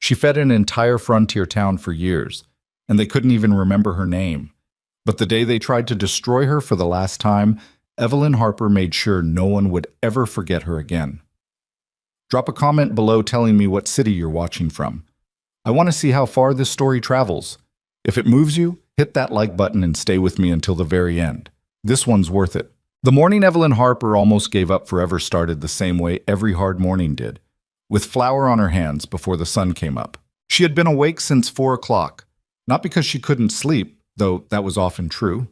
She fed an entire frontier town for years, and they couldn't even remember her name. But the day they tried to destroy her for the last time, Evelyn Harper made sure no one would ever forget her again. Drop a comment below telling me what city you're watching from. I want to see how far this story travels. If it moves you, hit that like button and stay with me until the very end. This one's worth it. The morning Evelyn Harper almost gave up forever started the same way every hard morning did, with flour on her hands before the sun came up. She had been awake since 4 o'clock, not because she couldn't sleep, though that was often true.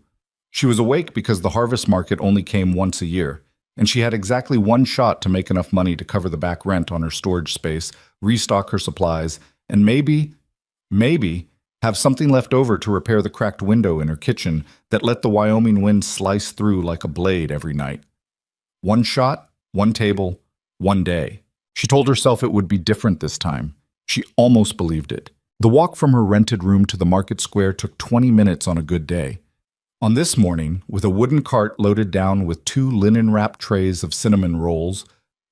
She was awake because the harvest market only came once a year, and she had exactly one shot to make enough money to cover the back rent on her storage space, restock her supplies, and maybe, have something left over to repair the cracked window in her kitchen that let the Wyoming wind slice through like a blade every night. One shot, one table, one day. She told herself it would be different this time. She almost believed it. The walk from her rented room to the market square took 20 minutes on a good day. On this morning, with a wooden cart loaded down with 2 linen-wrapped trays of cinnamon rolls,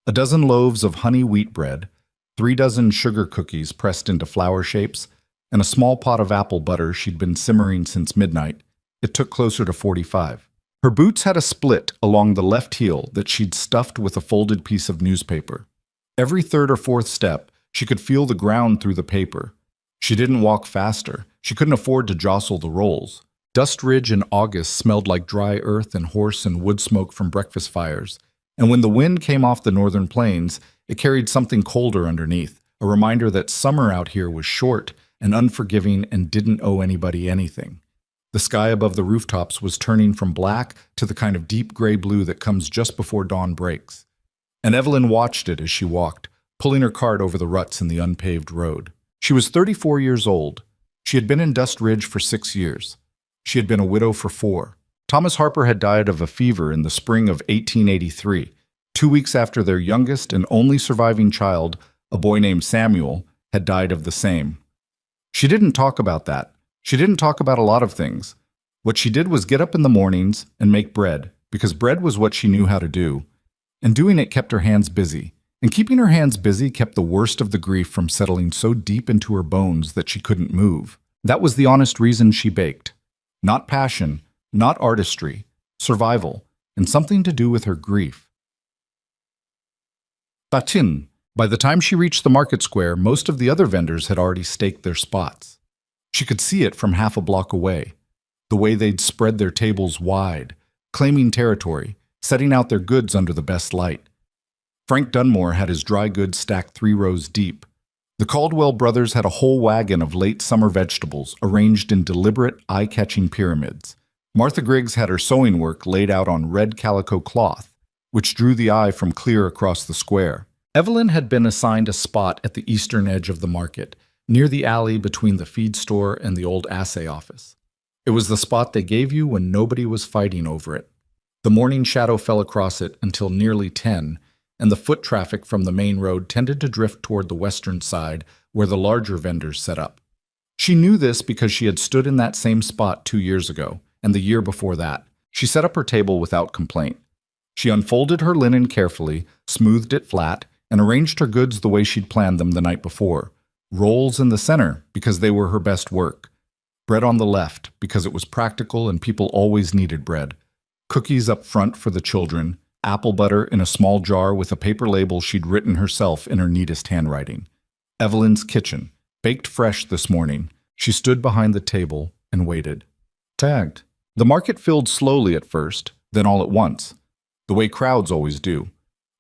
a dozen loaves of honey wheat bread, 3 dozen sugar cookies pressed into flower shapes, and a small pot of apple butter she'd been simmering since midnight, it took closer to 45. Her boots had a split along the left heel that she'd stuffed with a folded piece of newspaper. Every third or fourth step, she could feel the ground through the paper. She didn't walk faster. She couldn't afford to jostle the rolls. Dust Ridge in August smelled like dry earth and horse and wood smoke from breakfast fires, and when the wind came off the northern plains, it carried something colder underneath, a reminder that summer out here was short and unforgiving and didn't owe anybody anything. The sky above the rooftops was turning from black to the kind of deep gray blue that comes just before dawn breaks. And Evelyn watched it as she walked, pulling her cart over the ruts in the unpaved road. She was 34 years old. She had been in Dust Ridge for 6 years. She had been a widow for 4. Thomas Harper had died of a fever in the spring of 1883, 2 weeks after their youngest and only surviving child, a boy named Samuel, had died of the same. She didn't talk about that. She didn't talk about a lot of things. What she did was get up in the mornings and make bread, because bread was what she knew how to do. And doing it kept her hands busy. And keeping her hands busy kept the worst of the grief from settling so deep into her bones that she couldn't move. That was the honest reason she baked. Not passion, not artistry, survival, and something to do with her grief. Batin. By the time she reached the market square, most of the other vendors had already staked their spots. She could see it from half a block away, the way they'd spread their tables wide, claiming territory, setting out their goods under the best light. Frank Dunmore had his dry goods stacked 3 rows deep. The Caldwell brothers had a whole wagon of late summer vegetables arranged in deliberate, eye-catching pyramids. Martha Griggs had her sewing work laid out on red calico cloth, which drew the eye from clear across the square. Evelyn had been assigned a spot at the eastern edge of the market, near the alley between the feed store and the old assay office. It was the spot they gave you when nobody was fighting over it. The morning shadow fell across it until nearly 10, and the foot traffic from the main road tended to drift toward the western side, where the larger vendors set up. She knew this because she had stood in that same spot 2 years ago, and the year before that. She set up her table without complaint. She unfolded her linen carefully, smoothed it flat, and arranged her goods the way she'd planned them the night before. Rolls in the center, because they were her best work. Bread on the left, because it was practical and people always needed bread. Cookies up front for the children. Apple butter in a small jar with a paper label she'd written herself in her neatest handwriting. Evelyn's kitchen, baked fresh this morning. She stood behind the table and waited. Tagged. The market filled slowly at first, then all at once, the way crowds always do.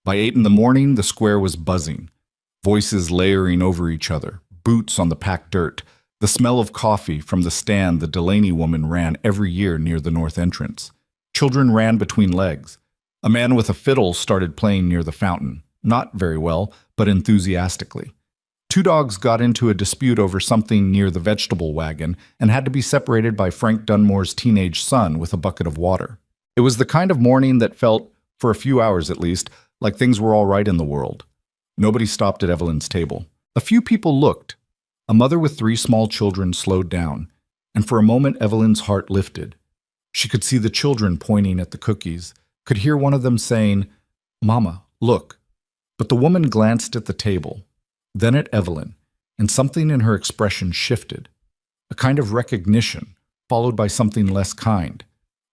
By 8 in the morning, the square was buzzing, voices layering over each other, boots on the packed dirt, the smell of coffee from the stand the Delaney woman ran every year near the north entrance. Children ran between legs. A man with a fiddle started playing near the fountain, not very well, but enthusiastically. 2 dogs got into a dispute over something near the vegetable wagon and had to be separated by Frank Dunmore's teenage son with a bucket of water. It was the kind of morning that felt, for a few hours at least, like things were all right in the world. Nobody stopped at Evelyn's table. A few people looked. A mother with 3 small children slowed down, and for a moment Evelyn's heart lifted. She could see the children pointing at the cookies, could hear one of them saying, "Mama, look." But the woman glanced at the table, then at Evelyn, and something in her expression shifted. A kind of recognition, followed by something less kind.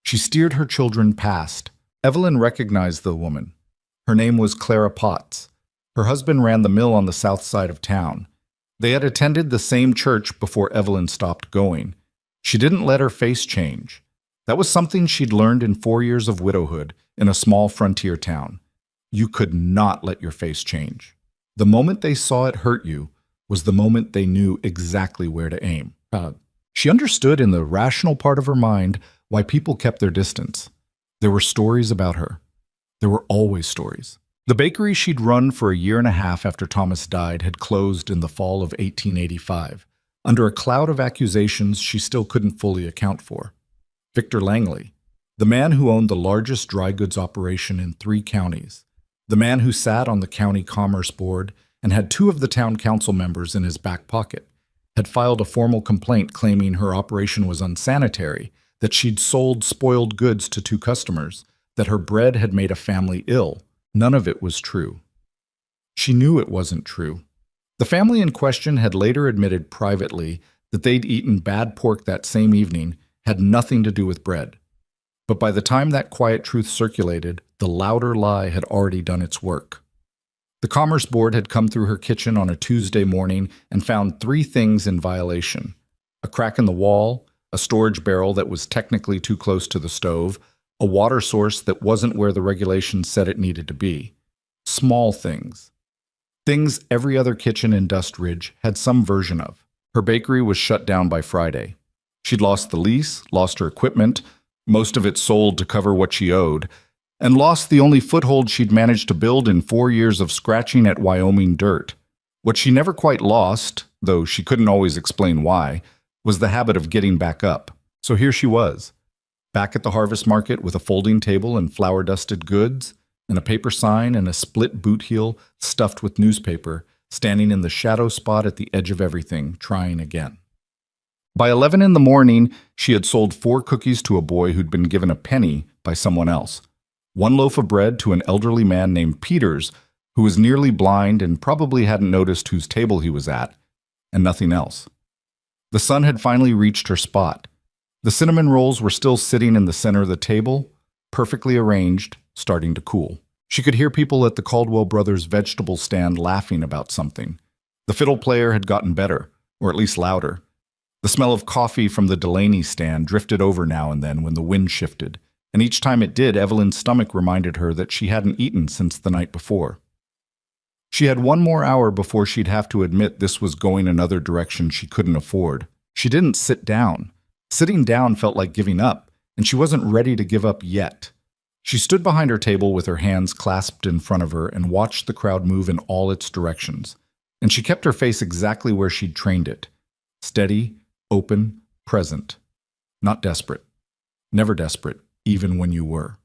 She steered her children past. Evelyn recognized the woman. Her name was Clara Potts. Her husband ran the mill on the south side of town. They had attended the same church before Evelyn stopped going. She didn't let her face change. That was something she'd learned in 4 years of widowhood in a small frontier town. You could not let your face change. The moment they saw it hurt you was the moment they knew exactly where to aim. She understood in the rational part of her mind why people kept their distance. There were stories about her. There were always stories. The bakery she'd run for a year and a half after Thomas died had closed in the fall of 1885, under a cloud of accusations she still couldn't fully account for. Victor Langley, the man who owned the largest dry goods operation in 3 counties, the man who sat on the county commerce board and had 2 of the town council members in his back pocket, had filed a formal complaint claiming her operation was unsanitary, that she'd sold spoiled goods to 2 customers, that her bread had made a family ill. None of it was true. She knew it wasn't true. The family in question had later admitted privately that they'd eaten bad pork that same evening, had nothing to do with bread. But by the time that quiet truth circulated, the louder lie had already done its work. The Commerce Board had come through her kitchen on a Tuesday morning and found 3 things in violation: a crack in the wall, a storage barrel that was technically too close to the stove, a water source that wasn't where the regulations said it needed to be. Small things. Things every other kitchen in Dust Ridge had some version of. Her bakery was shut down by Friday. She'd lost the lease, lost her equipment, most of it sold to cover what she owed, and lost the only foothold she'd managed to build in 4 years of scratching at Wyoming dirt. What she never quite lost, though she couldn't always explain why, was the habit of getting back up. So here she was, back at the harvest market with a folding table and flour-dusted goods, and a paper sign and a split boot heel stuffed with newspaper, standing in the shadow spot at the edge of everything, trying again. By 11 in the morning, she had sold 4 cookies to a boy who'd been given a penny by someone else, 1 loaf of bread to an elderly man named Peters, who was nearly blind and probably hadn't noticed whose table he was at, and nothing else. The sun had finally reached her spot. The cinnamon rolls were still sitting in the center of the table, perfectly arranged, starting to cool. She could hear people at the Caldwell Brothers vegetable stand laughing about something. The fiddle player had gotten better, or at least louder. The smell of coffee from the Delaney stand drifted over now and then when the wind shifted, and each time it did, Evelyn's stomach reminded her that she hadn't eaten since the night before. She had 1 more hour before she'd have to admit this was going another direction she couldn't afford. She didn't sit down. Sitting down felt like giving up, and she wasn't ready to give up yet. She stood behind her table with her hands clasped in front of her and watched the crowd move in all its directions. And she kept her face exactly where she'd trained it. Steady, open, present. Not desperate. Never desperate, even when you were.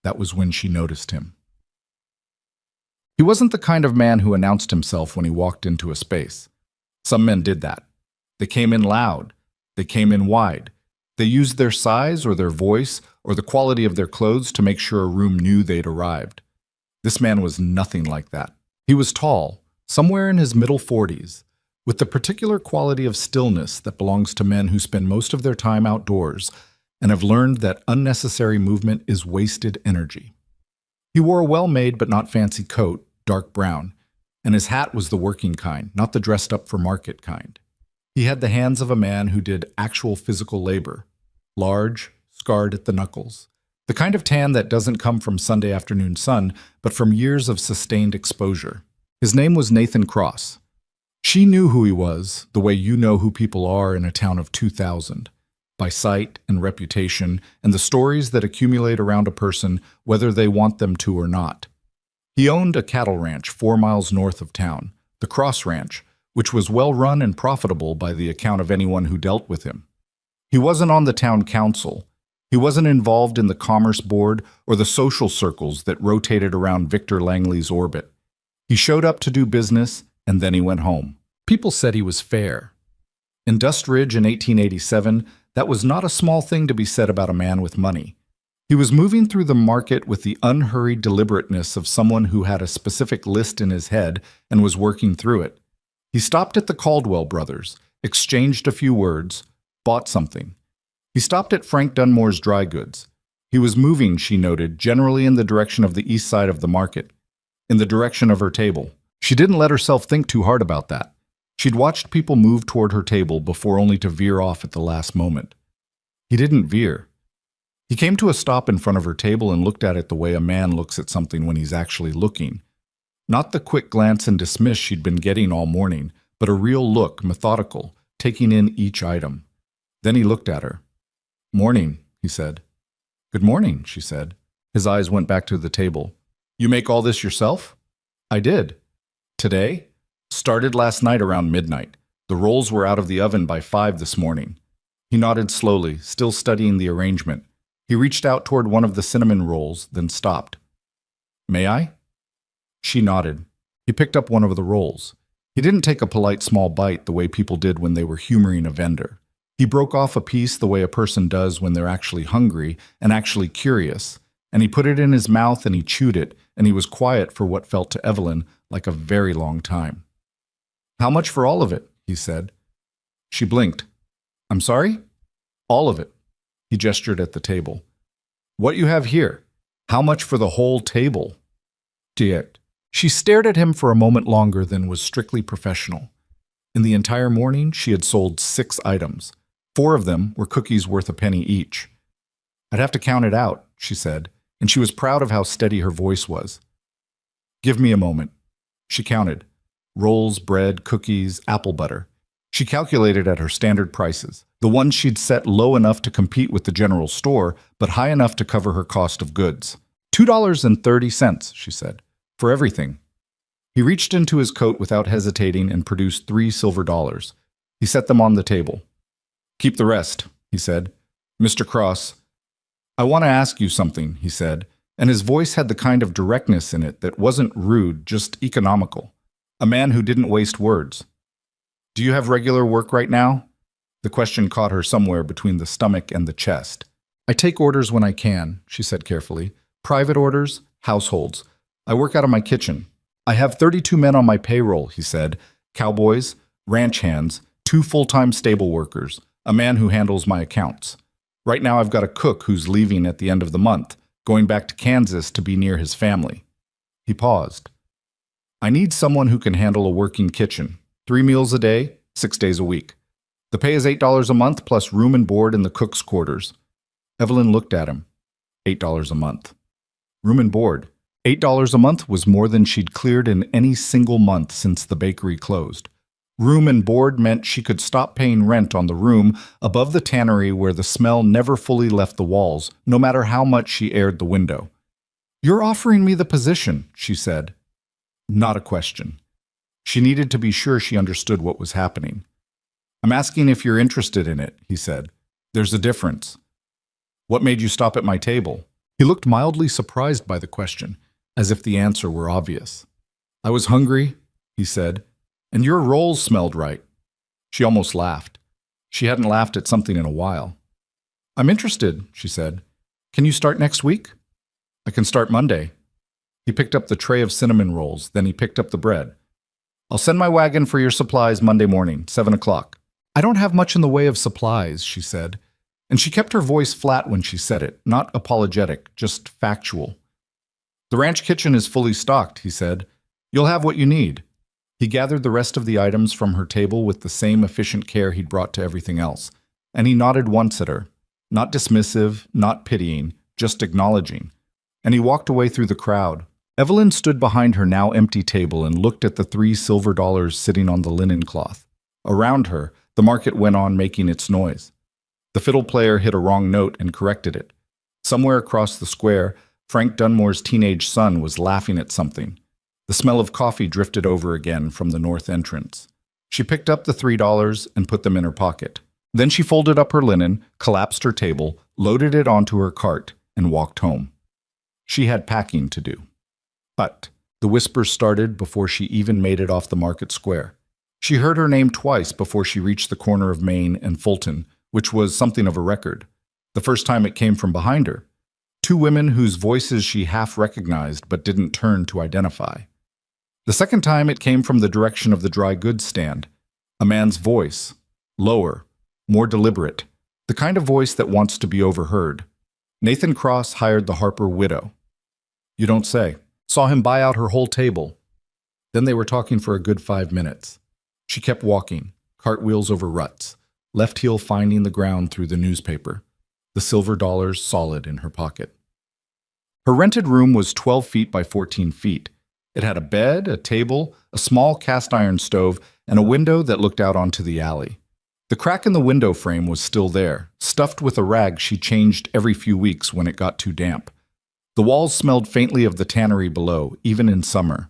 That was when she noticed him. He wasn't the kind of man who announced himself when he walked into a space. Some men did that. They came in loud. They came in wide. They used their size or their voice or the quality of their clothes to make sure a room knew they'd arrived. This man was nothing like that. He was tall, somewhere in his middle 40s, with the particular quality of stillness that belongs to men who spend most of their time outdoors and have learned that unnecessary movement is wasted energy. He wore a well-made but not fancy coat, dark brown, and his hat was the working kind, not the dressed-up-for-market kind. He had the hands of a man who did actual physical labor, large, scarred at the knuckles, the kind of tan that doesn't come from Sunday afternoon sun, but from years of sustained exposure. His name was Nathan Cross. She knew who he was, the way you know who people are in a town of 2,000, by sight and reputation and the stories that accumulate around a person whether they want them to or not. He owned a cattle ranch 4 miles north of town, the Cross Ranch, which was well run and profitable by the account of anyone who dealt with him. He wasn't on the town council. He wasn't involved in the Commerce Board or the social circles that rotated around Victor Langley's orbit. He showed up to do business, and then he went home. People said he was fair. In Dust Ridge in 1887, that was not a small thing to be said about a man with money. He was moving through the market with the unhurried deliberateness of someone who had a specific list in his head and was working through it. He stopped at the Caldwell brothers, exchanged a few words, bought something. He stopped at Frank Dunmore's dry goods. He was moving, she noted, generally in the direction of the east side of the market, in the direction of her table. She didn't let herself think too hard about that. She'd watched people move toward her table before only to veer off at the last moment. He didn't veer. He came to a stop in front of her table and looked at it the way a man looks at something when he's actually looking. Not the quick glance and dismiss she'd been getting all morning, but a real look, methodical, taking in each item. Then he looked at her. "Morning," he said. "Good morning," she said. His eyes went back to the table. "You make all this yourself?" "I did." "Today?" "Started last night around midnight. The rolls were out of the oven by 5 this morning." He nodded slowly, still studying the arrangement. He reached out toward one of the cinnamon rolls, then stopped. "May I?" She nodded. He picked up one of the rolls. He didn't take a polite small bite the way people did when they were humoring a vendor. He broke off a piece the way a person does when they're actually hungry and actually curious, and he put it in his mouth and he chewed it, and he was quiet for what felt to Evelyn like a very long time. "How much for all of it?" he said. She blinked. "I'm sorry?" "All of it." He gestured at the table. "What you have here? How much for the whole table?" She stared at him for a moment longer than was strictly professional. In the entire morning, she had sold 6 items. 4 of them were cookies worth a penny each. "I'd have to count it out," she said, and she was proud of how steady her voice was. "Give me a moment." She counted. Rolls, bread, cookies, apple butter. She calculated at her standard prices, the ones she'd set low enough to compete with the general store, but high enough to cover her cost of goods. $2.30, she said, for everything. He reached into his coat without hesitating and produced 3 silver dollars. He set them on the table. "Keep the rest," he said. "Mr. Cross, I want to ask you something," he said, and his voice had the kind of directness in it that wasn't rude, just economical. A man who didn't waste words. "Do you have regular work right now?" The question caught her somewhere between the stomach and the chest. "I take orders when I can," she said carefully. "Private orders, households. I work out of my kitchen. I have 32 men on my payroll," he said. "Cowboys, ranch hands, 2 full-time stable workers, a man who handles my accounts. Right now I've got a cook who's leaving at the end of the month, going back to Kansas to be near his family." He paused. "I need someone who can handle a working kitchen. 3 meals a day, 6 days a week. The pay is $8 a month plus room and board in the cook's quarters." Evelyn looked at him. $8 a month. Room and board. $8 a month was more than she'd cleared in any single month since the bakery closed. Room and board meant she could stop paying rent on the room above the tannery where the smell never fully left the walls, no matter how much she aired the window. "You're offering me the position," she said. Not a question. She needed to be sure she understood what was happening. "I'm asking if you're interested in it," he said. "There's a difference." "What made you stop at my table?" He looked mildly surprised by the question, as if the answer were obvious. "I was hungry," he said, "and your rolls smelled right." She almost laughed. She hadn't laughed at something in a while. "I'm interested," she said. "Can you start next week?" "I can start Monday." He picked up the tray of cinnamon rolls, then he picked up the bread. "I'll send my wagon for your supplies Monday morning, 7 o'clock. "I don't have much in the way of supplies," she said. And she kept her voice flat when she said it, not apologetic, just factual. "The ranch kitchen is fully stocked," he said. "You'll have what you need." He gathered the rest of the items from her table with the same efficient care he'd brought to everything else, and he nodded once at her, not dismissive, not pitying, just acknowledging. And he walked away through the crowd. Evelyn stood behind her now empty table and looked at the 3 silver dollars sitting on the linen cloth. Around her, the market went on making its noise. The fiddle player hit a wrong note and corrected it. Somewhere across the square, Frank Dunmore's teenage son was laughing at something. The smell of coffee drifted over again from the north entrance. She picked up the $3 and put them in her pocket. Then she folded up her linen, collapsed her table, loaded it onto her cart, and walked home. She had packing to do. But the whispers started before she even made it off the market square. She heard her name twice before she reached the corner of Main and Fulton, which was something of a record. The first time it came from behind her. 2 women whose voices she half recognized but didn't turn to identify. The second time it came from the direction of the dry goods stand. A man's voice, lower, more deliberate, the kind of voice that wants to be overheard. Nathan Cross hired the Harper widow. You don't say. Saw him buy out her whole table. Then they were talking for a good 5 minutes. She kept walking, cartwheels over ruts, left heel finding the ground through the newspaper, the silver dollars solid in her pocket. Her rented room was 12 feet by 14 feet. It had a bed, a table, a small cast-iron stove, and a window that looked out onto the alley. The crack in the window frame was still there, stuffed with a rag she changed every few weeks when it got too damp. The walls smelled faintly of the tannery below, even in summer.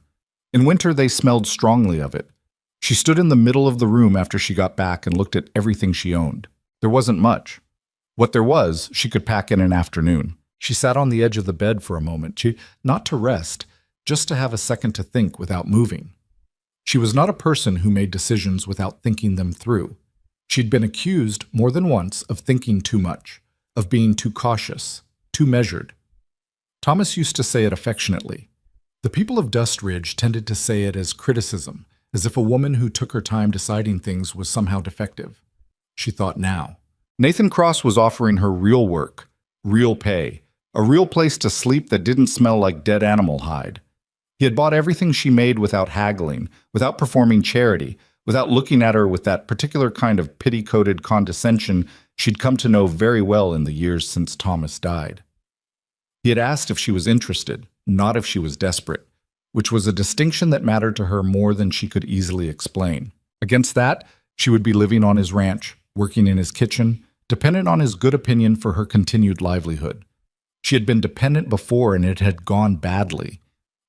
In winter, they smelled strongly of it. She stood in the middle of the room after she got back and looked at everything she owned. There wasn't much. What there was, she could pack in an afternoon. She sat on the edge of the bed for a moment, not to rest, just to have a second to think without moving. She was not a person who made decisions without thinking them through. She'd been accused more than once of thinking too much, of being too cautious, too measured. Thomas used to say it affectionately. The people of Dust Ridge tended to say it as criticism, as if a woman who took her time deciding things was somehow defective. She thought now. Nathan Cross was offering her real work, real pay, a real place to sleep that didn't smell like dead animal hide. He had bought everything she made without haggling, without performing charity, without looking at her with that particular kind of pity-coated condescension she'd come to know very well in the years since Thomas died. He had asked if she was interested, not if she was desperate, which was a distinction that mattered to her more than she could easily explain. Against that, she would be living on his ranch, working in his kitchen, dependent on his good opinion for her continued livelihood. She had been dependent before and it had gone badly.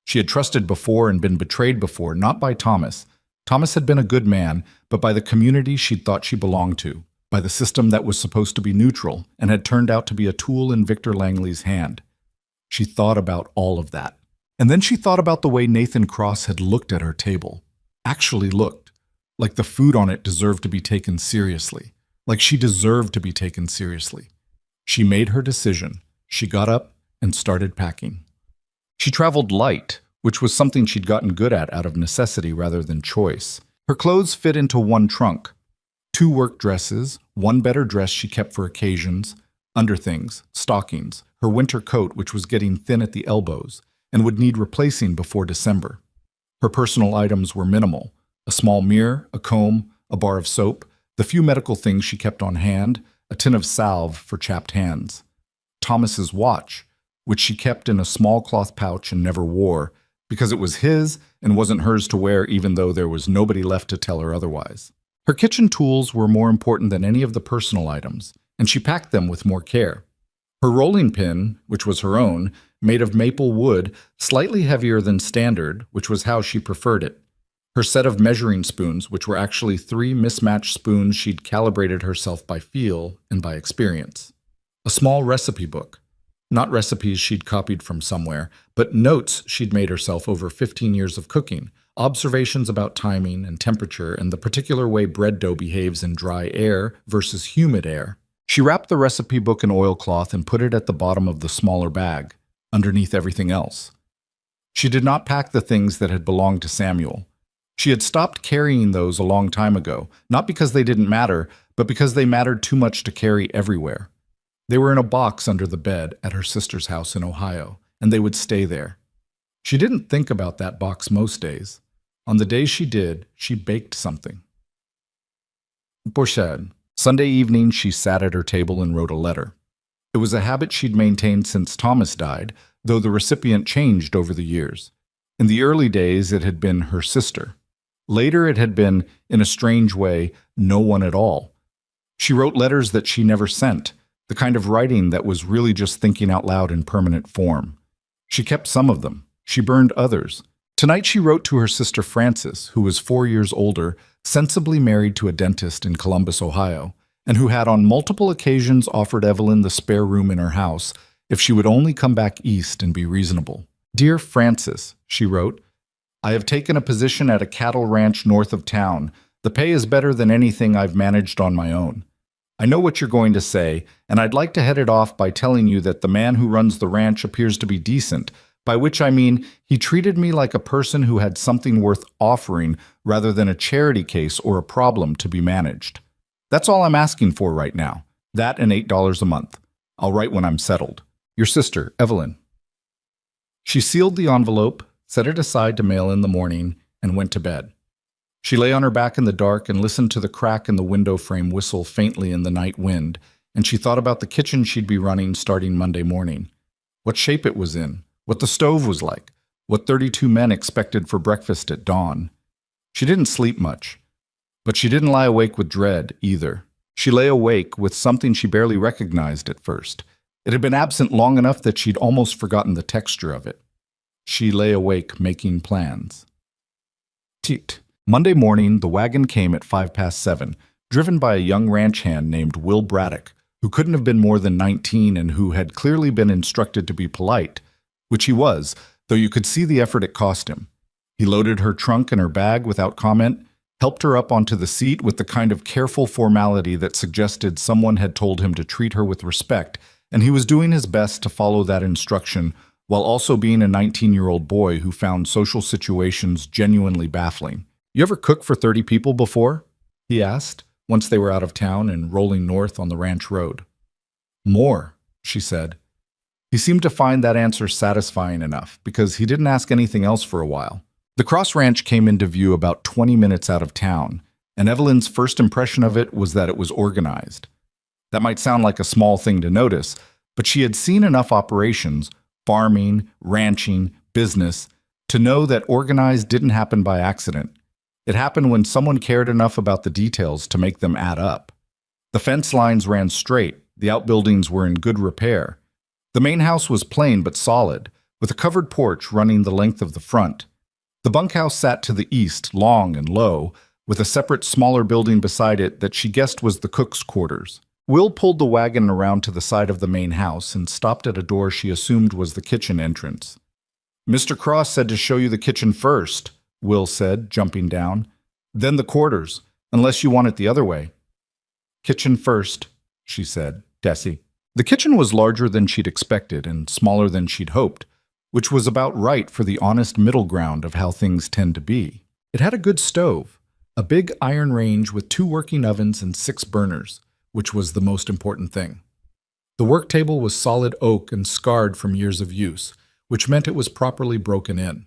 She had trusted before and been betrayed before, not by Thomas. Thomas had been a good man, but by the community she'd thought she belonged to, by the system that was supposed to be neutral and had turned out to be a tool in Victor Langley's hand. She thought about all of that. And then she thought about the way Nathan Cross had looked at her table. Actually looked. Like the food on it deserved to be taken seriously. Like she deserved to be taken seriously. She made her decision. She got up and started packing. She traveled light, which was something she'd gotten good at out of necessity rather than choice. Her clothes fit into one trunk. 2 work dresses, 1 better dress she kept for occasions, underthings, stockings, her winter coat which was getting thin at the elbows and would need replacing before December. Her personal items were minimal: a small mirror, a comb, a bar of soap, the few medical things she kept on hand, a tin of salve for chapped hands. Thomas's watch, which she kept in a small cloth pouch and never wore, because it was his and wasn't hers to wear even though there was nobody left to tell her otherwise. Her kitchen tools were more important than any of the personal items, and she packed them with more care. Her rolling pin, which was her own, made of maple wood, slightly heavier than standard, which was how she preferred it. Her set of measuring spoons, which were actually 3 mismatched spoons she'd calibrated herself by feel and by experience. A small recipe book. Not recipes she'd copied from somewhere, but notes she'd made herself over 15 years of cooking, observations about timing and temperature and the particular way bread dough behaves in dry air versus humid air. She wrapped the recipe book in oilcloth and put it at the bottom of the smaller bag, underneath everything else. She did not pack the things that had belonged to Samuel. She had stopped carrying those a long time ago, not because they didn't matter, but because they mattered too much to carry everywhere. They were in a box under the bed at her sister's house in Ohio, and they would stay there. She didn't think about that box most days. On the days she did, she baked something. Pochade. Sunday evening, she sat at her table and wrote a letter. It was a habit she'd maintained since Thomas died, though the recipient changed over the years. In the early days, it had been her sister. Later, it had been, in a strange way, no one at all. She wrote letters that she never sent, the kind of writing that was really just thinking out loud in permanent form. She kept some of them. She burned others. Tonight she wrote to her sister Frances, who was 4 years older, sensibly married to a dentist in Columbus, Ohio, and who had on multiple occasions offered Evelyn the spare room in her house if she would only come back east and be reasonable. "Dear Frances," she wrote, "I have taken a position at a cattle ranch north of town. The pay is better than anything I've managed on my own. I know what you're going to say, and I'd like to head it off by telling you that the man who runs the ranch appears to be decent, By which I mean he treated me like a person who had something worth offering rather than a charity case or a problem to be managed. That's all I'm asking for right now. That and $8 a month. I'll write when I'm settled. Your sister, Evelyn. She sealed the envelope, set it aside to mail in the morning, and went to bed. She lay on her back in the dark and listened to the crack in the window frame whistle faintly in the night wind, and she thought about the kitchen she'd be running starting Monday morning. What shape it was in, what the stove was like, what 32 men expected for breakfast at dawn. She didn't sleep much, but she didn't lie awake with dread either. She lay awake with something she barely recognized at first. It had been absent long enough that she'd almost forgotten the texture of it. She lay awake making plans. Teet. Monday morning, the wagon came at 7:05, driven by a young ranch hand named Will Braddock, who couldn't have been more than 19 and who had clearly been instructed to be polite, which he was, though you could see the effort it cost him. He loaded her trunk and her bag without comment, helped her up onto the seat with the kind of careful formality that suggested someone had told him to treat her with respect, and he was doing his best to follow that instruction while also being a 19-year-old boy who found social situations genuinely baffling. "You ever cooked for 30 people before?" he asked, once they were out of town and rolling north on the ranch road. "More," she said. He seemed to find that answer satisfying enough, because he didn't ask anything else for a while. The Cross Ranch came into view about 20 minutes out of town, and Evelyn's first impression of it was that it was organized. That might sound like a small thing to notice, but she had seen enough operations, farming, ranching, business, to know that organized didn't happen by accident. It happened when someone cared enough about the details to make them add up. The fence lines ran straight, the outbuildings were in good repair. The main house was plain but solid, with a covered porch running the length of the front. The bunkhouse sat to the east, long and low, with a separate smaller building beside it that she guessed was the cook's quarters. Will pulled the wagon around to the side of the main house and stopped at a door she assumed was the kitchen entrance. "Mr. Cross said to show you the kitchen first," Will said, jumping down. "Then the quarters, unless you want it the other way." "Kitchen first," she said, Tessie. The kitchen was larger than she'd expected and smaller than she'd hoped, which was about right for the honest middle ground of how things tend to be. It had a good stove, a big iron range with 2 working ovens and 6 burners, which was the most important thing. The work table was solid oak and scarred from years of use, which meant it was properly broken in.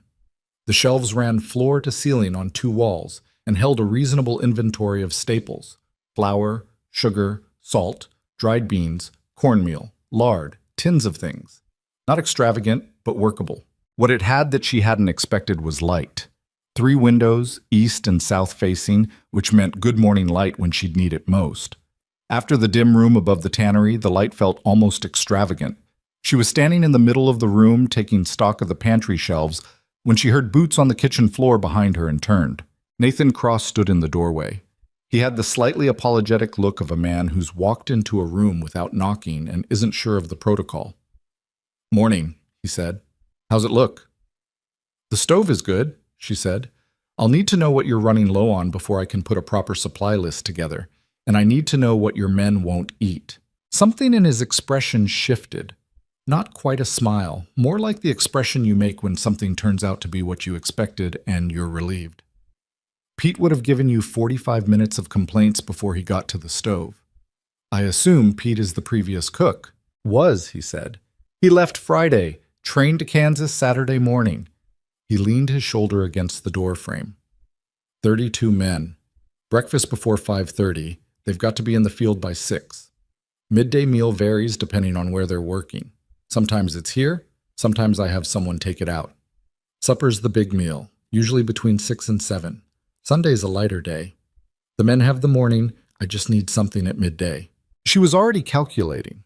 The shelves ran floor to ceiling on 2 walls and held a reasonable inventory of staples: flour, sugar, salt, dried beans, cornmeal, lard, tins of things. Not extravagant, but workable. What it had that she hadn't expected was light. 3 windows, east and south facing, which meant good morning light when she'd need it most. After the dim room above the tannery, the light felt almost extravagant. She was standing in the middle of the room taking stock of the pantry shelves when she heard boots on the kitchen floor behind her and turned. Nathan Cross stood in the doorway. He had the slightly apologetic look of a man who's walked into a room without knocking and isn't sure of the protocol. "Morning," he said. "How's it look?" "The stove is good," she said. "I'll need to know what you're running low on before I can put a proper supply list together, and I need to know what your men won't eat." Something in his expression shifted. Not quite a smile, more like the expression you make when something turns out to be what you expected and you're relieved. "Pete would have given you 45 minutes of complaints before he got to the stove." "I assume Pete is the previous cook." "Was," he said. "He left Friday, trained to Kansas Saturday morning." He leaned his shoulder against the door frame. 32 men. Breakfast before 5:30. They've got to be in the field by 6. Midday meal varies depending on where they're working. Sometimes it's here, sometimes I have someone take it out. Supper's the big meal, usually between 6 and 7. Sunday's a lighter day. The men have the morning, I just need something at midday. She was already calculating.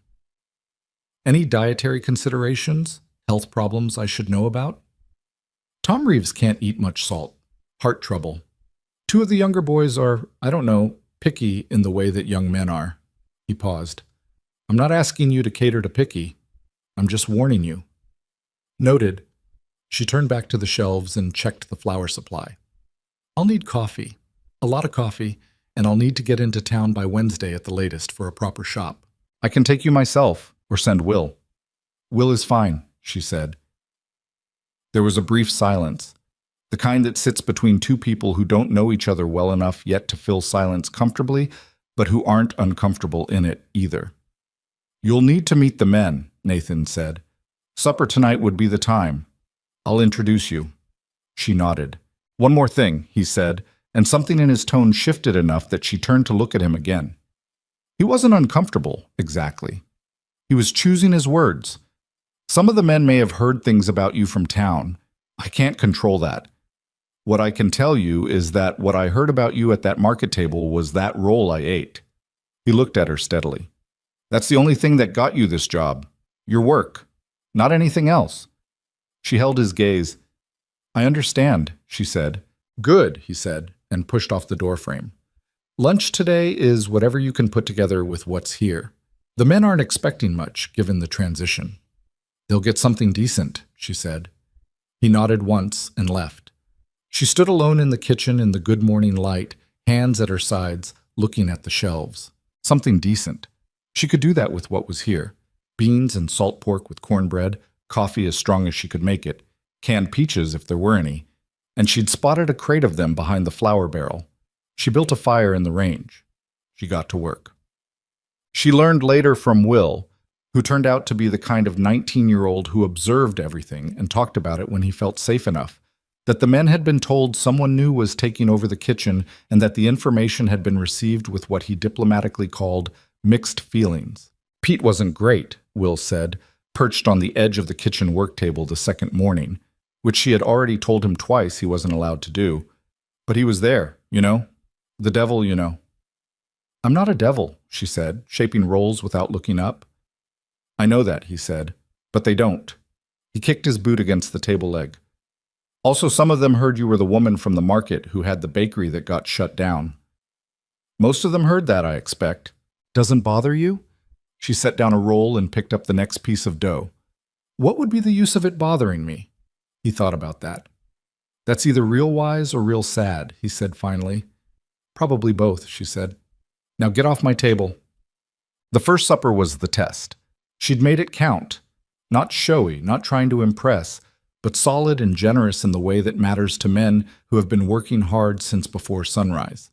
Any dietary considerations, health problems I should know about? Tom Reeves can't eat much salt. Heart trouble. 2 of the younger boys are, I don't know, picky in the way that young men are. He paused. I'm not asking you to cater to picky. I'm just warning you. Noted. She turned back to the shelves and checked the flour supply. I'll need coffee, a lot of coffee, and I'll need to get into town by Wednesday at the latest for a proper shop. I can take you myself, or send Will. Will is fine, she said. There was a brief silence, the kind that sits between two people who don't know each other well enough yet to fill silence comfortably, but who aren't uncomfortable in it either. "You'll need to meet the men," Nathan said. "Supper tonight would be the time. I'll introduce you." She nodded. "One more thing," he said, and something in his tone shifted enough that she turned to look at him again. He wasn't uncomfortable, exactly. He was choosing his words. "Some of the men may have heard things about you from town. I can't control that. What I can tell you is that what I heard about you at that market table was that roll I ate." He looked at her steadily. "That's the only thing that got you this job. Your work. Not anything else." She held his gaze. "I understand," she said. "Good," he said, and pushed off the doorframe. "Lunch today is whatever you can put together with what's here. The men aren't expecting much, given the transition." "They'll get something decent," she said. He nodded once and left. She stood alone in the kitchen in the good morning light, hands at her sides, looking at the shelves. Something decent. She could do that with what was here. Beans and salt pork with cornbread, coffee as strong as she could make it, canned peaches if there were any, and she'd spotted a crate of them behind the flour barrel. She built a fire in the range. She got to work. She learned later from Will, who turned out to be the kind of 19-year-old who observed everything and talked about it when he felt safe enough, that the men had been told someone new was taking over the kitchen and that the information had been received with what he diplomatically called mixed feelings. Pete wasn't great, Will said, perched on the edge of the kitchen work table the second morning, which she had already told him twice he wasn't allowed to do. But he was there, you know? The devil, you know. "I'm not a devil," she said, shaping rolls without looking up. "I know that," he said, "but they don't." He kicked his boot against the table leg. "Also, some of them heard you were the woman from the market who had the bakery that got shut down." "Most of them heard that, I expect. Doesn't bother you?" She set down a roll and picked up the next piece of dough. "What would be the use of it bothering me?" He thought about that. "That's either real wise or real sad," he said finally. "Probably both," she said. "Now get off my table." The first supper was the test. She'd made it count. Not showy, not trying to impress, but solid and generous in the way that matters to men who have been working hard since before sunrise.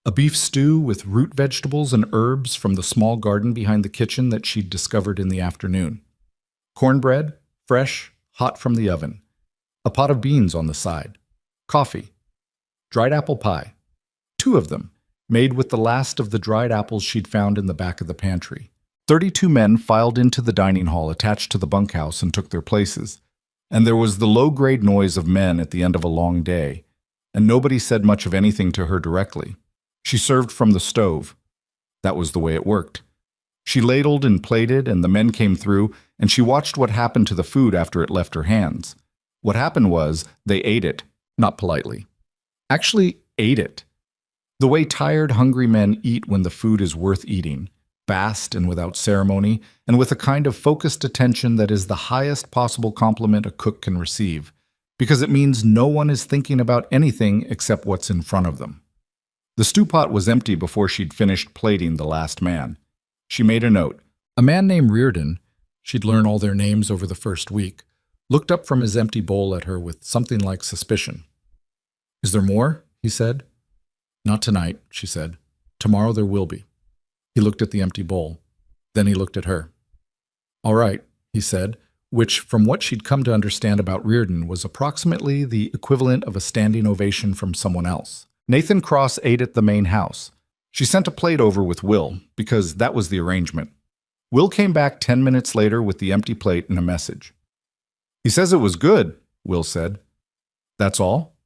A beef stew with root vegetables and herbs from the small garden behind the kitchen that she'd discovered in the afternoon. Cornbread, fresh, hot from the oven. A pot of beans on the side. Coffee. Dried apple pie. 2 of them, made with the last of the dried apples she'd found in the back of the pantry. 32 men filed into the dining hall attached to the bunkhouse and took their places. And there was the low-grade noise of men at the end of a long day, and nobody said much of anything to her directly. She served from the stove. That was the way it worked. She ladled and plated, and the men came through, and she watched what happened to the food after it left her hands. What happened was they ate it, not politely. Actually ate it. The way tired, hungry men eat when the food is worth eating. Fast and without ceremony, and with a kind of focused attention that is the highest possible compliment a cook can receive, because it means no one is thinking about anything except what's in front of them. The stew pot was empty before she'd finished plating the last man. She made a note. A man named Reardon, she'd learn all their names over the first week, looked up from his empty bowl at her with something like suspicion. "Is there more?" he said. "Not tonight," she said. "Tomorrow there will be." He looked at the empty bowl. Then he looked at her. "All right," he said, which, from what she'd come to understand about Reardon, was approximately the equivalent of a standing ovation from someone else. Nathan Cross ate at the main house. She sent a plate over with Will, because that was the arrangement. Will came back 10 minutes later with the empty plate and a message. "He says it was good," Will said. "That's all?"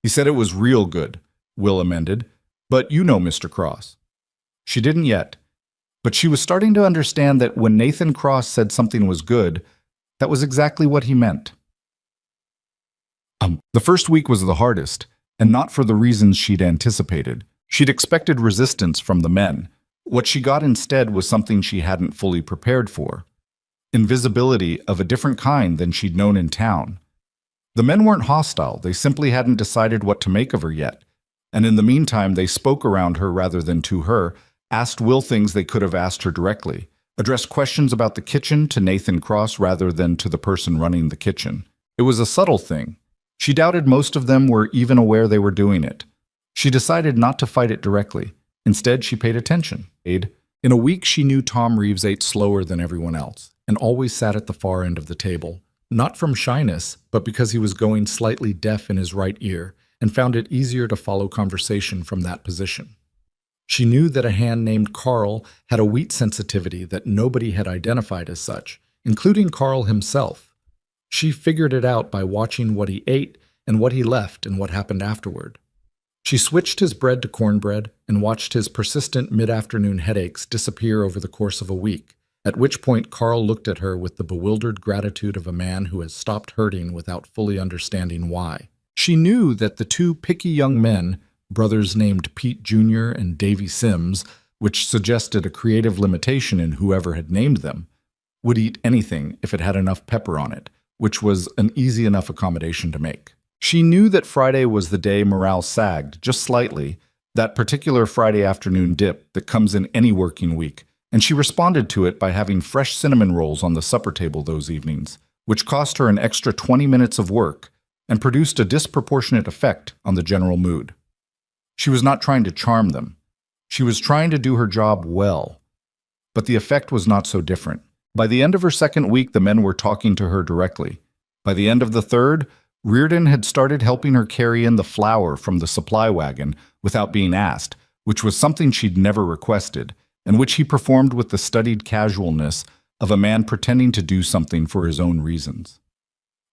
"He said it was real good," Will amended. "But you know Mr. Cross." She didn't yet, but she was starting to understand that when Nathan Cross said something was good, that was exactly what he meant. The first week was the hardest, and not for the reasons she'd anticipated. She'd expected resistance from the men. What she got instead was something she hadn't fully prepared for. Invisibility of a different kind than she'd known in town. The men weren't hostile, they simply hadn't decided what to make of her yet. And in the meantime, they spoke around her rather than to her, asked Will things they could have asked her directly, addressed questions about the kitchen to Nathan Cross rather than to the person running the kitchen. It was a subtle thing. She doubted most of them were even aware they were doing it. She decided not to fight it directly. Instead, she paid attention. In a week, she knew Tom Reeves ate slower than everyone else and always sat at the far end of the table. Not from shyness, but because he was going slightly deaf in his right ear and found it easier to follow conversation from that position. She knew that a hand named Carl had a wheat sensitivity that nobody had identified as such, including Carl himself. She figured it out by watching what he ate and what he left and what happened afterward. She switched his bread to cornbread and watched his persistent mid-afternoon headaches disappear over the course of a week, at which point Carl looked at her with the bewildered gratitude of a man who has stopped hurting without fully understanding why. She knew that the two picky young men, brothers named Pete Jr. and Davy Sims, which suggested a creative limitation in whoever had named them, would eat anything if it had enough pepper on it, which was an easy enough accommodation to make. She knew that Friday was the day morale sagged, just slightly, that particular Friday afternoon dip that comes in any working week, and she responded to it by having fresh cinnamon rolls on the supper table those evenings, which cost her an extra 20 minutes of work and produced a disproportionate effect on the general mood. She was not trying to charm them. She was trying to do her job well. But the effect was not so different. By the end of her second week, the men were talking to her directly. By the end of the third, Reardon had started helping her carry in the flour from the supply wagon without being asked, which was something she'd never requested, and which he performed with the studied casualness of a man pretending to do something for his own reasons.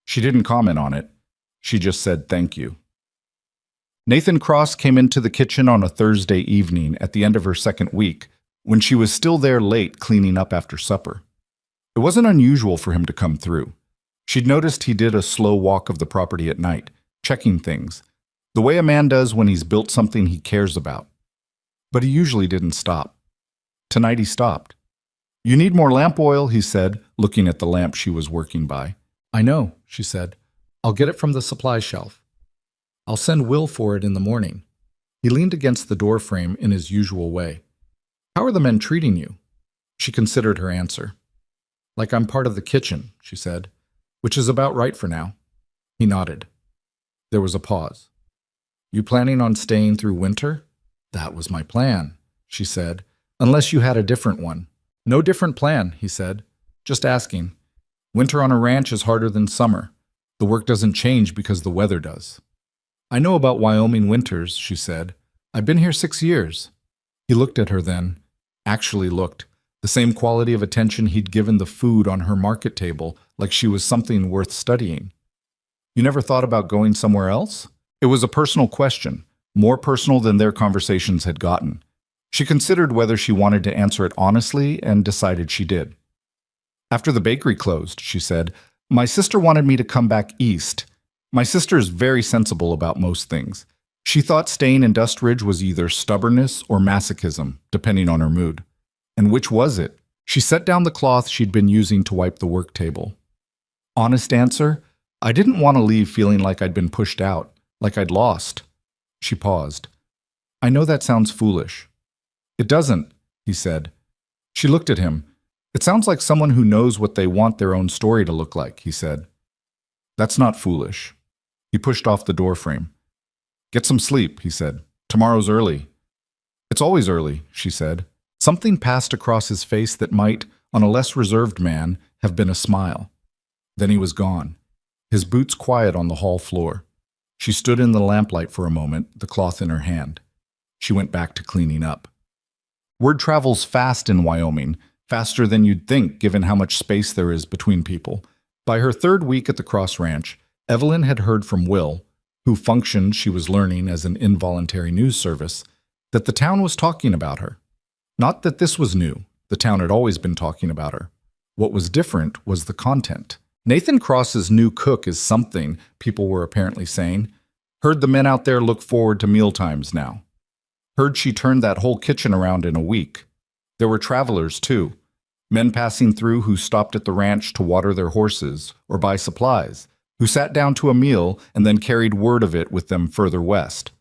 She didn't comment on it. She just said thank you. Nathan Cross came into the kitchen on a Thursday evening at the end of her second week, when she was still there late cleaning up after supper. It wasn't unusual for him to come through. She'd noticed he did a slow walk of the property at night, checking things, the way a man does when he's built something he cares about. But he usually didn't stop. Tonight he stopped. "You need more lamp oil," he said, looking at the lamp she was working by. "I know," she said. "I'll get it from the supply shelf. I'll send Will for it in the morning." He leaned against the door frame in his usual way. "How are the men treating you?" She considered her answer. "Like I'm part of the kitchen," she said, "which is about right for now." He nodded. There was a pause. "You planning on staying through winter?" "That was my plan," she said, "unless you had a different one." "No different plan," he said. "Just asking. Winter on a ranch is harder than summer. The work doesn't change because the weather does." "I know about Wyoming winters," she said. "I've been here 6 years." He looked at her then, actually looked, the same quality of attention he'd given the food on her market table, like she was something worth studying. "You never thought about going somewhere else?" It was a personal question, more personal than their conversations had gotten. She considered whether she wanted to answer it honestly and decided she did. "After the bakery closed," she said, "my sister wanted me to come back east. My sister is very sensible about most things. She thought staying in Dust Ridge was either stubbornness or masochism, depending on her mood. And which was it?" She set down the cloth she'd been using to wipe the work table. "Honest answer, I didn't want to leave feeling like I'd been pushed out, like I'd lost." She paused. "I know that sounds foolish." "It doesn't," he said. She looked at him. "It sounds like someone who knows what they want their own story to look like," he said. "That's not foolish." He pushed off the door frame. "Get some sleep," he said. "Tomorrow's early." "It's always early," she said. Something passed across his face that might, on a less reserved man, have been a smile. Then he was gone, his boots quiet on the hall floor. She stood in the lamplight for a moment, the cloth in her hand. She went back to cleaning up. Word travels fast in Wyoming, faster than you'd think given how much space there is between people. By her third week at the Cross Ranch, Evelyn had heard from Will, who functioned, she was learning, as an involuntary news service, that the town was talking about her. Not that this was new. The town had always been talking about her. What was different was the content. Nathan Cross's new cook is something, people were apparently saying. Heard the men out there look forward to mealtimes now. Heard she turned that whole kitchen around in a week. There were travelers, too. Men passing through who stopped at the ranch to water their horses or buy supplies, who sat down to a meal and then carried word of it with them further west.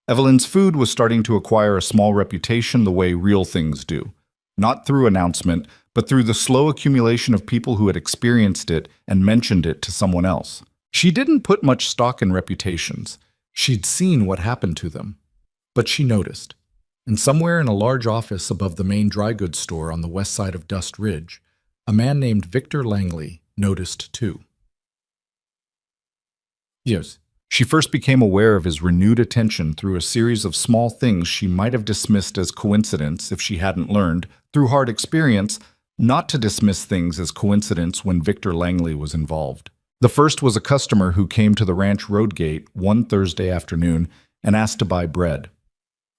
Evelyn's food was starting to acquire a small reputation the way real things do, not through announcement, but through the slow accumulation of people who had experienced it and mentioned it to someone else. She didn't put much stock in reputations. She'd seen what happened to them. But she noticed. And somewhere in a large office above the main dry goods store on the west side of Dust Ridge, a man named Victor Langley noticed too. Yes. She first became aware of his renewed attention through a series of small things she might have dismissed as coincidence if she hadn't learned, through hard experience, not to dismiss things as coincidence when Victor Langley was involved. The first was a customer who came to the ranch road gate one Thursday afternoon and asked to buy bread.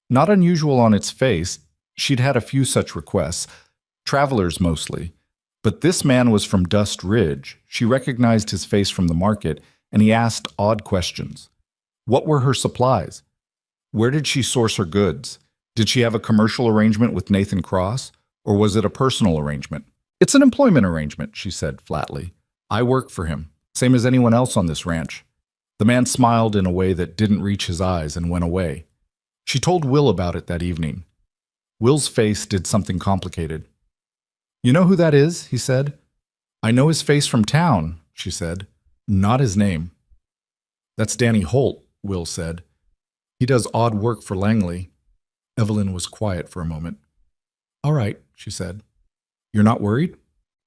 Not unusual on its face, she'd had a few such requests, travelers mostly. But this man was from Dust Ridge. She recognized his face from the market, and he asked odd questions. What were her supplies? Where did she source her goods? Did she have a commercial arrangement with Nathan Cross, or was it a personal arrangement? It's an employment arrangement, she said flatly. I work for him, same as anyone else on this ranch. The man smiled in a way that didn't reach his eyes and went away. She told Will about it that evening. Will's face did something complicated. You know who that is? He said. I know his face from town, she said. Not his name. That's Danny Holt, Will said. He does odd work for Langley. Evelyn was quiet for a moment. All right, she said. You're not worried?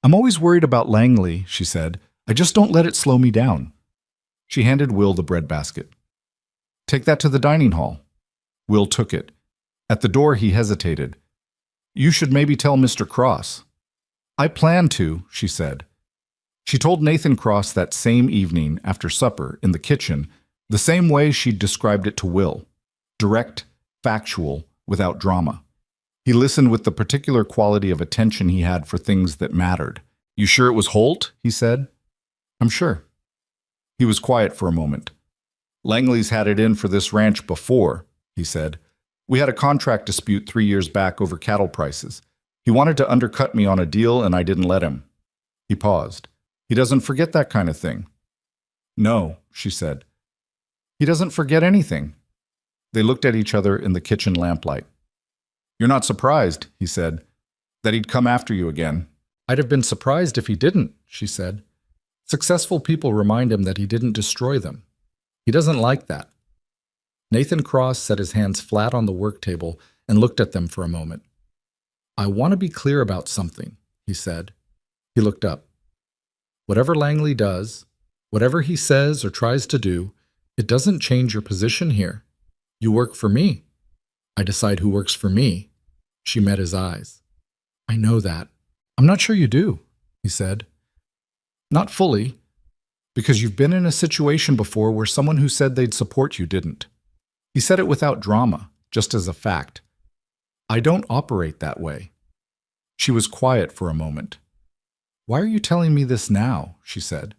I'm always worried about Langley, she said. I just don't let it slow me down. She handed Will the bread basket. Take that to the dining hall. Will took it. At the door, he hesitated. You should maybe tell Mr. Cross. I plan to, she said. She told Nathan Cross that same evening after supper in the kitchen, the same way she'd described it to Will. Direct, factual, without drama. He listened with the particular quality of attention he had for things that mattered. You sure it was Holt? He said. I'm sure. He was quiet for a moment. Langley's had it in for this ranch before, he said. We had a contract dispute 3 years back over cattle prices. He wanted to undercut me on a deal and I didn't let him. He paused. He doesn't forget that kind of thing. No, she said. He doesn't forget anything. They looked at each other in the kitchen lamplight. You're not surprised, he said, that he'd come after you again. I'd have been surprised if he didn't, she said. Successful people remind him that he didn't destroy them. He doesn't like that. Nathan Cross set his hands flat on the work table and looked at them for a moment. I want to be clear about something, he said. He looked up. Whatever Langley does, whatever he says or tries to do, it doesn't change your position here. You work for me. I decide who works for me. She met his eyes. I know that. I'm not sure you do, he said. Not fully, because you've been in a situation before where someone who said they'd support you didn't. He said it without drama, just as a fact. I don't operate that way. She was quiet for a moment. Why are you telling me this now? She said.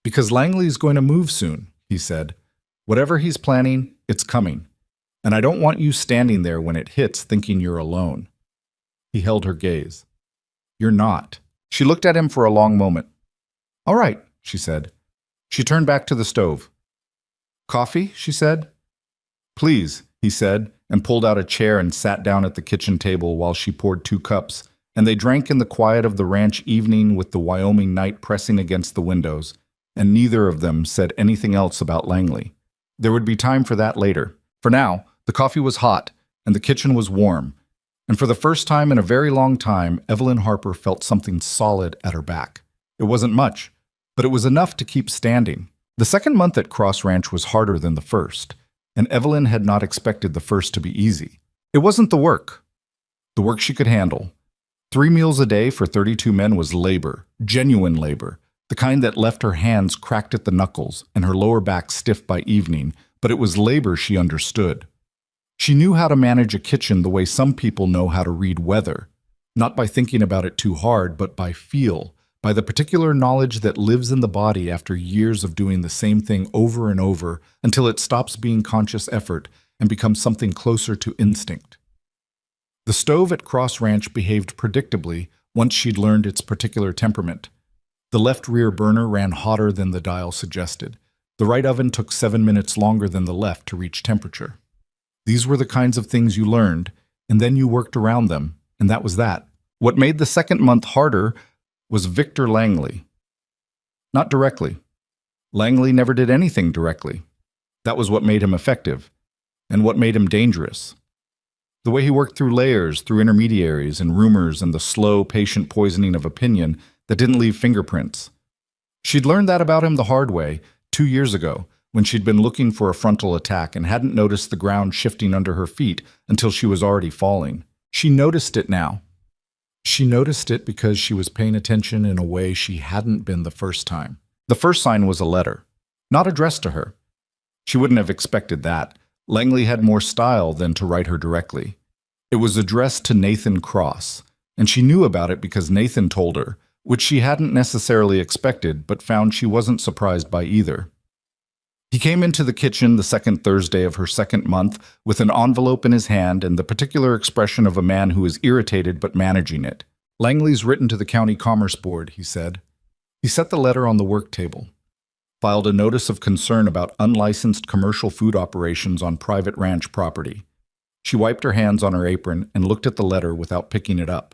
Because Langley's going to move soon, he said. Whatever he's planning, it's coming. And I don't want you standing there when it hits thinking you're alone. He held her gaze. You're not. She looked at him for a long moment. All right, she said. She turned back to the stove. Coffee, she said. Please, he said, and pulled out a chair and sat down at the kitchen table while she poured 2 cups, and they drank in the quiet of the ranch evening with the Wyoming night pressing against the windows, and neither of them said anything else about Langley. There would be time for that later. For now, the coffee was hot, and the kitchen was warm, and for the first time in a very long time, Evelyn Harper felt something solid at her back. It wasn't much, but it was enough to keep standing. The second month at Cross Ranch was harder than the first, and Evelyn had not expected the first to be easy. It wasn't the work. The work she could handle. 3 meals a day for 32 men was labor, genuine labor, the kind that left her hands cracked at the knuckles and her lower back stiff by evening, but it was labor she understood. She knew how to manage a kitchen the way some people know how to read weather, not by thinking about it too hard, but by feel, by the particular knowledge that lives in the body after years of doing the same thing over and over until it stops being conscious effort and becomes something closer to instinct. The stove at Cross Ranch behaved predictably once she'd learned its particular temperament. The left rear burner ran hotter than the dial suggested. The right oven took 7 minutes longer than the left to reach temperature. These were the kinds of things you learned, and then you worked around them, and that was that. What made the second month harder was Victor Langley. Not directly. Langley never did anything directly. That was what made him effective, and what made him dangerous. The way he worked through layers, through intermediaries and rumors and the slow, patient poisoning of opinion that didn't leave fingerprints. She'd learned that about him the hard way 2 years ago, when she'd been looking for a frontal attack and hadn't noticed the ground shifting under her feet until she was already falling. She noticed it now. She noticed it because she was paying attention in a way she hadn't been the first time. The first sign was a letter, not addressed to her. She wouldn't have expected that. Langley had more style than to write her directly. It was addressed to Nathan Cross, and she knew about it because Nathan told her, which she hadn't necessarily expected but found she wasn't surprised by either. He came into the kitchen the second Thursday of her second month with an envelope in his hand and the particular expression of a man who is irritated but managing it. "Langley's written to the County Commerce Board," he said. He set the letter on the work table, filed a notice of concern about unlicensed commercial food operations on private ranch property. She wiped her hands on her apron and looked at the letter without picking it up.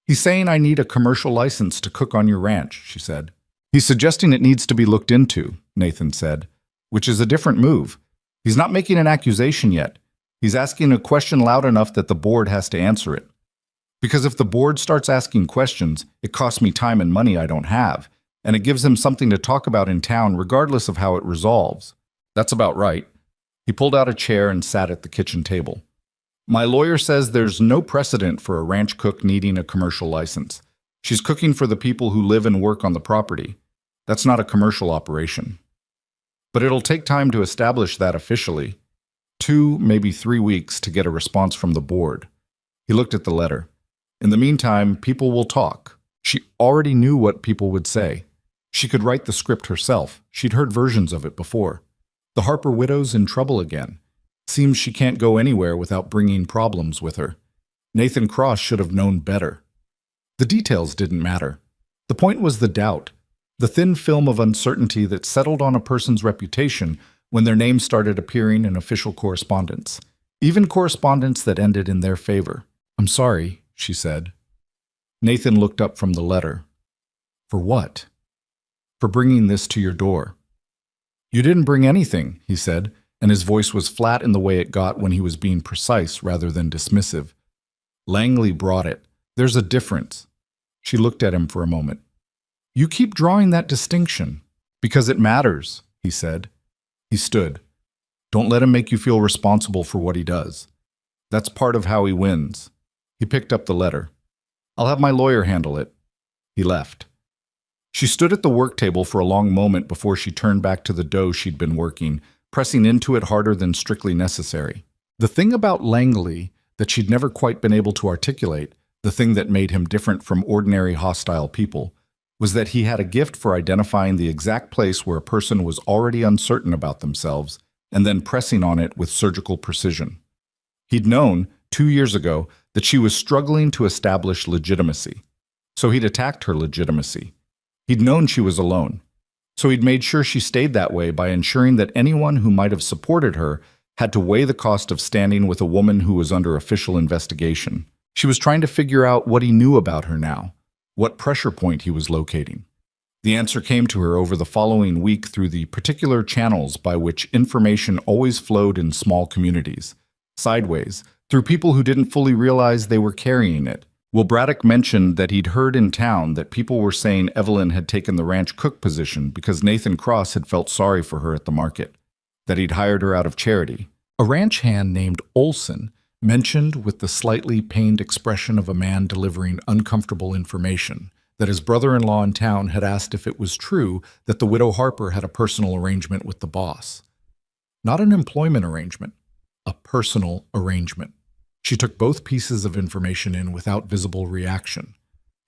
"He's saying I need a commercial license to cook on your ranch," she said. "He's suggesting it needs to be looked into," Nathan said, which is a different move. He's not making an accusation yet. He's asking a question loud enough that the board has to answer it. Because if the board starts asking questions, it costs me time and money I don't have, and it gives them something to talk about in town regardless of how it resolves. That's about right. He pulled out a chair and sat at the kitchen table. "My lawyer says there's no precedent for a ranch cook needing a commercial license. She's cooking for the people who live and work on the property. That's not a commercial operation. But it'll take time to establish that officially. 2, maybe 3 weeks to get a response from the board." He looked at the letter. "In the meantime, people will talk." She already knew what people would say. She could write the script herself. She'd heard versions of it before. The Harper widow's in trouble again. Seems she can't go anywhere without bringing problems with her. Nathan Cross should have known better. The details didn't matter. The point was the doubt, the thin film of uncertainty that settled on a person's reputation when their name started appearing in official correspondence, even correspondence that ended in their favor. "I'm sorry," she said. Nathan looked up from the letter. "For what?" "For bringing this to your door." "You didn't bring anything," he said, and his voice was flat in the way it got when he was being precise rather than dismissive. "Langley brought it. There's a difference." She looked at him for a moment. "You keep drawing that distinction." "Because it matters," he said. He stood. "Don't let him make you feel responsible for what he does. That's part of how he wins." He picked up the letter. "I'll have my lawyer handle it." He left. She stood at the work table for a long moment before she turned back to the dough she'd been working, pressing into it harder than strictly necessary. The thing about Langley that she'd never quite been able to articulate, the thing that made him different from ordinary hostile people, was that he had a gift for identifying the exact place where a person was already uncertain about themselves and then pressing on it with surgical precision. He'd known, 2 years ago, that she was struggling to establish legitimacy, so he'd attacked her legitimacy. He'd known she was alone, so he'd made sure she stayed that way by ensuring that anyone who might have supported her had to weigh the cost of standing with a woman who was under official investigation. She was trying to figure out what he knew about her now, what pressure point he was locating. The answer came to her over the following week through the particular channels by which information always flowed in small communities, sideways, through people who didn't fully realize they were carrying it. Will Braddock mentioned that he'd heard in town that people were saying Evelyn had taken the ranch cook position because Nathan Cross had felt sorry for her at the market, that he'd hired her out of charity. A ranch hand named Olson mentioned with the slightly pained expression of a man delivering uncomfortable information that his brother-in-law in town had asked if it was true that the widow Harper had a personal arrangement with the boss. Not an employment arrangement, a personal arrangement. She took both pieces of information in without visible reaction.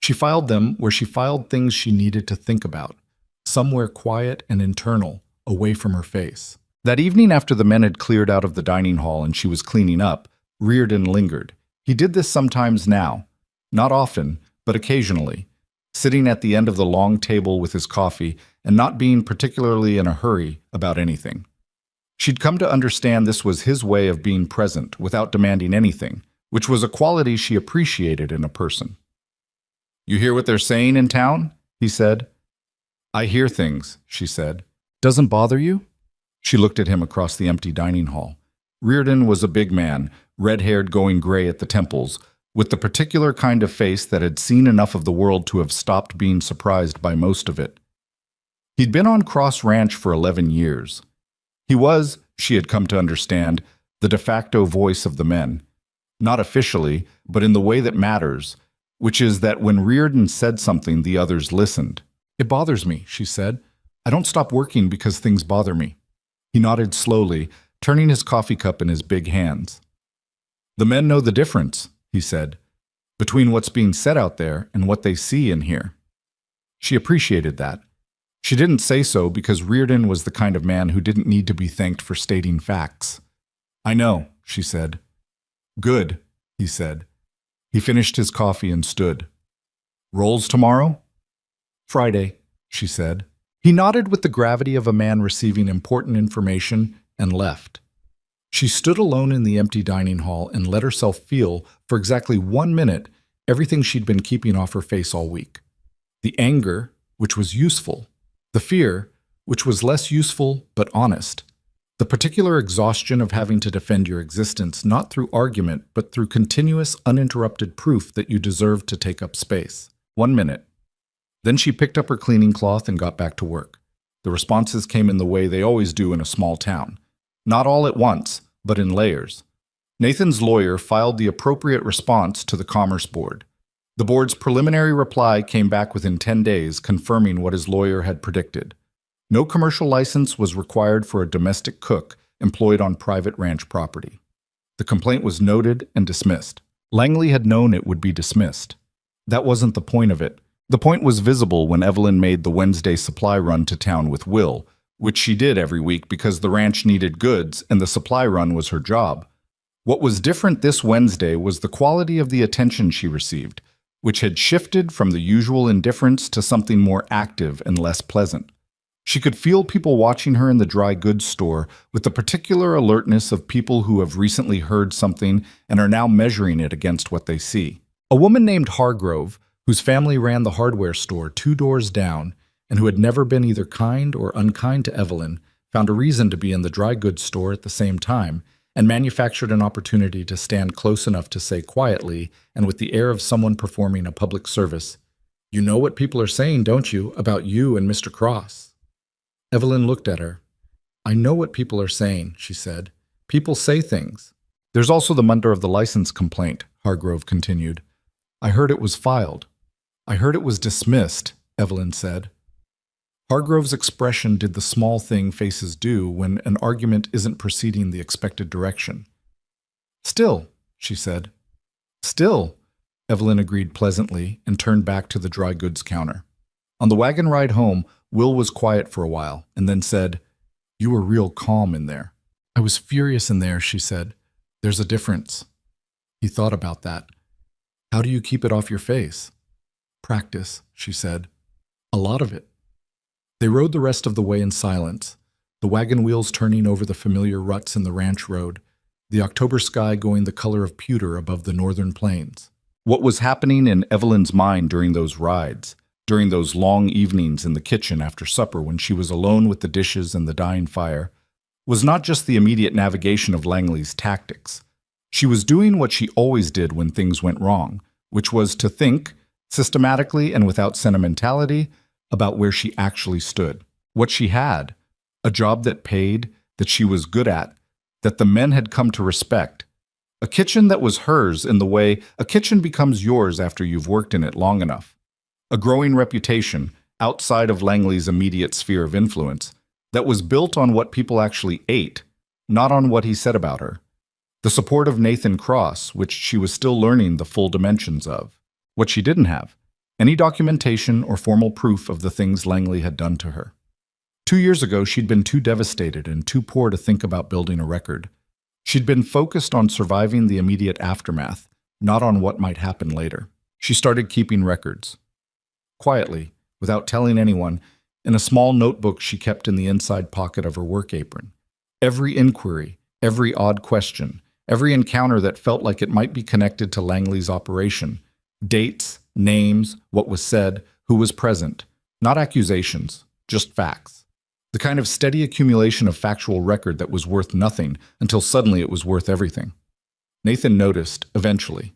She filed them where she filed things she needed to think about, somewhere quiet and internal, away from her face. That evening after the men had cleared out of the dining hall and she was cleaning up, Reardon lingered. He did this sometimes now, not often, but occasionally, sitting at the end of the long table with his coffee and not being particularly in a hurry about anything. She'd come to understand this was his way of being present without demanding anything, which was a quality she appreciated in a person. "You hear what they're saying in town?" he said. "I hear things," she said. Doesn't bother you? She looked at him across the empty dining hall. Reardon was a big man, red-haired going gray at the temples, with the particular kind of face that had seen enough of the world to have stopped being surprised by most of it. He'd been on Cross Ranch for 11 years. He was, she had come to understand, the de facto voice of the men. Not officially, but in the way that matters, which is that when Reardon said something, the others listened. It bothers me, she said. I don't stop working because things bother me. He nodded slowly, turning his coffee cup in his big hands. The men know the difference, he said, between what's being said out there and what they see and hear. She appreciated that. She didn't say so because Reardon was the kind of man who didn't need to be thanked for stating facts. I know, she said. Good, he said. He finished his coffee and stood. Rolls tomorrow? Friday, she said. He nodded with the gravity of a man receiving important information and left. She stood alone in the empty dining hall and let herself feel, for exactly 1 minute, everything she'd been keeping off her face all week. The anger, which was useful. The fear, which was less useful but honest. The particular exhaustion of having to defend your existence not through argument but through continuous, uninterrupted proof that you deserved to take up space. 1 minute. Then she picked up her cleaning cloth and got back to work. The responses came in the way they always do in a small town. Not all at once, but in layers. Nathan's lawyer filed the appropriate response to the Commerce Board. The board's preliminary reply came back within 10 days, confirming what his lawyer had predicted. No commercial license was required for a domestic cook employed on private ranch property. The complaint was noted and dismissed. Langley had known it would be dismissed. That wasn't the point of it. The point was visible when Evelyn made the Wednesday supply run to town with Will, which she did every week because the ranch needed goods and the supply run was her job. What was different this Wednesday was the quality of the attention she received, which had shifted from the usual indifference to something more active and less pleasant. She could feel people watching her in the dry goods store with the particular alertness of people who have recently heard something and are now measuring it against what they see. A woman named Hargrove, whose family ran the hardware store 2 doors down and who had never been either kind or unkind to Evelyn, found a reason to be in the dry goods store at the same time and manufactured an opportunity to stand close enough to say quietly and with the air of someone performing a public service, "You know what people are saying, don't you, about you and Mr. Cross?" Evelyn looked at her. "I know what people are saying," she said. "People say things." "There's also the matter of the license complaint," Hargrove continued. "I heard it was filed." "I heard it was dismissed," Evelyn said. Hargrove's expression did the small thing faces do when an argument isn't proceeding the expected direction. "Still," she said. "Still," Evelyn agreed pleasantly and turned back to the dry goods counter. On the wagon ride home, Will was quiet for a while and then said, "You were real calm in there." "I was furious in there," she said. "There's a difference." He thought about that. "How do you keep it off your face?" "Practice," she said. "A lot of it." They rode the rest of the way in silence, the wagon wheels turning over the familiar ruts in the ranch road, the October sky going the color of pewter above the northern plains. What was happening in Evelyn's mind during those rides, during those long evenings in the kitchen after supper when she was alone with the dishes and the dying fire, was not just the immediate navigation of Langley's tactics. She was doing what she always did when things went wrong, which was to think, systematically and without sentimentality, about where she actually stood, what she had, a job that paid, that she was good at, that the men had come to respect, a kitchen that was hers in the way a kitchen becomes yours after you've worked in it long enough, a growing reputation outside of Langley's immediate sphere of influence that was built on what people actually ate, not on what he said about her, the support of Nathan Cross, which she was still learning the full dimensions of, what she didn't have, any documentation or formal proof of the things Langley had done to her. 2 years ago, she'd been too devastated and too poor to think about building a record. She'd been focused on surviving the immediate aftermath, not on what might happen later. She started keeping records. Quietly, without telling anyone, in a small notebook she kept in the inside pocket of her work apron. Every inquiry, every odd question, every encounter that felt like it might be connected to Langley's operation, dates, names, what was said, who was present. Not accusations, just facts. The kind of steady accumulation of factual record that was worth nothing until suddenly it was worth everything. Nathan noticed, eventually.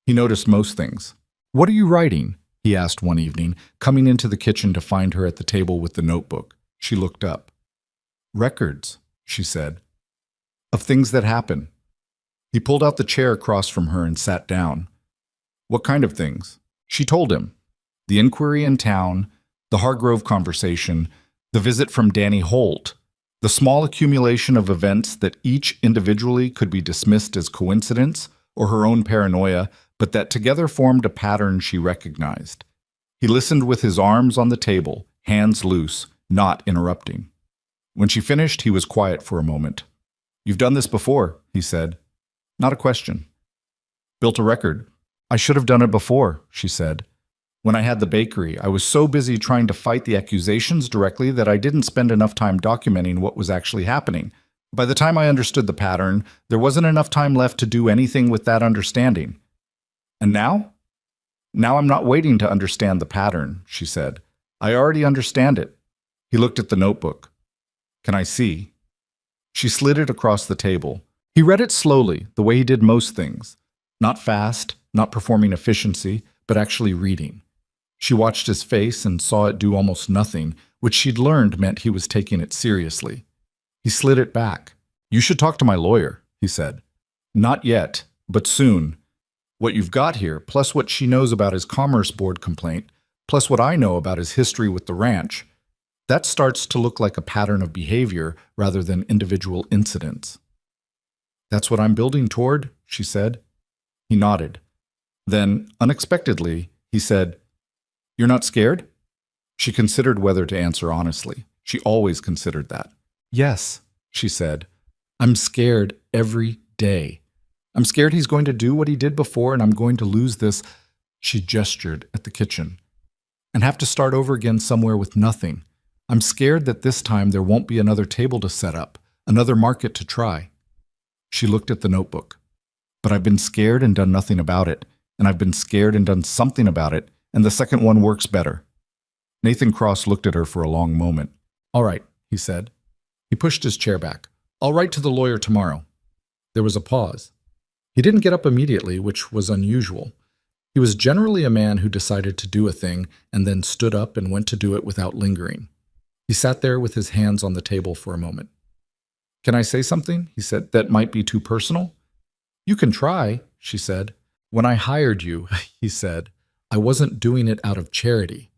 He noticed most things. "What are you writing?" he asked one evening, coming into the kitchen to find her at the table with the notebook. She looked up. "Records," she said, "of things that happen." He pulled out the chair across from her and sat down. "What kind of things?" She told him. The inquiry in town, the Hargrove conversation, the visit from Danny Holt, the small accumulation of events that each individually could be dismissed as coincidence or her own paranoia, but that together formed a pattern she recognized. He listened with his arms on the table, hands loose, not interrupting. When she finished, he was quiet for a moment. "You've done this before," he said. "Not a question." "Built a record." "I should have done it before," she said. "When I had the bakery, I was so busy trying to fight the accusations directly that I didn't spend enough time documenting what was actually happening. By the time I understood the pattern, there wasn't enough time left to do anything with that understanding. And now? Now I'm not waiting to understand the pattern," she said. "I already understand it." He looked at the notebook. "Can I see?" She slid it across the table. He read it slowly, the way he did most things. Not fast, not performing efficiency, but actually reading. She watched his face and saw it do almost nothing, which she'd learned meant he was taking it seriously. He slid it back. "You should talk to my lawyer," he said. "Not yet, but soon. What you've got here, plus what she knows about his Commerce Board complaint, plus what I know about his history with the ranch, that starts to look like a pattern of behavior rather than individual incidents." "That's what I'm building toward," she said. He nodded. Then, unexpectedly, he said, "You're not scared?" She considered whether to answer honestly. She always considered that. "Yes," she said. "I'm scared every day. I'm scared he's going to do what he did before and I'm going to lose this," she gestured at the kitchen, "and have to start over again somewhere with nothing. I'm scared that this time there won't be another table to set up, another market to try." She looked at the notebook. "But I've been scared and done nothing about it, and I've been scared and done something about it, and the second one works better." Nathan Cross looked at her for a long moment. "All right," he said. He pushed his chair back. "I'll write to the lawyer tomorrow." There was a pause. He didn't get up immediately, which was unusual. He was generally a man who decided to do a thing and then stood up and went to do it without lingering. He sat there with his hands on the table for a moment. "Can I say something?" he said. "That might be too personal?" "You can try," she said. "When I hired you," he said, "I wasn't doing it out of charity.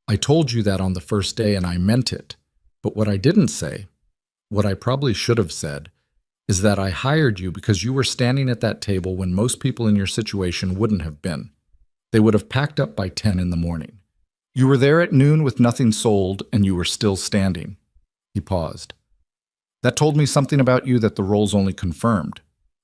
I told you that on the first day and I meant it. But what I didn't say, what I probably should have said, is that I hired you because you were standing at that table when most people in your situation wouldn't have been. They would have packed up by 10 in the morning. You were there at noon with nothing sold, and you were still standing." He paused. "That told me something about you that the roles only confirmed."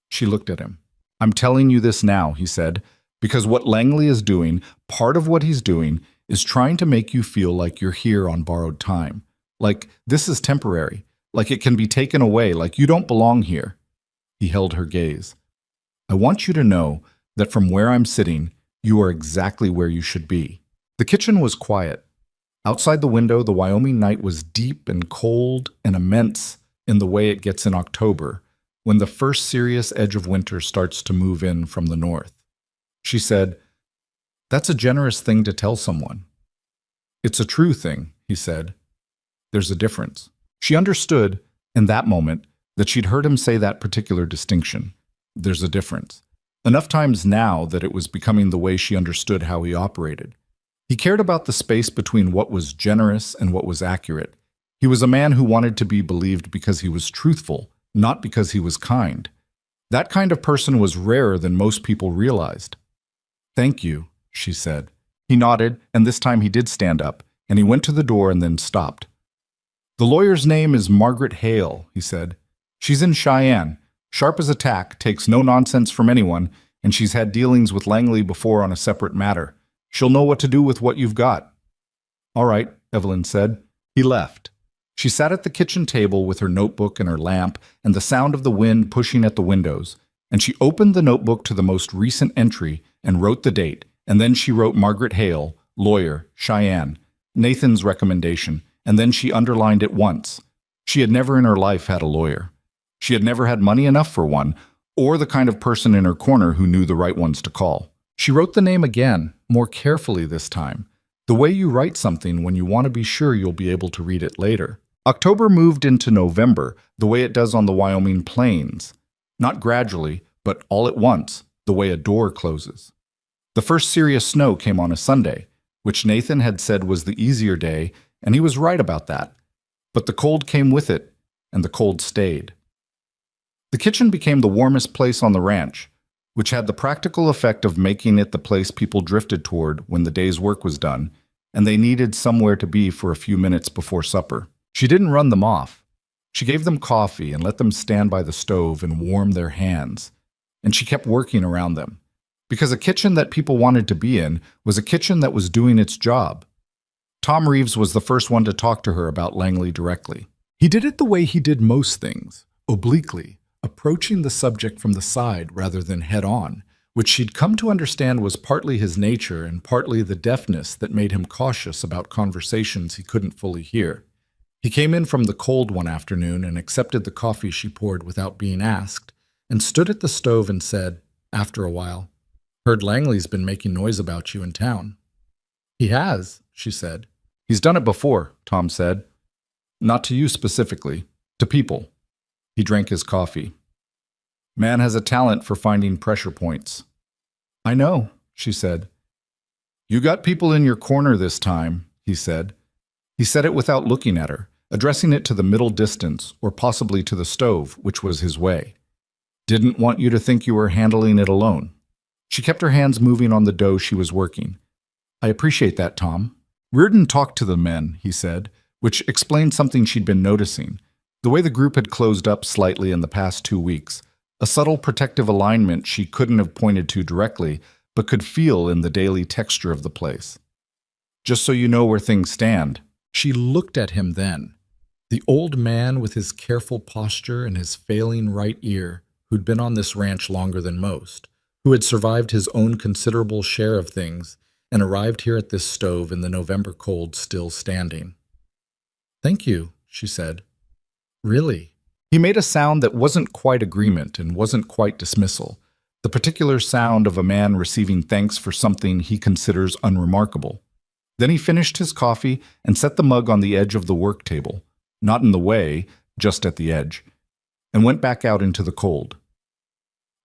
She looked at him. "I'm telling you this now," he said, "because what Langley is doing, part of what he's doing, is trying to make you feel like you're here on borrowed time. Like this is temporary. Like it can be taken away, like you don't belong here." He held her gaze. "I want you to know that from where I'm sitting, you are exactly where you should be." The kitchen was quiet. Outside the window, the Wyoming night was deep and cold and immense in the way it gets in October, when the first serious edge of winter starts to move in from the north. She said, "That's a generous thing to tell someone." "It's a true thing," he said. "There's a difference." She understood, in that moment, that she'd heard him say that particular distinction. There's a difference. Enough times now that it was becoming the way she understood how he operated. He cared about the space between what was generous and what was accurate. He was a man who wanted to be believed because he was truthful, not because he was kind. That kind of person was rarer than most people realized. "Thank you," she said. He nodded, and this time he did stand up, and he went to the door and then stopped. "The lawyer's name is Margaret Hale," he said. "She's in Cheyenne, sharp as a tack, takes no nonsense from anyone, and she's had dealings with Langley before on a separate matter. She'll know what to do with what you've got." "All right," Evelyn said. He left. She sat at the kitchen table with her notebook and her lamp and the sound of the wind pushing at the windows, and she opened the notebook to the most recent entry and wrote the date, and then she wrote Margaret Hale, lawyer, Cheyenne, Nathan's recommendation, and then she underlined it once. She had never in her life had a lawyer. She had never had money enough for one, or the kind of person in her corner who knew the right ones to call. She wrote the name again, more carefully this time, the way you write something when you want to be sure you'll be able to read it later. October moved into November, the way it does on the Wyoming plains. Not gradually, but all at once, the way a door closes. The first serious snow came on a Sunday, which Nathan had said was the easier day, and he was right about that. But the cold came with it, and the cold stayed. The kitchen became the warmest place on the ranch, which had the practical effect of making it the place people drifted toward when the day's work was done, and they needed somewhere to be for a few minutes before supper. She didn't run them off. She gave them coffee and let them stand by the stove and warm their hands, and she kept working around them. Because a kitchen that people wanted to be in was a kitchen that was doing its job. Tom Reeves was the first one to talk to her about Langley directly. He did it the way he did most things, obliquely, approaching the subject from the side rather than head-on, which she'd come to understand was partly his nature and partly the deafness that made him cautious about conversations he couldn't fully hear. He came in from the cold one afternoon and accepted the coffee she poured without being asked, and stood at the stove and said, after a while, "Heard Langley's been making noise about you in town." "He has," she said. "He's done it before," Tom said. "Not to you specifically, to people." He drank his coffee. "Man has a talent for finding pressure points." "I know," she said. "You got people in your corner this time," he said. He said it without looking at her, addressing it to the middle distance, or possibly to the stove, which was his way. "Didn't want you to think you were handling it alone." She kept her hands moving on the dough she was working. "I appreciate that, Tom." Reardon talked to the men, he said, which explained something she'd been noticing. The way the group had closed up slightly in the past 2 weeks, a subtle protective alignment she couldn't have pointed to directly, but could feel in the daily texture of the place. "Just so you know where things stand." She looked at him then. The old man with his careful posture and his failing right ear, who'd been on this ranch longer than most, who had survived his own considerable share of things, and arrived here at this stove in the November cold still standing. "Thank you," she said. "Really?" He made a sound that wasn't quite agreement and wasn't quite dismissal, the particular sound of a man receiving thanks for something he considers unremarkable. Then he finished his coffee and set the mug on the edge of the work table, not in the way, just at the edge, and went back out into the cold.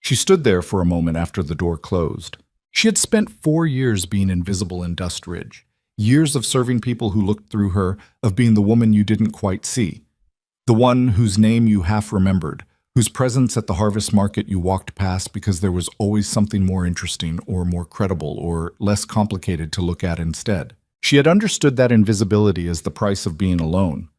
She stood there for a moment after the door closed. She had spent 4 years being invisible in Dust Ridge, years of serving people who looked through her, of being the woman you didn't quite see, the one whose name you half remembered, whose presence at the harvest market you walked past because there was always something more interesting or more credible or less complicated to look at instead. She had understood that invisibility as the price of being alone,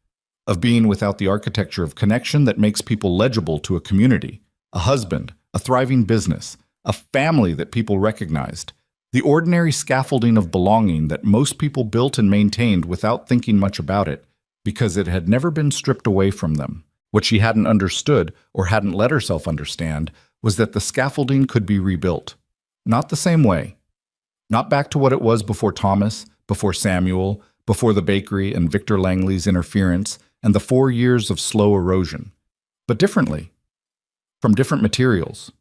of being without the architecture of connection that makes people legible to a community, a husband, a thriving business, a family that people recognized, the ordinary scaffolding of belonging that most people built and maintained without thinking much about it, because it had never been stripped away from them. What she hadn't understood, or hadn't let herself understand, was that the scaffolding could be rebuilt. Not the same way. Not back to what it was before Thomas, before Samuel, before the bakery and Victor Langley's interference, and the 4 years of slow erosion. But differently. From different materials.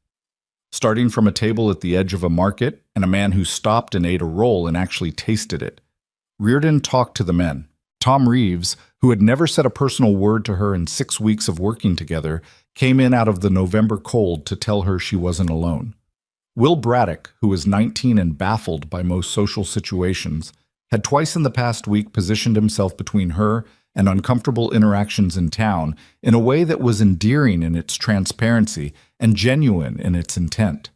Starting from a table at the edge of a market, and a man who stopped and ate a roll and actually tasted it. Reardon talked to the men. Tom Reeves, who had never said a personal word to her in 6 weeks of working together, came in out of the November cold to tell her she wasn't alone. Will Braddock, who was 19 and baffled by most social situations, had twice in the past week positioned himself between her and uncomfortable interactions in town in a way that was endearing in its transparency and genuine in its intent.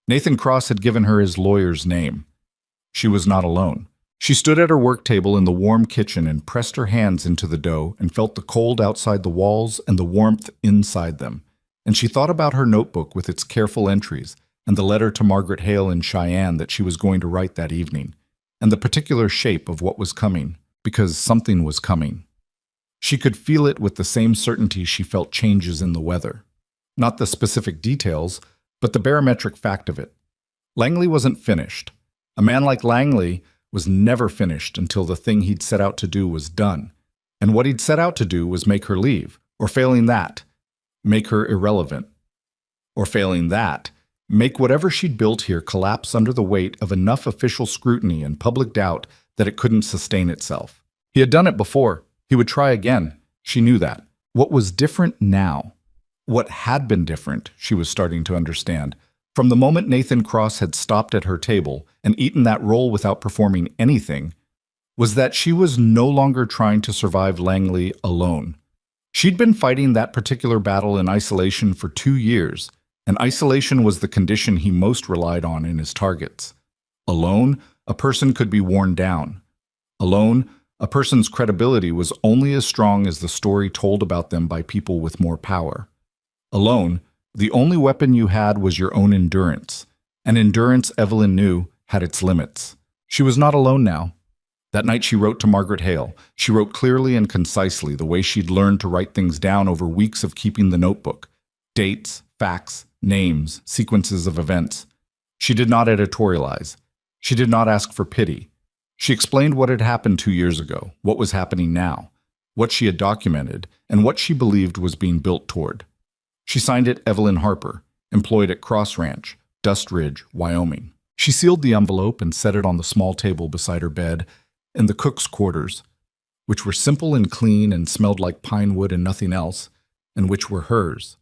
Nathan Cross had given her his lawyer's name. She was not alone. She stood at her work table in the warm kitchen and pressed her hands into the dough and felt the cold outside the walls and the warmth inside them. And she thought about her notebook with its careful entries and the letter to Margaret Hale in Cheyenne that she was going to write that evening, and the particular shape of what was coming, because something was coming. She could feel it with the same certainty she felt changes in the weather. Not the specific details, but the barometric fact of it. Langley wasn't finished. A man like Langley was never finished until the thing he'd set out to do was done. And what he'd set out to do was make her leave, or failing that, make her irrelevant. Or failing that, make whatever she'd built here collapse under the weight of enough official scrutiny and public doubt that it couldn't sustain itself. He had done it before. He would try again. She knew that. What was different now? What had been different, she was starting to understand. From the moment Nathan Cross had stopped at her table and eaten that roll without performing anything, was that she was no longer trying to survive Langley alone. She'd been fighting that particular battle in isolation for 2 years, and isolation was the condition he most relied on in his targets. Alone, a person could be worn down. Alone, a person's credibility was only as strong as the story told about them by people with more power. Alone, the only weapon you had was your own endurance, and endurance, Evelyn knew, had its limits. She was not alone now. That night she wrote to Margaret Hale. She wrote clearly and concisely, the way she'd learned to write things down over weeks of keeping the notebook. Dates, facts, names, sequences of events. She did not editorialize. She did not ask for pity. She explained what had happened 2 years ago, what was happening now, what she had documented, and what she believed was being built toward. She signed it Evelyn Harper, employed at Cross Ranch, Dust Ridge, Wyoming. She sealed the envelope and set it on the small table beside her bed in the cook's quarters, which were simple and clean and smelled like pine wood and nothing else, and which were hers.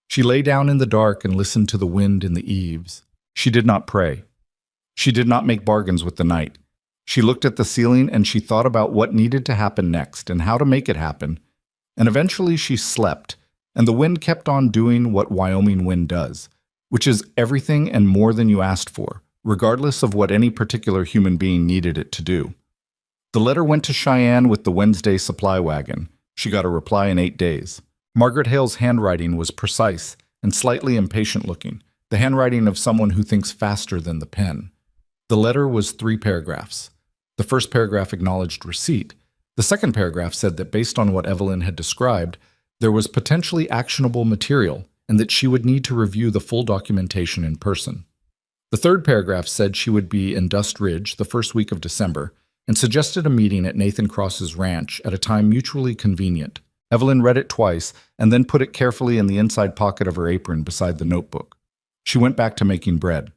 She lay down in the dark and listened to the wind in the eaves. She did not pray. She did not make bargains with the night. She looked at the ceiling and she thought about what needed to happen next and how to make it happen. And eventually she slept, and the wind kept on doing what Wyoming wind does, which is everything and more than you asked for, regardless of what any particular human being needed it to do. The letter went to Cheyenne with the Wednesday supply wagon. She got a reply in 8 days. Margaret Hale's handwriting was precise and slightly impatient-looking, the handwriting of someone who thinks faster than the pen. The letter was 3 paragraphs. The first paragraph acknowledged receipt. The second paragraph said that based on what Evelyn had described, there was potentially actionable material and that she would need to review the full documentation in person. The third paragraph said she would be in Dust Ridge the first week of December and suggested a meeting at Nathan Cross's ranch at a time mutually convenient. Evelyn read it twice and then put it carefully in the inside pocket of her apron beside the notebook. She went back to making bread.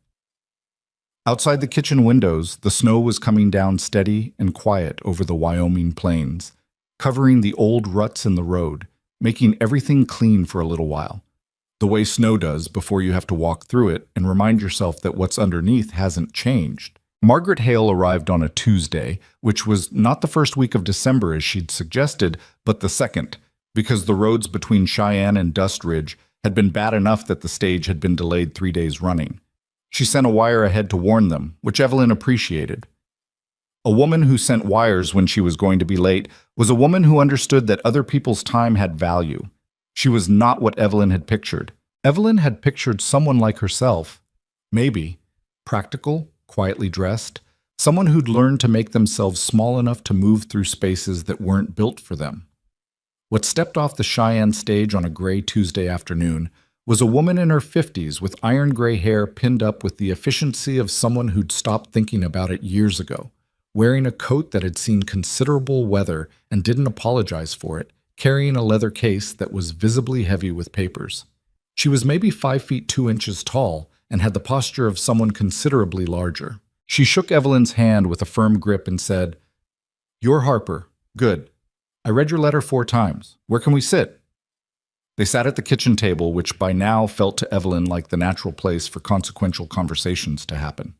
Outside the kitchen windows, the snow was coming down steady and quiet over the Wyoming plains, covering the old ruts in the road, making everything clean for a little while, the way snow does before you have to walk through it and remind yourself that what's underneath hasn't changed. Margaret Hale arrived on a Tuesday, which was not the first week of December as she'd suggested, but the second, because the roads between Cheyenne and Dust Ridge had been bad enough that the stage had been delayed 3 days running. She sent a wire ahead to warn them, which Evelyn appreciated. A woman who sent wires when she was going to be late was a woman who understood that other people's time had value. She was not what Evelyn had pictured. Evelyn had pictured someone like herself. Maybe. Practical, quietly dressed. Someone who'd learned to make themselves small enough to move through spaces that weren't built for them. What stepped off the Cheyenne stage on a gray Tuesday afternoon was a woman in her 50s with iron gray hair pinned up with the efficiency of someone who'd stopped thinking about it years ago, wearing a coat that had seen considerable weather and didn't apologize for it, carrying a leather case that was visibly heavy with papers. She was maybe 5 feet 2 inches tall and had the posture of someone considerably larger. She shook Evelyn's hand with a firm grip and said, "You're Harper. Good. I read your letter 4 times. Where can we sit?" They sat at the kitchen table, which by now felt to Evelyn like the natural place for consequential conversations to happen.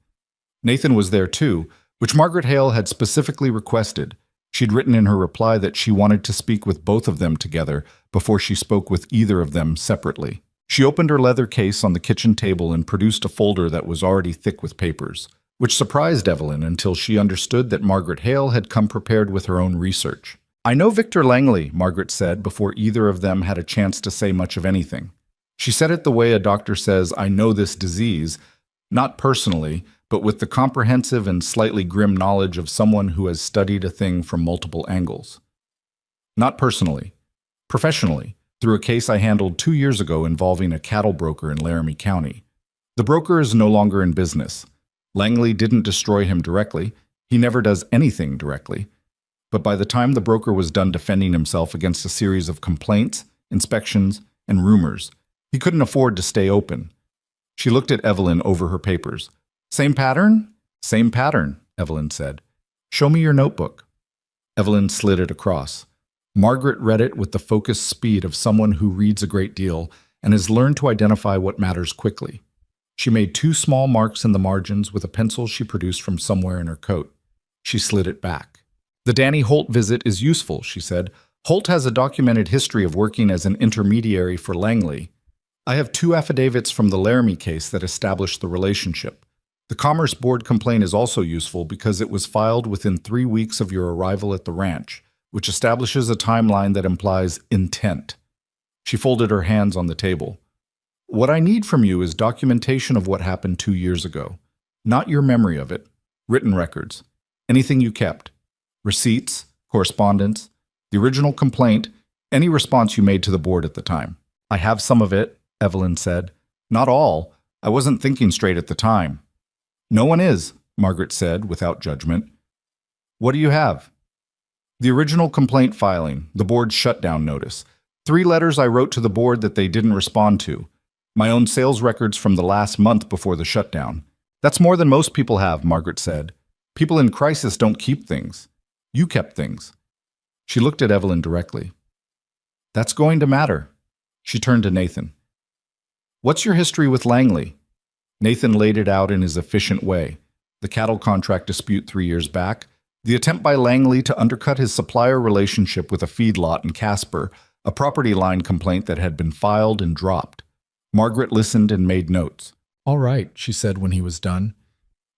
Nathan was there too, which Margaret Hale had specifically requested. She'd written in her reply that she wanted to speak with both of them together before she spoke with either of them separately. She opened her leather case on the kitchen table and produced a folder that was already thick with papers, which surprised Evelyn until she understood that Margaret Hale had come prepared with her own research. "I know Victor Langley," Margaret said before either of them had a chance to say much of anything. She said it the way a doctor says, "I know this disease," not personally, but with the comprehensive and slightly grim knowledge of someone who has studied a thing from multiple angles. Not personally. Professionally, through a case I handled 2 years ago involving a cattle broker in Laramie County. The broker is no longer in business. Langley didn't destroy him directly. He never does anything directly. but by the time the broker was done defending himself against a series of complaints, inspections, and rumors, he couldn't afford to stay open. She looked at Evelyn over her papers. "Same pattern?" "Same pattern," Evelyn said. "Show me your notebook." Evelyn slid it across. Margaret read it with the focused speed of someone who reads a great deal and has learned to identify what matters quickly. She made 2 small marks in the margins with a pencil she produced from somewhere in her coat. She slid it back. "The Danny Holt visit is useful," she said. "Holt has a documented history of working as an intermediary for Langley. I have 2 affidavits from the Laramie case that establish the relationship. The Commerce Board complaint is also useful because it was filed within 3 weeks of your arrival at the ranch, which establishes a timeline that implies intent." She folded her hands on the table. "What I need from you is documentation of what happened 2 years ago. Not your memory of it. Written records. Anything you kept. Receipts, correspondence, the original complaint, any response you made to the board at the time." "I have some of it," Evelyn said. "Not all. I wasn't thinking straight at the time." "No one is," Margaret said without judgment. "What do you have?" "The original complaint filing, the board's shutdown notice. 3 letters I wrote to the board that they didn't respond to. My own sales records from the last month before the shutdown. That's more than most people have," Margaret said. "People in crisis don't keep things. You kept things." She looked at Evelyn directly. "That's going to matter." She turned to Nathan. "What's your history with Langley?" Nathan laid it out in his efficient way. The cattle contract dispute 3 years back, the attempt by Langley to undercut his supplier relationship with a feedlot in Casper, a property line complaint that had been filed and dropped. Margaret listened and made notes. "All right," she said when he was done.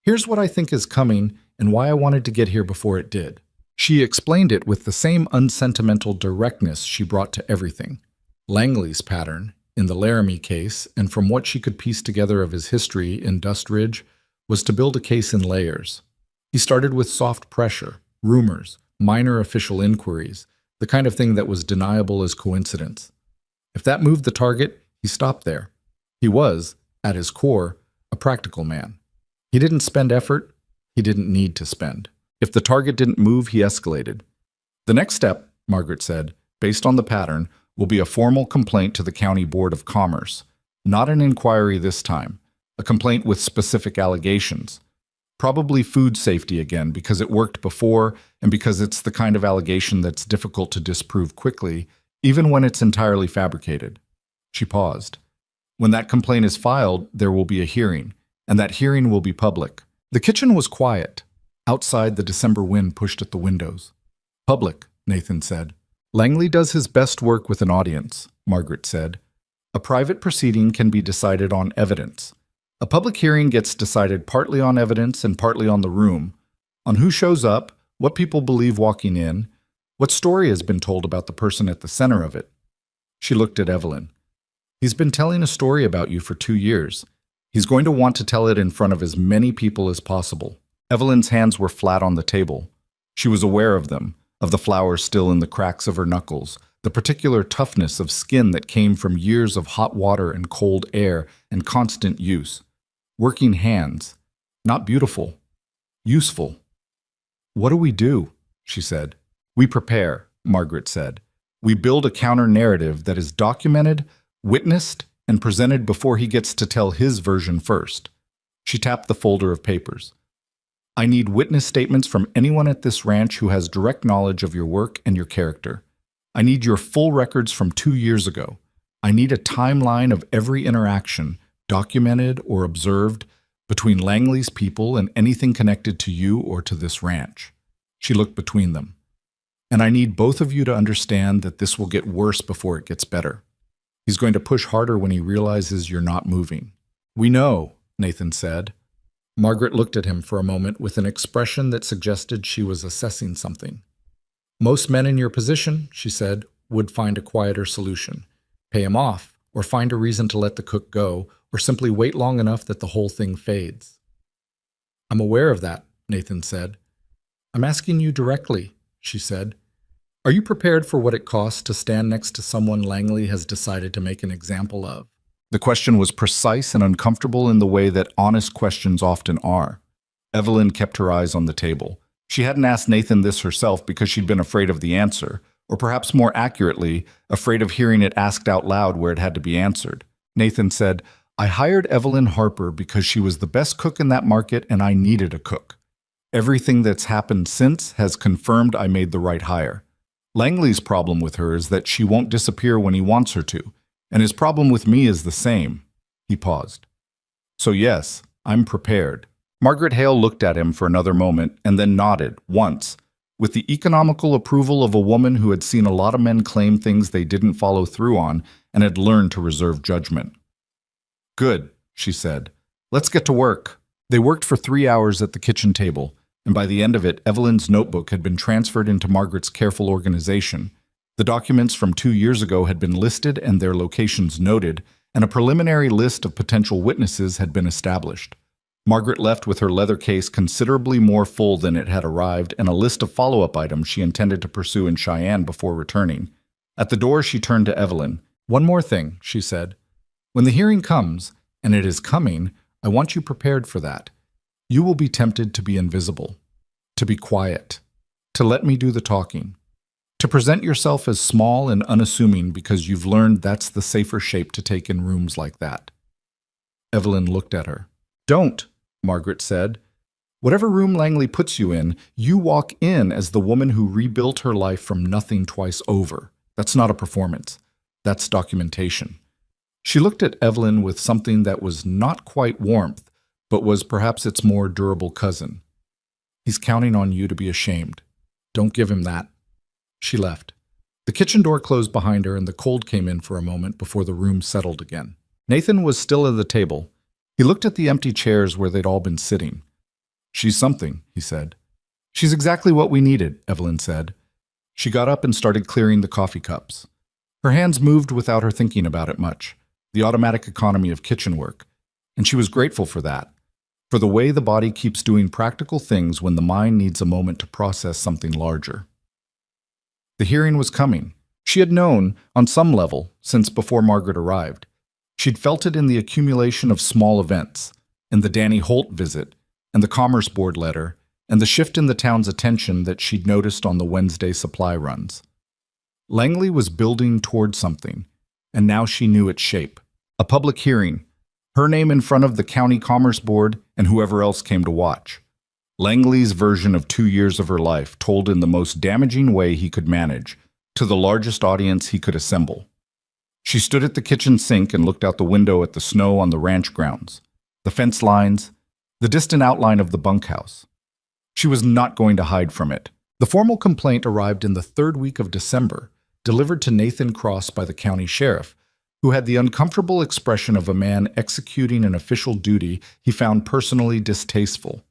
"Here's what I think is coming and why I wanted to get here before it did." She explained it with the same unsentimental directness she brought to everything. Langley's pattern, in the Laramie case, and from what she could piece together of his history in Dust Ridge, was to build a case in layers. He started with soft pressure, rumors, minor official inquiries, the kind of thing that was deniable as coincidence. If that moved the target, he stopped there. He was, at his core, a practical man. He didn't spend effort. He didn't need to spend. If the target didn't move, he escalated. "The next step," Margaret said, "based on the pattern, will be a formal complaint to the County Board of Commerce. Not an inquiry this time. A complaint with specific allegations. Probably food safety again, because it worked before and because it's the kind of allegation that's difficult to disprove quickly, even when it's entirely fabricated." She paused. "When that complaint is filed, there will be a hearing, and that hearing will be public." The kitchen was quiet. Outside, the December wind pushed at the windows. "Public," Nathan said. "Langley does his best work with an audience," Margaret said. "A private proceeding can be decided on evidence. A public hearing gets decided partly on evidence and partly on the room, on who shows up, what people believe walking in, what story has been told about the person at the center of it." She looked at Evelyn. "He's been telling a story about you for 2 years. He's going to want to tell it in front of as many people as possible." Evelyn's hands were flat on the table. She was aware of them, of the flowers still in the cracks of her knuckles, the particular toughness of skin that came from years of hot water and cold air and constant use. Working hands. Not beautiful. Useful. "What do we do?" she said. "We prepare," Margaret said. "We build a counter-narrative that is documented, witnessed, and presented before he gets to tell his version first." She tapped the folder of papers. "I need witness statements from anyone at this ranch who has direct knowledge of your work and your character. I need your full records from 2 years ago. I need a timeline of every interaction, documented or observed, between Langley's people and anything connected to you or to this ranch." She looked between them. "And I need both of you to understand that this will get worse before it gets better. He's going to push harder when he realizes you're not moving." "We know," Nathan said. Margaret looked at him for a moment with an expression that suggested she was assessing something. "Most men in your position," she said, "would find a quieter solution. Pay him off, or find a reason to let the cook go, or simply wait long enough that the whole thing fades." "I'm aware of that," Nathan said. "I'm asking you directly," she said. "Are you prepared for what it costs to stand next to someone Langley has decided to make an example of?" The question was precise and uncomfortable in the way that honest questions often are. Evelyn kept her eyes on the table. She hadn't asked Nathan this herself because she'd been afraid of the answer, or perhaps more accurately, afraid of hearing it asked out loud where it had to be answered. Nathan said, "I hired Evelyn Harper because she was the best cook in that market and I needed a cook. Everything that's happened since has confirmed I made the right hire. Langley's problem with her is that she won't disappear when he wants her to, and his problem with me is the same." He paused. "So yes, I'm prepared." Margaret Hale looked at him for another moment and then nodded, once, with the economical approval of a woman who had seen a lot of men claim things they didn't follow through on and had learned to reserve judgment. "Good," she said. "Let's get to work." They worked for 3 hours at the kitchen table, and by the end of it, Evelyn's notebook had been transferred into Margaret's careful organization. The documents from 2 years ago had been listed and their locations noted, and a preliminary list of potential witnesses had been established. Margaret left with her leather case considerably more full than it had arrived and a list of follow-up items she intended to pursue in Cheyenne before returning. At the door, she turned to Evelyn. "One more thing," she said. "When the hearing comes, and it is coming, I want you prepared for that. You will be tempted to be invisible, to be quiet, to let me do the talking, to present yourself as small and unassuming because you've learned that's the safer shape to take in rooms like that." Evelyn looked at her. "Don't," Margaret said. "Whatever room Langley puts you in, you walk in as the woman who rebuilt her life from nothing twice over. That's not a performance. That's documentation." She looked at Evelyn with something that was not quite warmth, but was perhaps its more durable cousin. "He's counting on you to be ashamed. Don't give him that." She left. The kitchen door closed behind her and the cold came in for a moment before the room settled again. Nathan was still at the table. He looked at the empty chairs where they'd all been sitting. "She's something," he said. "She's exactly what we needed," Evelyn said. She got up and started clearing the coffee cups. Her hands moved without her thinking about it much, the automatic economy of kitchen work, and she was grateful for that, for the way the body keeps doing practical things when the mind needs a moment to process something larger. The hearing was coming. She had known, on some level, since before Margaret arrived. She'd felt it in the accumulation of small events, in the Danny Holt visit, and the Commerce Board letter, and the shift in the town's attention that she'd noticed on the Wednesday supply runs. Langley was building toward something, and now she knew its shape. A public hearing, her name in front of the County Commerce Board and whoever else came to watch. Langley's version of 2 years of her life, told in the most damaging way he could manage, to the largest audience he could assemble. She stood at the kitchen sink and looked out the window at the snow on the ranch grounds, the fence lines, the distant outline of the bunkhouse. She was not going to hide from it. The formal complaint arrived in the 3rd week of December, delivered to Nathan Cross by the county sheriff, who had the uncomfortable expression of a man executing an official duty he found personally distasteful.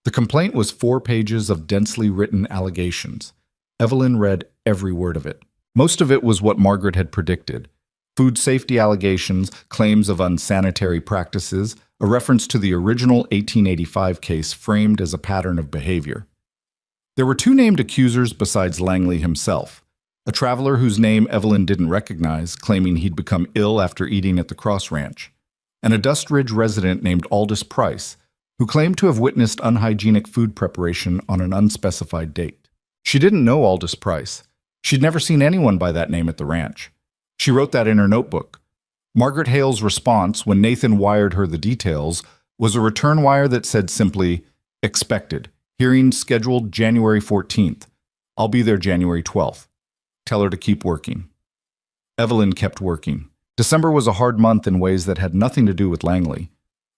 The complaint was 4 pages of densely written allegations. Evelyn read every word of it. Most of it was what Margaret had predicted. Food safety allegations, claims of unsanitary practices, a reference to the original 1885 case framed as a pattern of behavior. There were 2 named accusers besides Langley himself, a traveler whose name Evelyn didn't recognize, claiming he'd become ill after eating at the Cross Ranch, and a Dust Ridge resident named Aldous Price, who claimed to have witnessed unhygienic food preparation on an unspecified date. She didn't know Aldous Price. She'd never seen anyone by that name at the ranch. She wrote that in her notebook. Margaret Hale's response, when Nathan wired her the details, was a return wire that said simply, "Expected. Hearing scheduled January 14th. I'll be there January 12th. Tell her to keep working." Evelyn kept working. December was a hard month in ways that had nothing to do with Langley.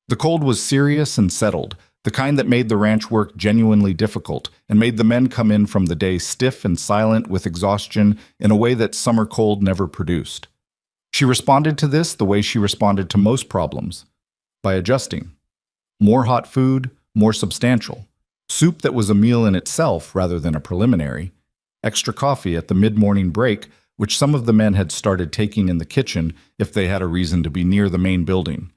The cold was serious and settled, the kind that made the ranch work genuinely difficult and made the men come in from the day stiff and silent with exhaustion in a way that summer cold never produced. She responded to this the way she responded to most problems, by adjusting. More hot food, more substantial. Soup that was a meal in itself rather than a preliminary. Extra coffee at the mid-morning break, which some of the men had started taking in the kitchen if they had a reason to be near the main building.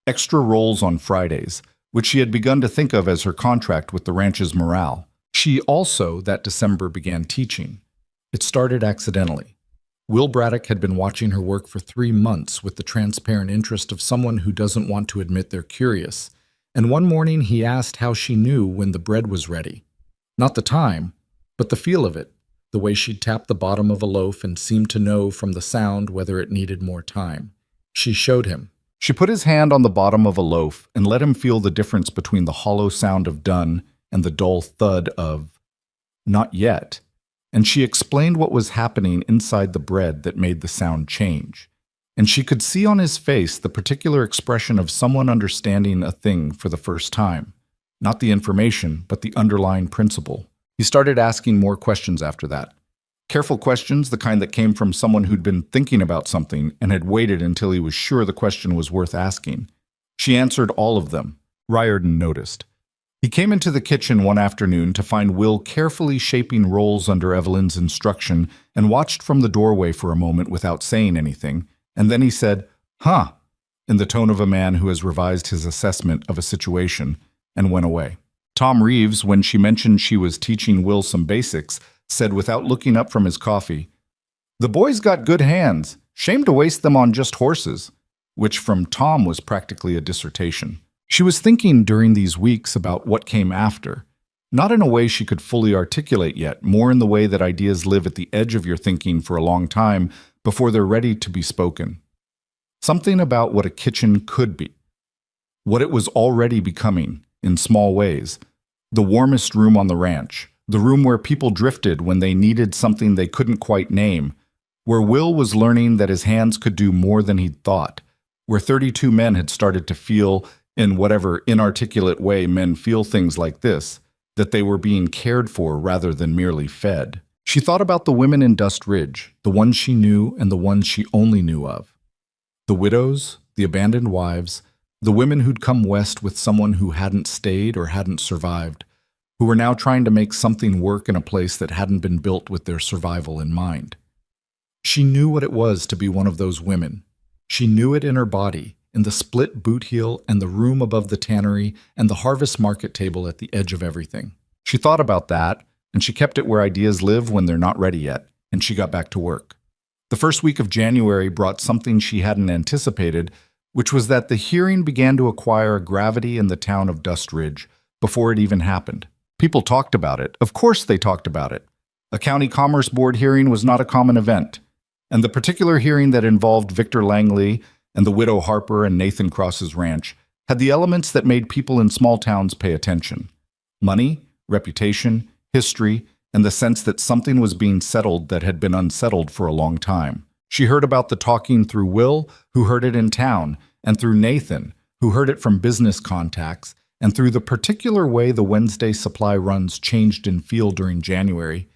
Extra rolls on Fridays, which she had begun to think of as her contract with the ranch's morale. She also, that December, began teaching. It started accidentally. Will Braddock had been watching her work for 3 months with the transparent interest of someone who doesn't want to admit they're curious, and one morning he asked how she knew when the bread was ready. Not the time, but the feel of it, the way she'd tap the bottom of a loaf and seemed to know from the sound whether it needed more time. She showed him. She put his hand on the bottom of a loaf and let him feel the difference between the hollow sound of done and the dull thud of not yet. And she explained what was happening inside the bread that made the sound change. And she could see on his face the particular expression of someone understanding a thing for the first time. Not the information, but the underlying principle. He started asking more questions after that. Careful questions, the kind that came from someone who'd been thinking about something and had waited until he was sure the question was worth asking. She answered all of them. Riordan noticed. He came into the kitchen one afternoon to find Will carefully shaping rolls under Evelyn's instruction and watched from the doorway for a moment without saying anything, and then he said, "Huh," in the tone of a man who has revised his assessment of a situation, and went away. Tom Reeves, when she mentioned she was teaching Will some basics, said without looking up from his coffee, "The boy's got good hands. Shame to waste them on just horses," which from Tom was practically a dissertation. She was thinking during these weeks about what came after, not in a way she could fully articulate yet, more in the way that ideas live at the edge of your thinking for a long time before they're ready to be spoken. Something about what a kitchen could be, what it was already becoming, in small ways. The warmest room on the ranch, the room where people drifted when they needed something they couldn't quite name, where Will was learning that his hands could do more than he'd thought, where 32 men had started to feel, in whatever inarticulate way men feel things like this, that they were being cared for rather than merely fed. She thought about the women in Dust Ridge, the ones she knew and the ones she only knew of. The widows, the abandoned wives, the women who'd come west with someone who hadn't stayed or hadn't survived, who were now trying to make something work in a place that hadn't been built with their survival in mind. She knew what it was to be one of those women. She knew it in her body, in the split boot heel and the room above the tannery and the harvest market table at the edge of everything. She thought about that, and she kept it where ideas live when they're not ready yet, and she got back to work. The first week of January brought something she hadn't anticipated, which was that the hearing began to acquire a gravity in the town of Dust Ridge before it even happened. People talked about it. Of course they talked about it. A county commerce board hearing was not a common event, and the particular hearing that involved Victor Langley and the widow Harper and Nathan Cross's ranch had the elements that made people in small towns pay attention. Money, reputation, history, and the sense that something was being settled that had been unsettled for a long time. She heard about the talking through Will, who heard it in town, and through Nathan, who heard it from business contacts, and through the particular way the Wednesday supply runs changed in feel during January,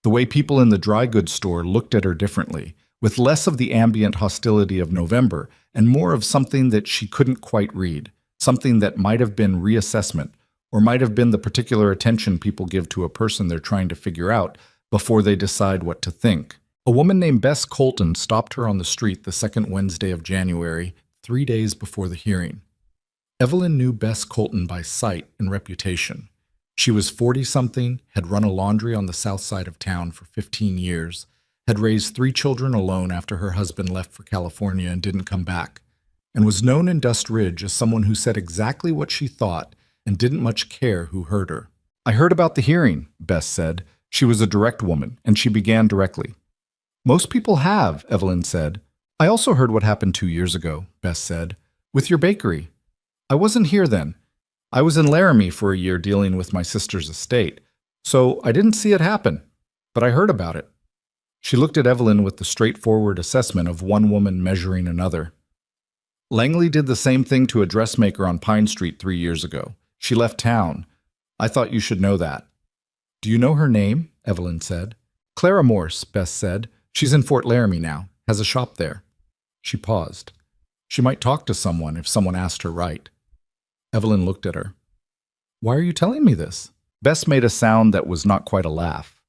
the way people in the dry goods store looked at her differently, with less of the ambient hostility of November and more of something that she couldn't quite read, something that might have been reassessment, or might have been the particular attention people give to a person they're trying to figure out before they decide what to think. A woman named Bess Colton stopped her on the street the second Wednesday of January, 3 days before the hearing. Evelyn knew Bess Colton by sight and reputation. She was 40-something, had run a laundry on the south side of town for 15 years, had raised 3 children alone after her husband left for California and didn't come back, and was known in Dust Ridge as someone who said exactly what she thought and didn't much care who heard her. "I heard about the hearing," Bess said. She was a direct woman, and she began directly. "Most people have," Evelyn said. "I also heard what happened 2 years ago," Bess said, "with your bakery. I wasn't here then. I was in Laramie for a year dealing with my sister's estate, so I didn't see it happen, but I heard about it." She looked at Evelyn with the straightforward assessment of one woman measuring another. "Langley did the same thing to a dressmaker on Pine Street 3 years ago. She left town. I thought you should know that." "Do you know her name?" Evelyn said. "Clara Morse," Bess said. "She's in Fort Laramie now, has a shop there." She paused. She might talk to someone if someone asked her right. Evelyn looked at her. "Why are you telling me this?" Bess made a sound that was not quite a laugh.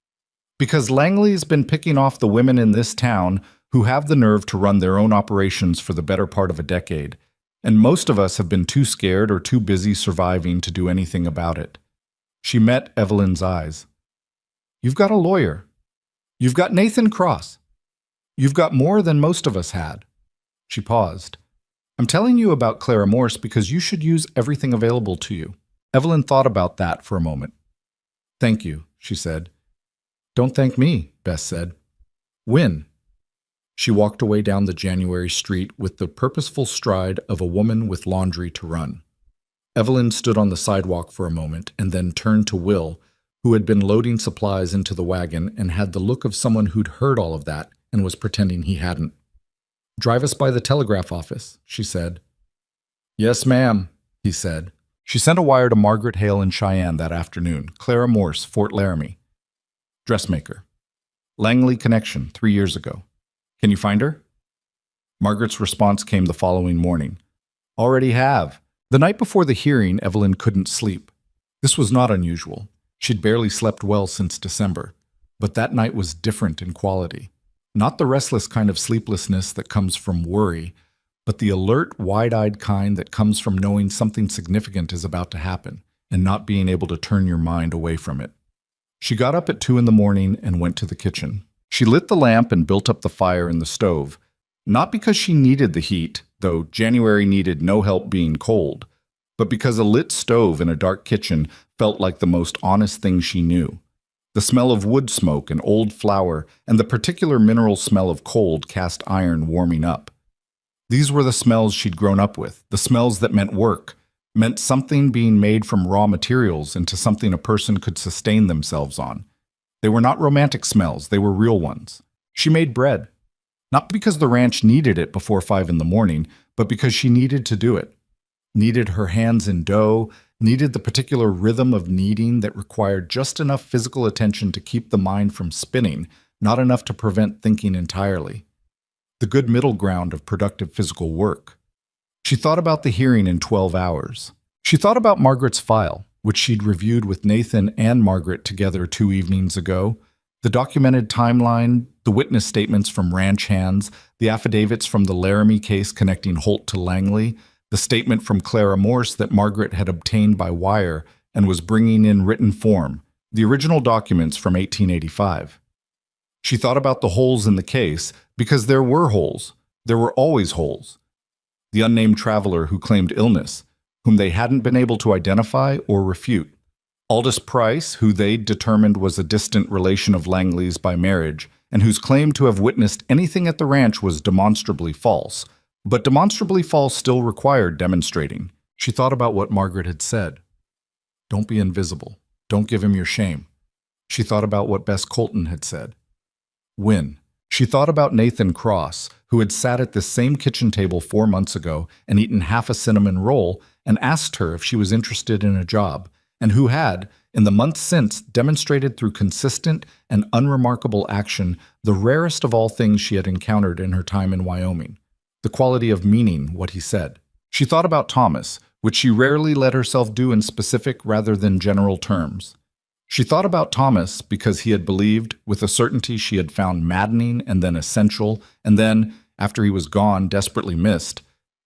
"Because Langley's been picking off the women in this town who have the nerve to run their own operations for the better part of a decade, and most of us have been too scared or too busy surviving to do anything about it." She met Evelyn's eyes. "You've got a lawyer. You've got Nathan Cross. You've got more than most of us had." She paused. "I'm telling you about Clara Morse because you should use everything available to you." Evelyn thought about that for a moment. "Thank you," she said. "Don't thank me," Bess said. "When?" She walked away down the January street with the purposeful stride of a woman with laundry to run. Evelyn stood on the sidewalk for a moment and then turned to Will, who had been loading supplies into the wagon and had the look of someone who'd heard all of that and was pretending he hadn't. "Drive us by the telegraph office," she said. "Yes, ma'am," he said. She sent a wire to Margaret Hale in Cheyenne that afternoon, Clara Morse, Fort Laramie. Dressmaker. Langley connection, 3 years ago. Can you find her? Margaret's response came the following morning. Already have. The night before the hearing, Evelyn couldn't sleep. This was not unusual. She'd barely slept well since December. But that night was different in quality. Not the restless kind of sleeplessness that comes from worry, but the alert, wide-eyed kind that comes from knowing something significant is about to happen and not being able to turn your mind away from it. She got up at 2 a.m. and went to the kitchen. She lit the lamp and built up the fire in the stove, not because she needed the heat, though January needed no help being cold, but because a lit stove in a dark kitchen felt like the most honest thing she knew. The smell of wood smoke and old flour and the particular mineral smell of cold cast iron warming up. These were the smells she'd grown up with, the smells that meant work, meant something being made from raw materials into something a person could sustain themselves on. They were not romantic smells, they were real ones. She made bread, not because the ranch needed it before 5 a.m, but because she needed to do it. Needed her hands in dough, needed the particular rhythm of kneading that required just enough physical attention to keep the mind from spinning, not enough to prevent thinking entirely. The good middle ground of productive physical work. She thought about the hearing in 12 hours. She thought about Margaret's file, which she'd reviewed with Nathan and Margaret together 2 evenings ago, the documented timeline, the witness statements from ranch hands, the affidavits from the Laramie case connecting Holt to Langley, the statement from Clara Morse that Margaret had obtained by wire and was bringing in written form, the original documents from 1885. She thought about the holes in the case, because there were holes. There were always holes. The unnamed traveler who claimed illness, whom they hadn't been able to identify or refute. Aldous Price, who they determined was a distant relation of Langley's by marriage, and whose claim to have witnessed anything at the ranch was demonstrably false. But demonstrably false still required demonstrating. She thought about what Margaret had said. Don't be invisible. Don't give him your shame. She thought about what Bess Colton had said. When? She thought about Nathan Cross, who had sat at this same kitchen table 4 months ago and eaten half a cinnamon roll and asked her if she was interested in a job, and who had, in the months since, demonstrated through consistent and unremarkable action the rarest of all things she had encountered in her time in Wyoming, the quality of meaning what he said. She thought about Thomas, which she rarely let herself do in specific rather than general terms. She thought about Thomas because he had believed, with a certainty she had found maddening and then essential, and then, after he was gone, desperately missed,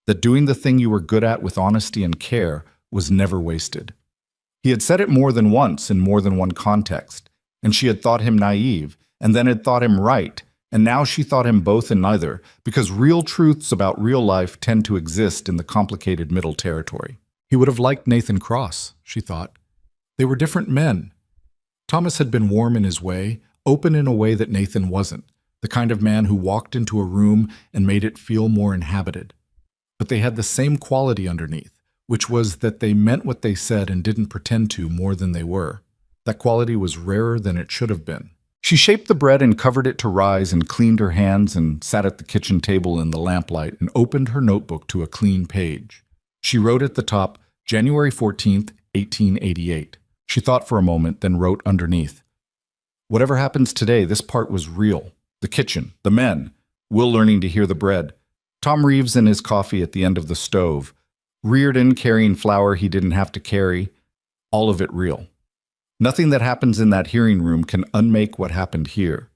that doing the thing you were good at with honesty and care was never wasted. He had said it more than once in more than one context, and she had thought him naive, and then had thought him right, and now she thought him both and neither, because real truths about real life tend to exist in the complicated middle territory. He would have liked Nathan Cross, she thought. They were different men. Thomas had been warm in his way, open in a way that Nathan wasn't, the kind of man who walked into a room and made it feel more inhabited. But they had the same quality underneath, which was that they meant what they said and didn't pretend to more than they were. That quality was rarer than it should have been. She shaped the bread and covered it to rise and cleaned her hands and sat at the kitchen table in the lamplight and opened her notebook to a clean page. She wrote at the top, January 14th, 1888. She thought for a moment, then wrote underneath. Whatever happens today, this part was real. The kitchen, the men, Will learning to hear the bread, Tom Reeves and his coffee at the end of the stove, Reardon carrying flour he didn't have to carry, all of it real. Nothing that happens in that hearing room can unmake what happened here.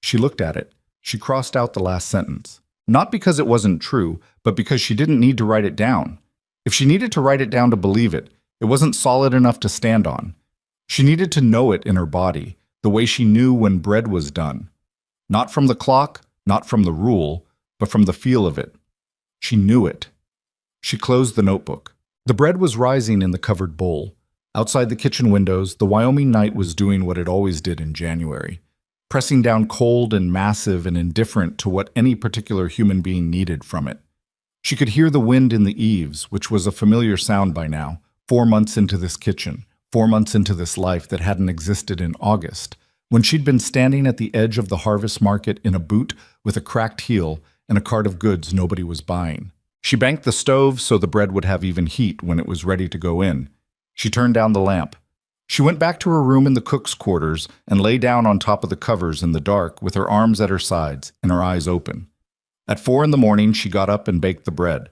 She looked at it. She crossed out the last sentence. Not because it wasn't true, but because she didn't need to write it down. If she needed to write it down to believe it, it wasn't solid enough to stand on. She needed to know it in her body, the way she knew when bread was done. Not from the clock, not from the rule, but from the feel of it. She knew it. She closed the notebook. The bread was rising in the covered bowl. Outside the kitchen windows, the Wyoming night was doing what it always did in January, pressing down cold and massive and indifferent to what any particular human being needed from it. She could hear the wind in the eaves, which was a familiar sound by now, 4 months into this kitchen, 4 months into this life that hadn't existed in August, when she'd been standing at the edge of the harvest market in a boot with a cracked heel and a cart of goods nobody was buying. She banked the stove so the bread would have even heat when it was ready to go in. She turned down the lamp. She went back to her room in the cook's quarters and lay down on top of the covers in the dark with her arms at her sides and her eyes open. At 4 in the morning, she got up and baked the bread.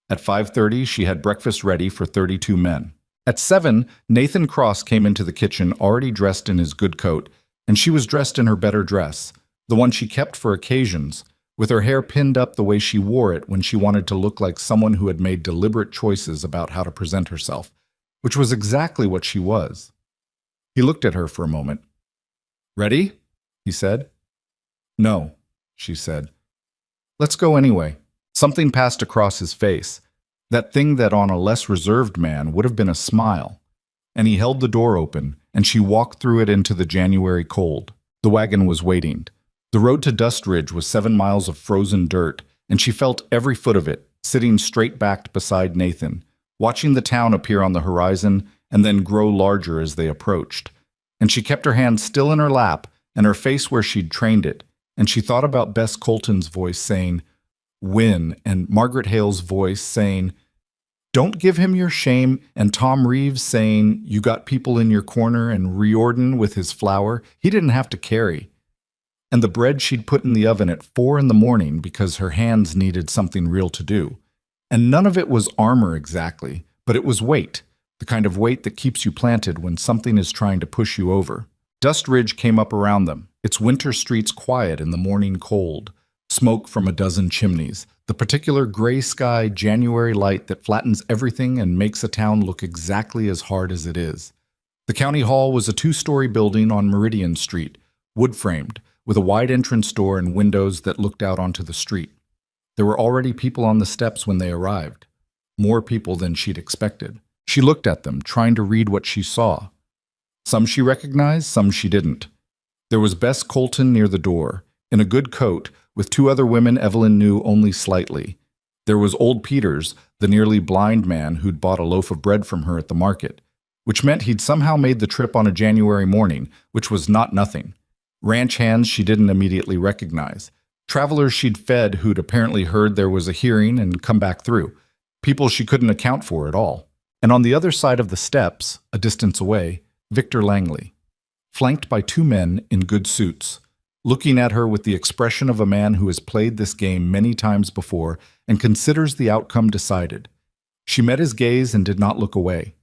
At 5:30, she had breakfast ready for 32 men. At 7, Nathan Cross came into the kitchen already dressed in his good coat, and she was dressed in her better dress, the one she kept for occasions, with her hair pinned up the way she wore it when she wanted to look like someone who had made deliberate choices about how to present herself, which was exactly what she was. He looked at her for a moment. "Ready?" he said. "No," she said. "Let's go anyway." Something passed across his face, that thing that on a less reserved man would have been a smile, and he held the door open, and she walked through it into the January cold. The wagon was waiting. The road to Dust Ridge was 7 miles of frozen dirt, and she felt every foot of it, sitting straight-backed beside Nathan, watching the town appear on the horizon and then grow larger as they approached. And she kept her hand still in her lap and her face where she'd trained it, and she thought about Bess Colton's voice saying, "Win," and Margaret Hale's voice saying, "Don't give him your shame," and Tom Reeves saying, "You got people in your corner," and Riordan with his flour, he didn't have to carry. And the bread she'd put in the oven at 4 in the morning because her hands needed something real to do. And none of it was armor exactly, but it was weight, the kind of weight that keeps you planted when something is trying to push you over. Dust Ridge came up around them, its winter streets quiet in the morning cold, smoke from a dozen chimneys, the particular gray sky January light that flattens everything and makes a town look exactly as hard as it is. The county hall was a 2-story building on Meridian Street, wood-framed, with a wide entrance door and windows that looked out onto the street. There were already people on the steps when they arrived, more people than she'd expected. She looked at them, trying to read what she saw. Some she recognized, some she didn't. There was Bess Colton near the door, in a good coat, with 2 other women Evelyn knew only slightly. There was old Peters, the nearly blind man who'd bought a loaf of bread from her at the market, which meant he'd somehow made the trip on a January morning, which was not nothing. Ranch hands she didn't immediately recognize. Travelers she'd fed who'd apparently heard there was a hearing and come back through. People she couldn't account for at all. And on the other side of the steps, a distance away, Victor Langley, flanked by 2 men in good suits, looking at her with the expression of a man who has played this game many times before and considers the outcome decided. She met his gaze and did not look away.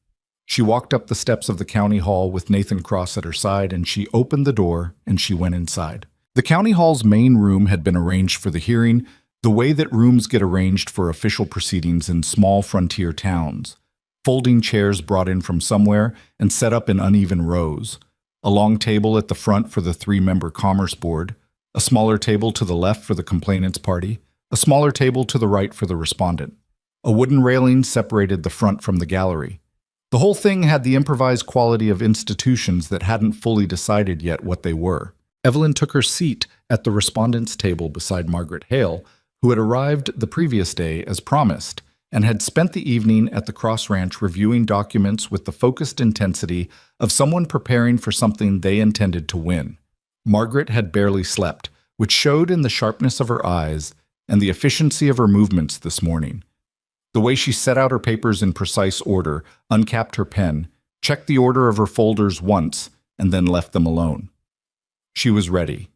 She walked up the steps of the county hall with Nathan Cross at her side, and she opened the door and she went inside. The county hall's main room had been arranged for the hearing, the way that rooms get arranged for official proceedings in small frontier towns. Folding chairs brought in from somewhere and set up in uneven rows. A long table at the front for the 3-member Commerce Board, a smaller table to the left for the complainants' party, a smaller table to the right for the respondent. A wooden railing separated the front from the gallery. The whole thing had the improvised quality of institutions that hadn't fully decided yet what they were. Evelyn took her seat at the respondents' table beside Margaret Hale, who had arrived the previous day as promised, and had spent the evening at the Cross Ranch reviewing documents with the focused intensity of someone preparing for something they intended to win. Margaret had barely slept, which showed in the sharpness of her eyes and the efficiency of her movements this morning. The way she set out her papers in precise order, uncapped her pen, checked the order of her folders once, and then left them alone. She was ready.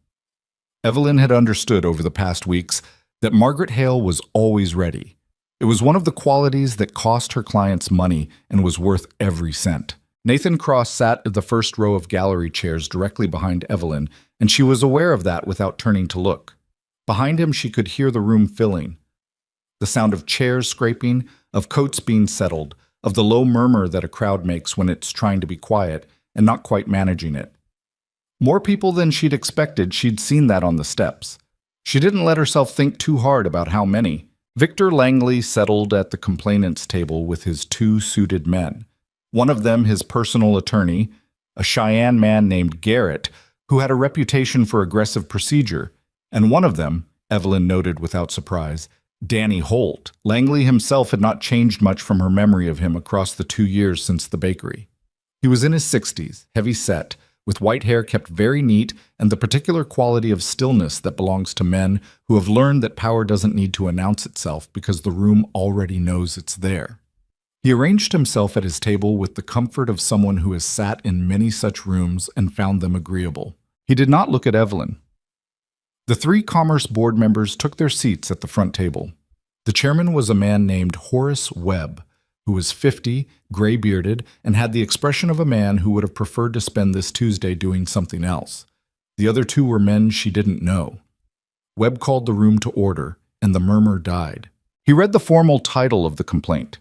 Evelyn had understood over the past weeks that Margaret Hale was always ready. It was one of the qualities that cost her clients money and was worth every cent. Nathan Cross sat at the first row of gallery chairs directly behind Evelyn, and she was aware of that without turning to look. Behind him, she could hear the room filling. The sound of chairs scraping, of coats being settled, of the low murmur that a crowd makes when it's trying to be quiet and not quite managing it. More people than she'd expected, she'd seen that on the steps. She didn't let herself think too hard about how many. Victor Langley settled at the complainants' table with his 2 suited men. One of them his personal attorney, a Cheyenne man named Garrett, who had a reputation for aggressive procedure, and one of them, Evelyn noted without surprise, Danny Holt. Langley himself had not changed much from her memory of him across the 2 years since the bakery. He was in his 60s, heavy-set, with white hair kept very neat and the particular quality of stillness that belongs to men who have learned that power doesn't need to announce itself because the room already knows it's there. He arranged himself at his table with the comfort of someone who has sat in many such rooms and found them agreeable. He did not look at Evelyn. The 3 Commerce Board members took their seats at the front table. The chairman was a man named Horace Webb, who was 50, gray-bearded, and had the expression of a man who would have preferred to spend this Tuesday doing something else. The other 2 were men she didn't know. Webb called the room to order, and the murmur died. He read the formal title of the complaint.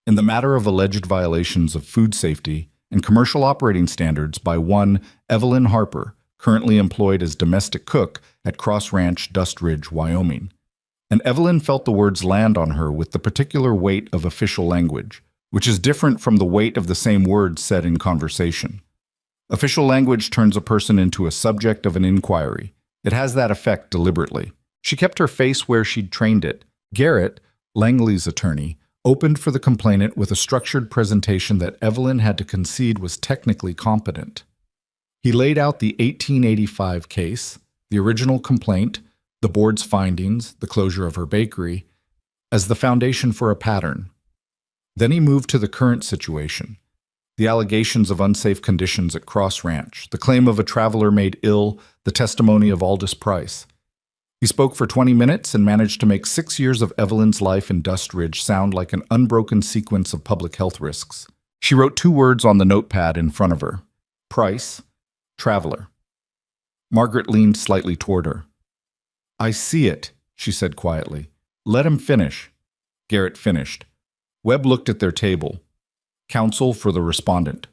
In the matter of alleged violations of food safety and commercial operating standards by one Evelyn Harper, currently employed as domestic cook at Cross Ranch, Dust Ridge, Wyoming. And Evelyn felt the words land on her with the particular weight of official language, which is different from the weight of the same words said in conversation. Official language turns a person into a subject of an inquiry. It has that effect deliberately. She kept her face where she'd trained it. Garrett, Langley's attorney, opened for the complainant with a structured presentation that Evelyn had to concede was technically competent. He laid out the 1885 case, the original complaint, the board's findings, the closure of her bakery, as the foundation for a pattern. Then he moved to the current situation, the allegations of unsafe conditions at Cross Ranch, the claim of a traveler made ill, the testimony of Aldous Price. He spoke for 20 minutes and managed to make 6 years of Evelyn's life in Dust Ridge sound like an unbroken sequence of public health risks. She wrote 2 words on the notepad in front of her: Price, traveler. Margaret leaned slightly toward her. "I see it," she said quietly. "Let him finish." Garrett finished. Webb looked at their table. Counsel for the respondent.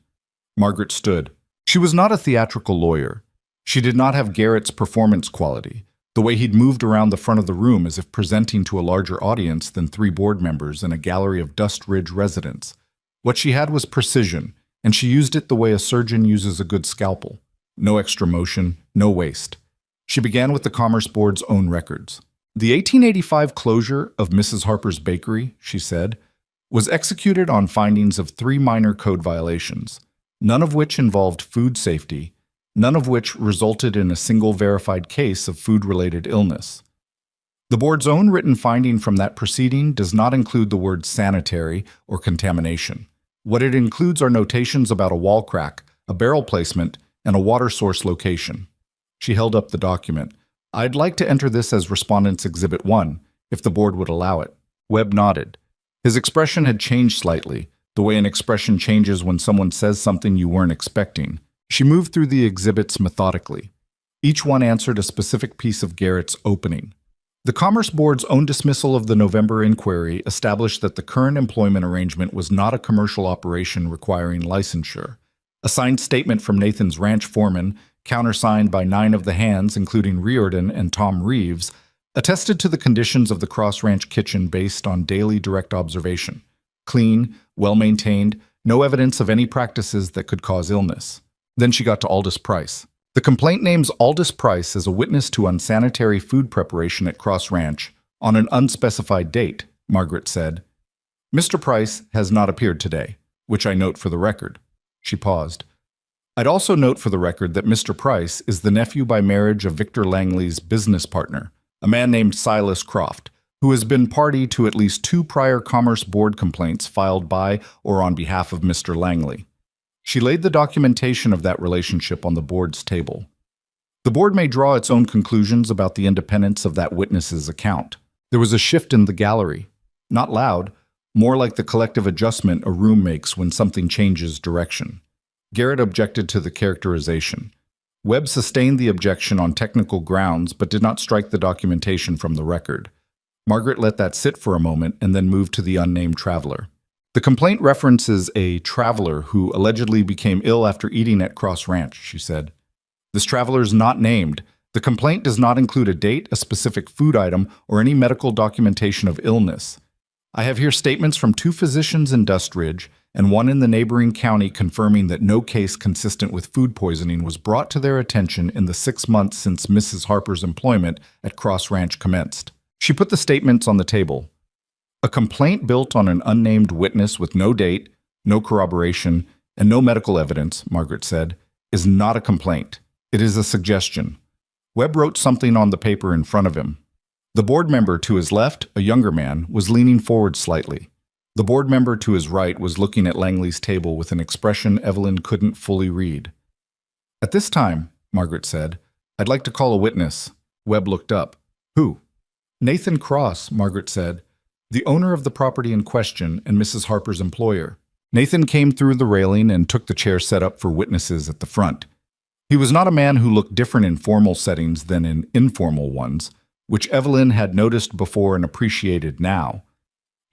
Margaret stood. She was not a theatrical lawyer. She did not have Garrett's performance quality, the way he'd moved around the front of the room as if presenting to a larger audience than 3 board members and a gallery of Dust Ridge residents. What she had was precision, and she used it the way a surgeon uses a good scalpel. No extra motion, no waste. She began with the Commerce Board's own records. The 1885 closure of Mrs. Harper's bakery, she said, was executed on findings of 3 minor code violations, none of which involved food safety, none of which resulted in a single verified case of food-related illness. The board's own written finding from that proceeding does not include the words sanitary or contamination. What it includes are notations about a wall crack, a barrel placement, and a water source location. She held up the document. "I'd like to enter this as Respondent's Exhibit 1, if the board would allow it." Webb nodded. His expression had changed slightly, the way an expression changes when someone says something you weren't expecting. She moved through the exhibits methodically. Each one answered a specific piece of Garrett's opening. The Commerce Board's own dismissal of the November inquiry established that the current employment arrangement was not a commercial operation requiring licensure. A signed statement from Nathan's ranch foreman, countersigned by 9 of the hands, including Riordan and Tom Reeves, attested to the conditions of the Cross Ranch kitchen based on daily direct observation. Clean, well-maintained, no evidence of any practices that could cause illness. Then she got to Aldous Price. The complaint names Aldous Price as a witness to unsanitary food preparation at Cross Ranch on an unspecified date, Margaret said. "Mr. Price has not appeared today, which I note for the record." She paused. "I'd also note for the record that Mr. Price is the nephew by marriage of Victor Langley's business partner, a man named Silas Croft, who has been party to at least 2 prior Commerce Board complaints filed by or on behalf of Mr. Langley." She laid the documentation of that relationship on the board's table. The board may draw its own conclusions about the independence of that witness's account. There was a shift in the gallery. Not loud, more like the collective adjustment a room makes when something changes direction. Garrett objected to the characterization. Webb sustained the objection on technical grounds but did not strike the documentation from the record. Margaret let that sit for a moment and then moved to the unnamed traveler. The complaint references a traveler who allegedly became ill after eating at Cross Ranch, she said. This traveler is not named. The complaint does not include a date, a specific food item, or any medical documentation of illness. I have here statements from 2 physicians in Dust Ridge and one in the neighboring county confirming that no case consistent with food poisoning was brought to their attention in the 6 months since Mrs. Harper's employment at Cross Ranch commenced. She put the statements on the table. A complaint built on an unnamed witness with no date, no corroboration, and no medical evidence, Margaret said, is not a complaint. It is a suggestion. Webb wrote something on the paper in front of him. The board member to his left, a younger man, was leaning forward slightly. The board member to his right was looking at Langley's table with an expression Evelyn couldn't fully read. At this time, Margaret said, I'd like to call a witness. Webb looked up. Who? Nathan Cross, Margaret said, the owner of the property in question and Mrs. Harper's employer. Nathan came through the railing and took the chair set up for witnesses at the front. He was not a man who looked different in formal settings than in informal ones, which Evelyn had noticed before and appreciated now.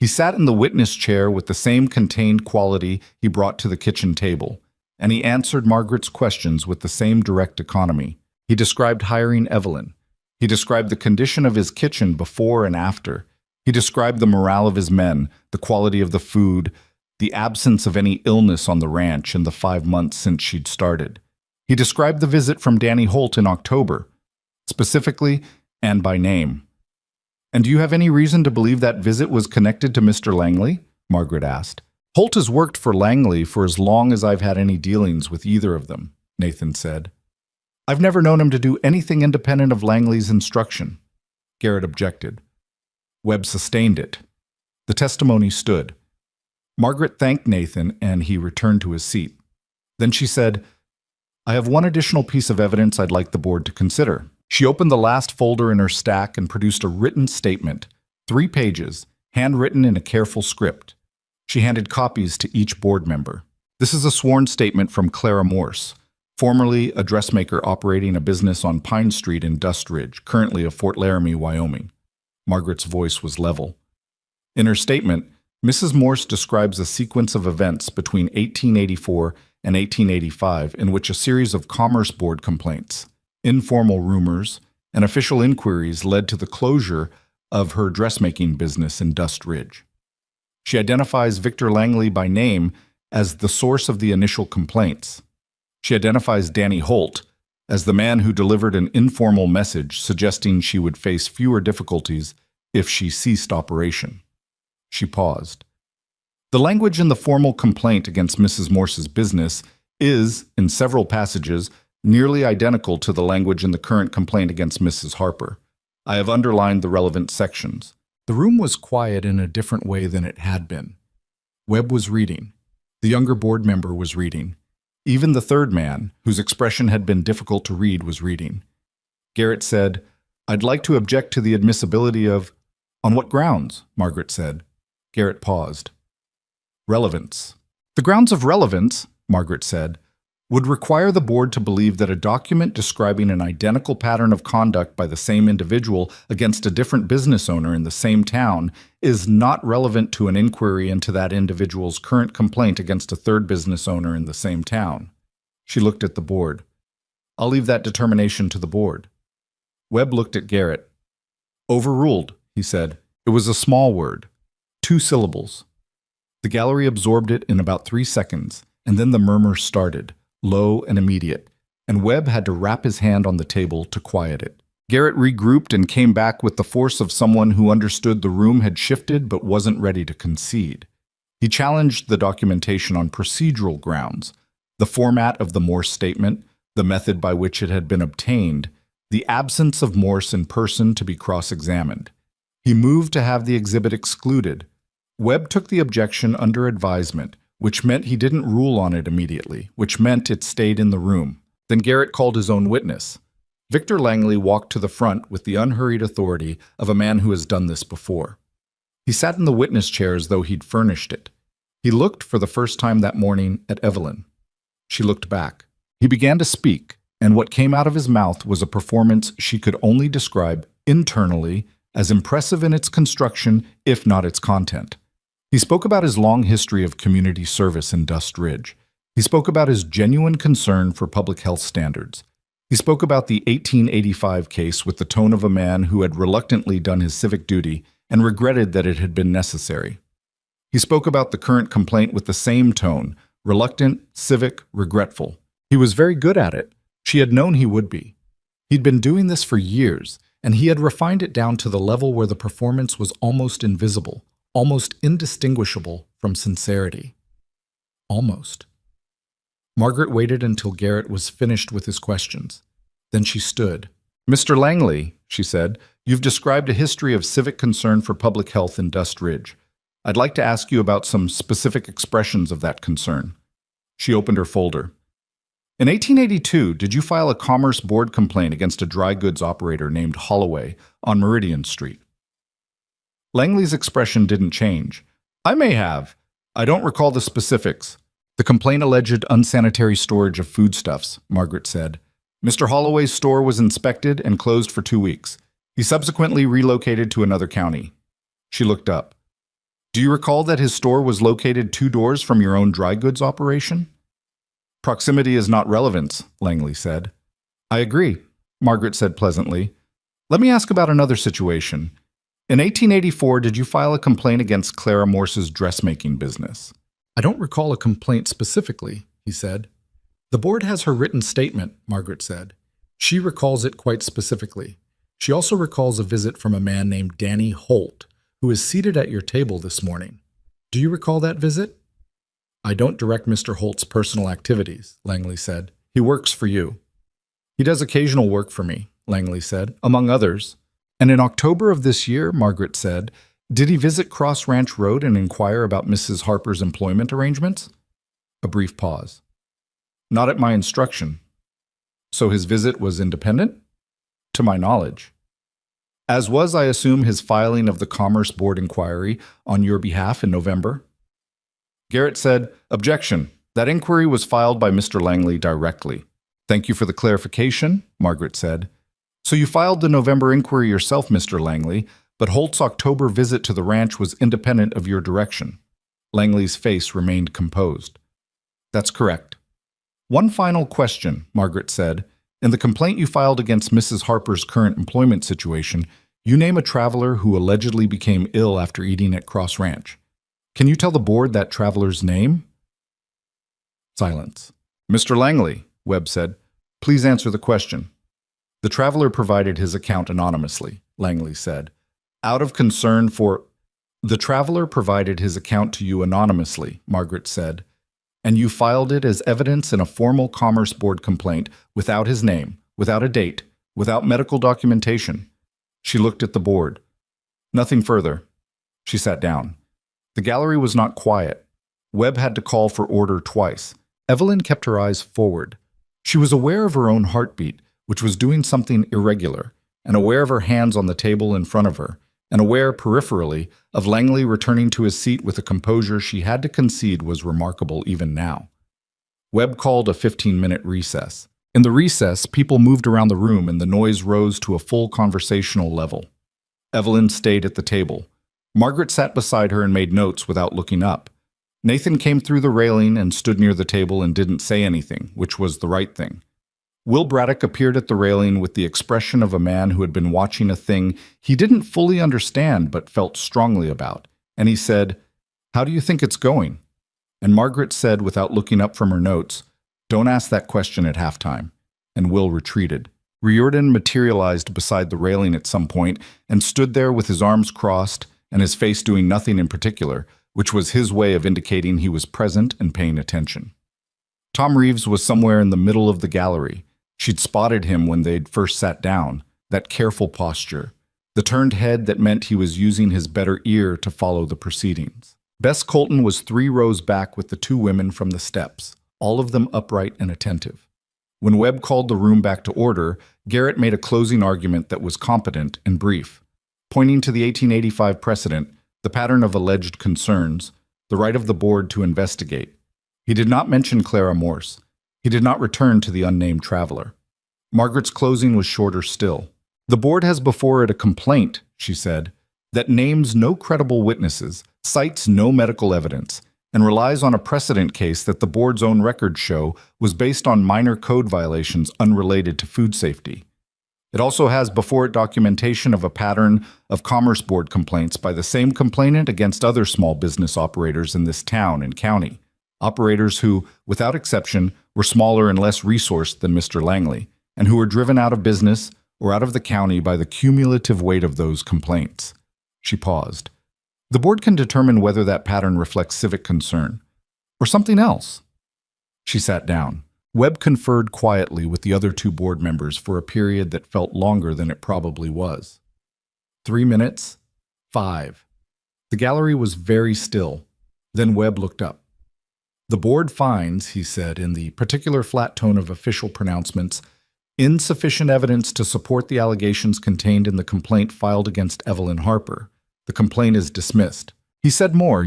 He sat in the witness chair with the same contained quality he brought to the kitchen table, and he answered Margaret's questions with the same direct economy. He described hiring Evelyn. He described the condition of his kitchen before and after. He described the morale of his men, the quality of the food, the absence of any illness on the ranch in the 5 months since she'd started. He described the visit from Danny Holt in October, specifically and by name. And do you have any reason to believe that visit was connected to Mr. Langley? Margaret asked. Holt has worked for Langley for as long as I've had any dealings with either of them, Nathan said. I've never known him to do anything independent of Langley's instruction. Garrett objected. Webb sustained it. The testimony stood. Margaret thanked Nathan and he returned to his seat. Then she said, I have one additional piece of evidence I'd like the board to consider. She opened the last folder in her stack and produced a written statement, 3 pages, handwritten in a careful script. She handed copies to each board member. This is a sworn statement from Clara Morse, formerly a dressmaker operating a business on Pine Street in Dust Ridge, currently of Fort Laramie, Wyoming. Margaret's voice was level. In her statement, Mrs. Morse describes a sequence of events between 1884 and 1885 in which a series of Commerce Board complaints, informal rumors, and official inquiries led to the closure of her dressmaking business in Dust Ridge. She identifies Victor Langley by name as the source of the initial complaints. She identifies Danny Holt as the man who delivered an informal message suggesting she would face fewer difficulties if she ceased operation. She paused. The language in the formal complaint against Mrs. Morse's business is, in several passages, nearly identical to the language in the current complaint against Mrs. Harper. I have underlined the relevant sections. The room was quiet in a different way than it had been. Webb was reading. The younger board member was reading. Even the third man, whose expression had been difficult to read, was reading. Garrett said, I'd like to object to the admissibility of... On what grounds? Margaret said. Garrett paused. Relevance. The grounds of relevance, Margaret said, would require the board to believe that a document describing an identical pattern of conduct by the same individual against a different business owner in the same town is not relevant to an inquiry into that individual's current complaint against a third business owner in the same town. She looked at the board. I'll leave that determination to the board. Webb looked at Garrett. Overruled, he said. It was a small word. 2 syllables. The gallery absorbed it in about 3 seconds, and then the murmur started, low and immediate, and Webb had to wrap his hand on the table to quiet it. Garrett regrouped and came back with the force of someone who understood the room had shifted but wasn't ready to concede. He challenged the documentation on procedural grounds, the format of the Morse statement, the method by which it had been obtained, the absence of Morse in person to be cross-examined. He moved to have the exhibit excluded. Webb took the objection under advisement, which meant he didn't rule on it immediately, which meant it stayed in the room. Then Garrett called his own witness. Victor Langley walked to the front with the unhurried authority of a man who has done this before. He sat in the witness chair as though he'd furnished it. He looked for the first time that morning at Evelyn. She looked back. He began to speak, and what came out of his mouth was a performance she could only describe internally as impressive in its construction, if not its content. He spoke about his long history of community service in Dust Ridge. He spoke about his genuine concern for public health standards. He spoke about the 1885 case with the tone of a man who had reluctantly done his civic duty and regretted that it had been necessary. He He spoke about the current complaint with the same tone, reluctant, civic, regretful. He was very good at it. She had known he would be. He'd been doing this for years, and he had refined it down to the level where the performance was almost invisible, almost indistinguishable from sincerity. Almost. Margaret waited until Garrett was finished with his questions. Then she stood. "Mr. Langley," she said, "you've described a history of civic concern for public health in Dust Ridge. I'd like to ask you about some specific expressions of that concern." She opened her folder. "In 1882, did you file a Commerce Board complaint against a dry goods operator named Holloway on Meridian Street?" Langley's expression didn't change. "I may have. I don't recall the specifics. The complaint alleged unsanitary storage of foodstuffs," Margaret said. "Mr. Holloway's store was inspected and closed for 2 weeks. He subsequently relocated to another county." She looked up. "Do you recall that his store was located 2 doors from your own dry goods operation?" "Proximity is not relevance," Langley said. "I agree," Margaret said pleasantly. "Let me ask about another situation. In 1884, did you file a complaint against Clara Morse's dressmaking business?" "I don't recall a complaint specifically," he said. "The board has her written statement," Margaret said. "She recalls it quite specifically. She also recalls a visit from a man named Danny Holt, who is seated at your table this morning. Do you recall that visit?" "I don't direct Mr. Holt's personal activities," Langley said. "He works for you." "He does occasional work for me," Langley said, "among others." "And in October of this year," Margaret said, "did he visit Cross Ranch Road and inquire about Mrs. Harper's employment arrangements?" A brief pause. "Not at my instruction." "So his visit was independent?" "To my knowledge." "As was, I assume, his filing of the Commerce Board inquiry on your behalf in November?" Garrett said, "Objection. That inquiry was filed by Mr. Langley directly." "Thank you for the clarification," Margaret said. "So you filed the November inquiry yourself, Mr. Langley, but Holt's October visit to the ranch was independent of your direction." Langley's face remained composed. "That's correct." "One final question," Margaret said. "In the complaint you filed against Mrs. Harper's current employment situation, you name a traveler who allegedly became ill after eating at Cross Ranch. Can you tell the board that traveler's name?" Silence. "Mr. Langley," Webb said, "please answer the question." "The traveler provided his account anonymously," Langley said. "Out of concern for—" "The traveler provided his account to you anonymously," Margaret said, "and you filed it as evidence in a formal Commerce Board complaint without his name, without a date, without medical documentation." She looked at the board. "Nothing further." She sat down. The gallery was not quiet. Webb had to call for order twice. Evelyn kept her eyes forward. She was aware of her own heartbeat, which was doing something irregular, and aware of her hands on the table in front of her, and aware peripherally of Langley returning to his seat with a composure she had to concede was remarkable even now. Webb called a 15-minute recess. In the recess, people moved around the room and the noise rose to a full conversational level. Evelyn stayed at the table. Margaret sat beside her and made notes without looking up. Nathan came through the railing and stood near the table and didn't say anything, which was the right thing. Will Braddock appeared at the railing with the expression of a man who had been watching a thing he didn't fully understand but felt strongly about, and he said, "How do you think it's going?" And Margaret said, without looking up from her notes, "Don't ask that question at halftime." And Will retreated. Riordan materialized beside the railing at some point and stood there with his arms crossed and his face doing nothing in particular, which was his way of indicating he was present and paying attention. Tom Reeves was somewhere in the middle of the gallery. She'd spotted him when they'd first sat down, that careful posture, the turned head that meant he was using his better ear to follow the proceedings. Bess Colton was 3 rows back with the 2 women from the steps, all of them upright and attentive. When Webb called the room back to order, Garrett made a closing argument that was competent and brief, pointing to the 1885 precedent, the pattern of alleged concerns, the right of the board to investigate. He did not mention Clara Morse. He did not return to the unnamed traveler. Margaret's closing was shorter still. "The board has before it a complaint," she said, "that names no credible witnesses, cites no medical evidence, and relies on a precedent case that the board's own records show was based on minor code violations unrelated to food safety." It also has before it documentation of a pattern of Commerce Board complaints by the same complainant against other small business operators in this town and county. Operators who, without exception, were smaller and less resourced than Mr. Langley, and who were driven out of business or out of the county by the cumulative weight of those complaints. She paused. The board can determine whether that pattern reflects civic concern or something else. She sat down. Webb conferred quietly with the other two board members for a period that felt longer than it probably was. 3 minutes. 5. The gallery was very still. Then Webb looked up. The board finds, he said in the particular flat tone of official pronouncements, insufficient evidence to support the allegations contained in the complaint filed against Evelyn Harper. The complaint is dismissed. He said more,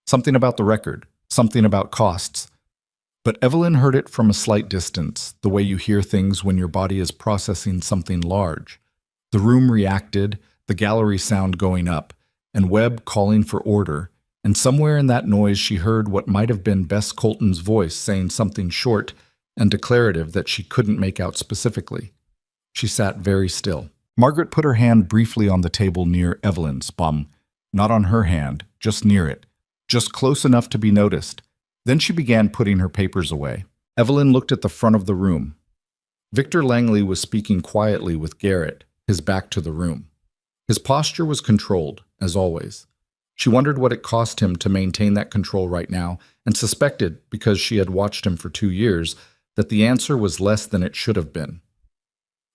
something about the record, something about costs. But Evelyn heard it from a slight distance, the way you hear things when your body is processing something large. The room reacted, the gallery sound going up, and Webb calling for order, and somewhere in that noise she heard what might have been Bess Colton's voice saying something short and declarative that she couldn't make out specifically. She sat very still. Margaret put her hand briefly on the table near Evelyn's bum, not on her hand, just near it, just close enough to be noticed. Then she began putting her papers away. Evelyn looked at the front of the room. Victor Langley was speaking quietly with Garrett, his back to the room. His posture was controlled, as always. She wondered what it cost him to maintain that control right now, and suspected, because she had watched him for 2 years, that the answer was less than it should have been.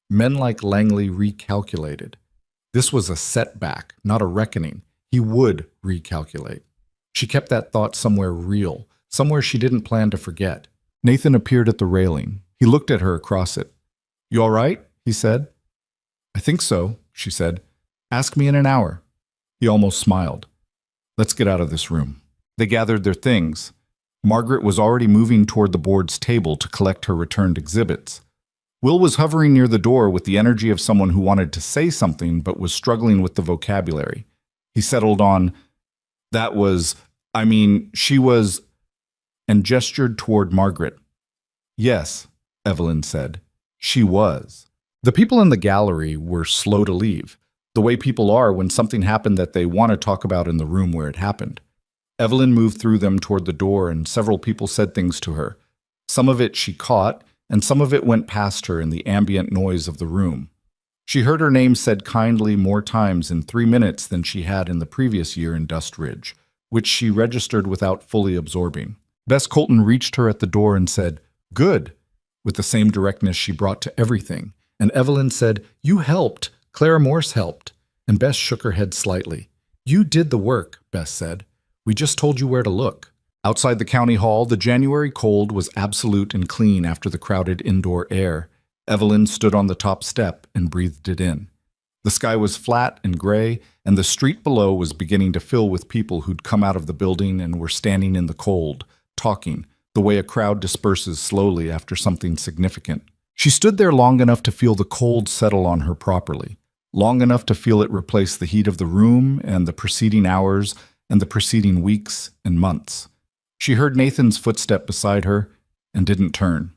Men like Langley recalculated. This was a setback, not a reckoning. He would recalculate. She kept that thought somewhere real, somewhere she didn't plan to forget. Nathan appeared at the railing. He looked at her across it. "You all right?" he said. "I think so," she said. "Ask me in an hour." He almost smiled. "Let's get out of this room." They gathered their things. Margaret was already moving toward the board's table to collect her returned exhibits. Will was hovering near the door with the energy of someone who wanted to say something but was struggling with the vocabulary. He settled on, she was, and gestured toward Margaret. "Yes," Evelyn said. "She was." The people in the gallery were slow to leave, the way people are when something happened that they want to talk about in the room where it happened. Evelyn moved through them toward the door, and several people said things to her. Some of it she caught, and some of it went past her in the ambient noise of the room. She heard her name said kindly more times in 3 minutes than she had in the previous year in Dust Ridge, which she registered without fully absorbing. Bess Colton reached her at the door and said, "Good," with the same directness she brought to everything, and Evelyn said, "You helped. Clara Morse helped." And Bess shook her head slightly. "You did the work," Bess said. "We just told you where to look." Outside the county hall, the January cold was absolute and clean after the crowded indoor air. Evelyn stood on the top step and breathed it in. The sky was flat and gray, and the street below was beginning to fill with people who'd come out of the building and were standing in the cold, talking, the way a crowd disperses slowly after something significant. She stood there long enough to feel the cold settle on her properly, long enough to feel it replace the heat of the room and the preceding hours and the preceding weeks and months. She heard Nathan's footstep beside her and didn't turn.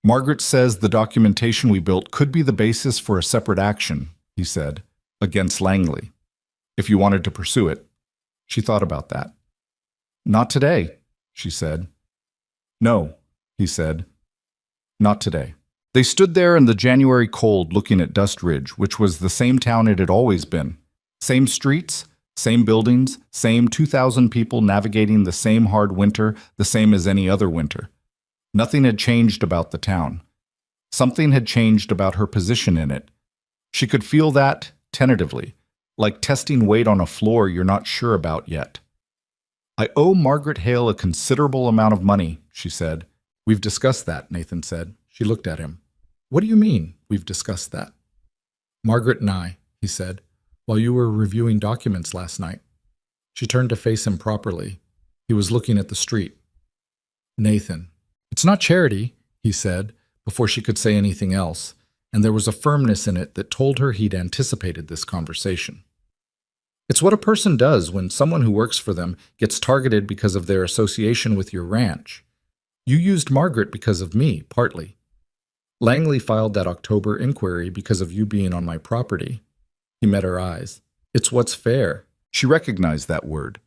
"Margaret says the documentation we built could be the basis for a separate action," he said, "against Langley, if you wanted to pursue it." She thought about that. "Not today," she said. "No," he said. "Not today." They stood there in the January cold looking at Dust Ridge, which was the same town it had always been. Same streets, same buildings, same 2,000 people navigating the same hard winter, the same as any other winter. Nothing had changed about the town. Something had changed about her position in it. She could feel that tentatively, like testing weight on a floor you're not sure about yet. "I owe Margaret Hale a considerable amount of money," she said. "We've discussed that," Nathan said. She looked at him. "What do you mean, we've discussed that?" "Margaret and I," he said, "while you were reviewing documents last night." She turned to face him properly. He was looking at the street. "Nathan, it's not charity," he said, before she could say anything else, and there was a firmness in it that told her he'd anticipated this conversation. "It's what a person does when someone who works for them gets targeted because of their association with your ranch. You used Margaret because of me, partly. Langley filed that October inquiry because of you being on my property. He met her eyes. It's what's fair. She recognized that word.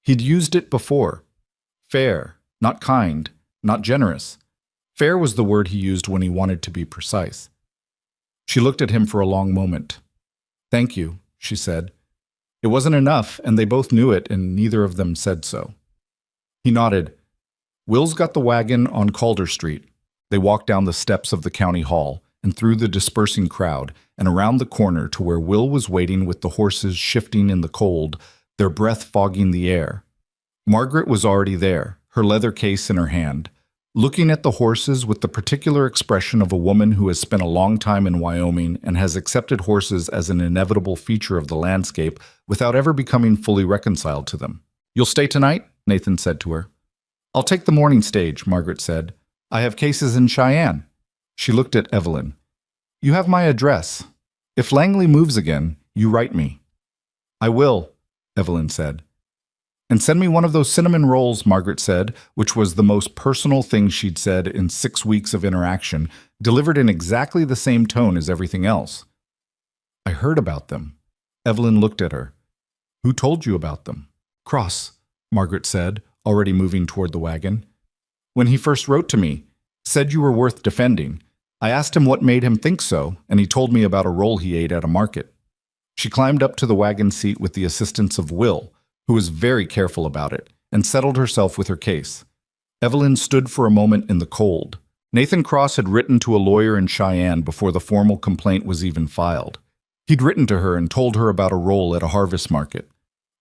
He'd used it before. Fair, not kind, not generous. Fair was the word he used when he wanted to be precise. She looked at him for a long moment. Thank you, she said. It wasn't enough, and they both knew it, and neither of them said so. He nodded. Will's got the wagon on Calder Street. They walked down the steps of the county hall and through the dispersing crowd and around the corner to where Will was waiting with the horses shifting in the cold, their breath fogging the air. Margaret was already there, her leather case in her hand, looking at the horses with the particular expression of a woman who has spent a long time in Wyoming and has accepted horses as an inevitable feature of the landscape without ever becoming fully reconciled to them. You'll stay tonight? Nathan said to her. I'll take the morning stage, Margaret said. I have cases in Cheyenne. She looked at Evelyn. You have my address. If Langley moves again, you write me. I will, Evelyn said. And send me one of those cinnamon rolls, Margaret said, which was the most personal thing she'd said in 6 weeks of interaction, delivered in exactly the same tone as everything else. I heard about them. Evelyn looked at her. Who told you about them? Cross, Margaret said, already moving toward the wagon. When he first wrote to me, said you were worth defending. I asked him what made him think so, and he told me about a roll he ate at a market. She climbed up to the wagon seat with the assistance of Will, who was very careful about it, and settled herself with her case. Evelyn stood for a moment in the cold. Nathan Cross had written to a lawyer in Cheyenne before the formal complaint was even filed. He'd written to her and told her about a roll at a harvest market.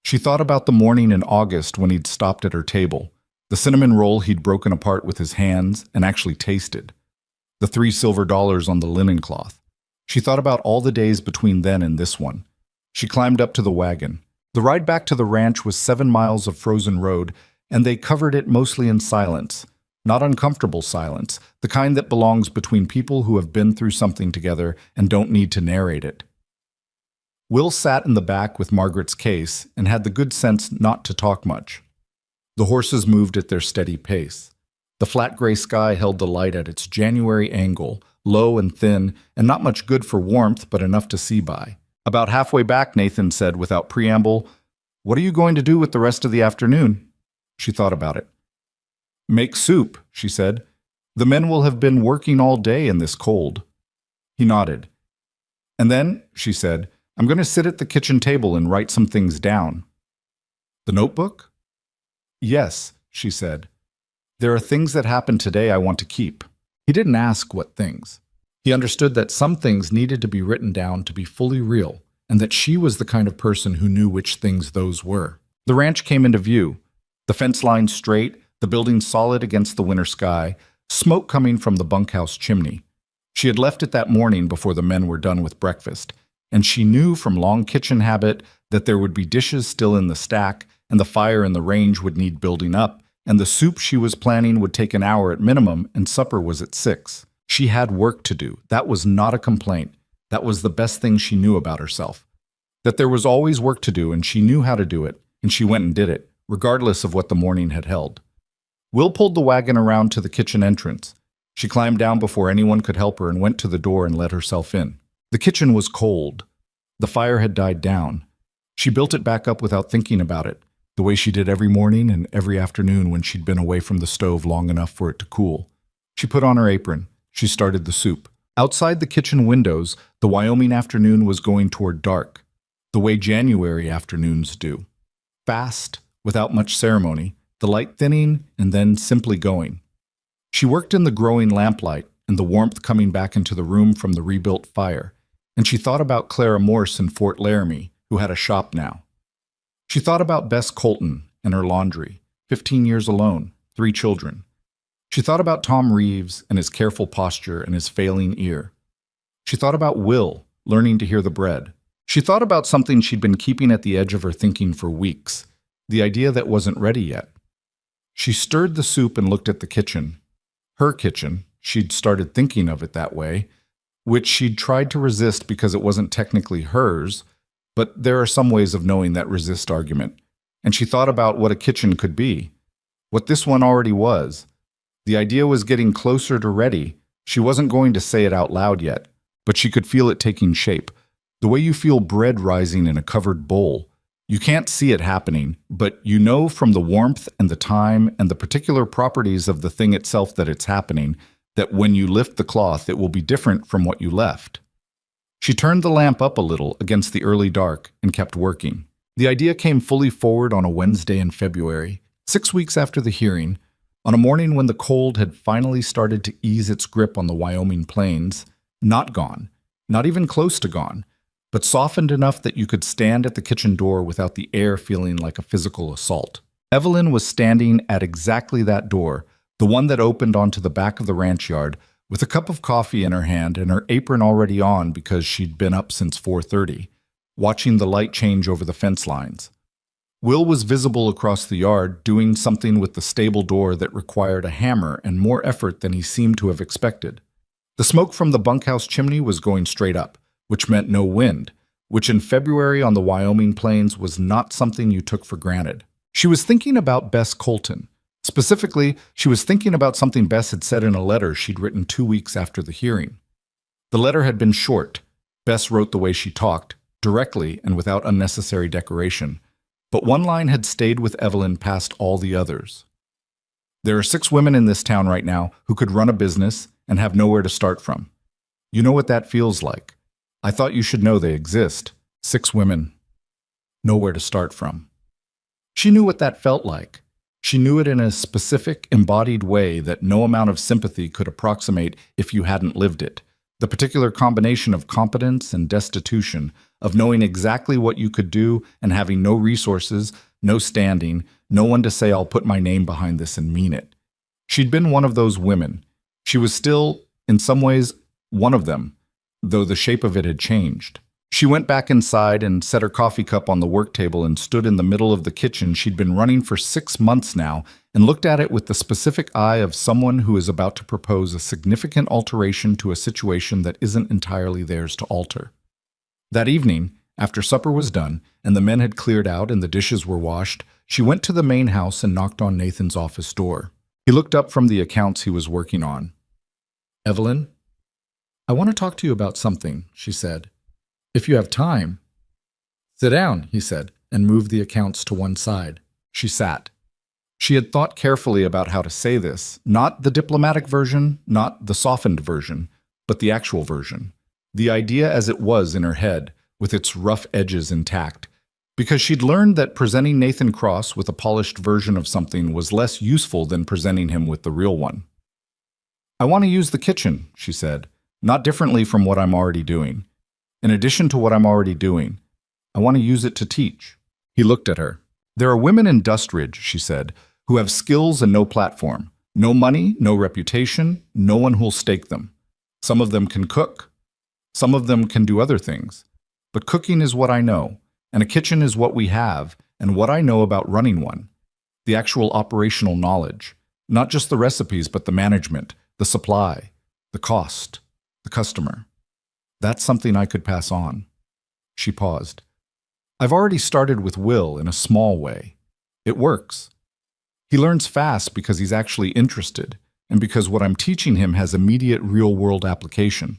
She thought about the morning in August when he'd stopped at her table, the cinnamon roll he'd broken apart with his hands and actually tasted, the $3 silver on the linen cloth. She thought about all the days between then and this one. She climbed up to the wagon. The ride back to the ranch was 7 miles of frozen road, and they covered it mostly in silence, not uncomfortable silence, the kind that belongs between people who have been through something together and don't need to narrate it. Will sat in the back with Margaret's case and had the good sense not to talk much. The horses moved at their steady pace. The flat gray sky held the light at its January angle, low and thin, and not much good for warmth, but enough to see by. About halfway back, Nathan said without preamble, What are you going to do with the rest of the afternoon? She thought about it. Make soup, she said. The men will have been working all day in this cold. He nodded. And then, she said, I'm going to sit at the kitchen table and write some things down. The notebook? Yes, she said. There are things that happened today I want to keep. He didn't ask what things. He understood that some things needed to be written down to be fully real, and that she was the kind of person who knew which things those were. The ranch came into view, the fence line straight, the building solid against the winter sky, smoke coming from the bunkhouse chimney. She had left it that morning before the men were done with breakfast, and she knew from long kitchen habit that there would be dishes still in the stack, and the fire in the range would need building up, and the soup she was planning would take an hour at minimum, and supper was at 6. She had work to do. That was not a complaint. That was the best thing she knew about herself. That there was always work to do, and she knew how to do it, and she went and did it, regardless of what the morning had held. Will pulled the wagon around to the kitchen entrance. She climbed down before anyone could help her and went to the door and let herself in. The kitchen was cold. The fire had died down. She built it back up without thinking about it, the way she did every morning and every afternoon when she'd been away from the stove long enough for it to cool. She put on her apron. She started the soup. Outside the kitchen windows, the Wyoming afternoon was going toward dark, the way January afternoons do. Fast, without much ceremony, the light thinning and then simply going. She worked in the growing lamplight and the warmth coming back into the room from the rebuilt fire, and she thought about Clara Morse in Fort Laramie, who had a shop now. She thought about Bess Colton and her laundry, 15 years alone, 3 children. She thought about Tom Reeves and his careful posture and his failing ear. She thought about Will, learning to hear the bread. She thought about something she'd been keeping at the edge of her thinking for weeks, the idea that wasn't ready yet. She stirred the soup and looked at the kitchen. Her kitchen, she'd started thinking of it that way, which she'd tried to resist because it wasn't technically hers, but there are some ways of knowing that resist argument. And she thought about what a kitchen could be, what this one already was. The idea was getting closer to ready, She wasn't going to say it out loud yet, but she could feel it taking shape, the way you feel bread rising in a covered bowl. You can't see it happening, but you know from the warmth and the time and the particular properties of the thing itself that it's happening, that when you lift the cloth, it will be different from what you left. She turned the lamp up a little against the early dark and kept working. The idea came fully forward on a Wednesday in February, 6 weeks after the hearing, on a morning when the cold had finally started to ease its grip on the Wyoming plains, not gone, not even close to gone, but softened enough that you could stand at the kitchen door without the air feeling like a physical assault. Evelyn was standing at exactly that door, the one that opened onto the back of the ranch yard, with a cup of coffee in her hand and her apron already on because she'd been up since 4:30, watching the light change over the fence lines. Will was visible across the yard, doing something with the stable door that required a hammer and more effort than he seemed to have expected. The smoke from the bunkhouse chimney was going straight up, which meant no wind, which in February on the Wyoming plains was not something you took for granted. She was thinking about Bess Colton. Specifically, she was thinking about something Bess had said in a letter she'd written 2 weeks after the hearing. The letter had been short. Bess wrote the way she talked, directly and without unnecessary decoration. But one line had stayed with Evelyn past all the others. There are 6 women in this town right now who could run a business and have nowhere to start from. You know what that feels like. I thought you should know they exist. 6 women. Nowhere to start from. She knew what that felt like. She knew it in a specific, embodied way that no amount of sympathy could approximate if you hadn't lived it. The particular combination of competence and destitution, of knowing exactly what you could do and having no resources, no standing, no one to say I'll put my name behind this and mean it. She'd been one of those women. She was still, in some ways, one of them, though the shape of it had changed. She went back inside and set her coffee cup on the work table and stood in the middle of the kitchen she'd been running for 6 months now and looked at it with the specific eye of someone who is about to propose a significant alteration to a situation that isn't entirely theirs to alter. That evening, after supper was done and the men had cleared out and the dishes were washed, she went to the main house and knocked on Nathan's office door. He looked up from the accounts he was working on. "Evelyn, I want to talk to you about something," she said. "If you have time." "Sit down," he said, and moved the accounts to one side. She sat. She had thought carefully about how to say this, not the diplomatic version, not the softened version, but the actual version. The idea as it was in her head, with its rough edges intact, because she'd learned that presenting Nathan Cross with a polished version of something was less useful than presenting him with the real one. "I want to use the kitchen," she said, "not differently from what I'm already doing. In addition to what I'm already doing, I want to use it to teach." He looked at her. "There are women in Dustridge," she said, "who have skills and no platform, no money, no reputation, no one who'll stake them. Some of them can cook. Some of them can do other things. But cooking is what I know, and a kitchen is what we have, and what I know about running one. The actual operational knowledge, not just the recipes, but the management, the supply, the cost, the customer. That's something I could pass on." She paused. "I've already started with Will in a small way. It works. He learns fast because he's actually interested, and because what I'm teaching him has immediate real-world application.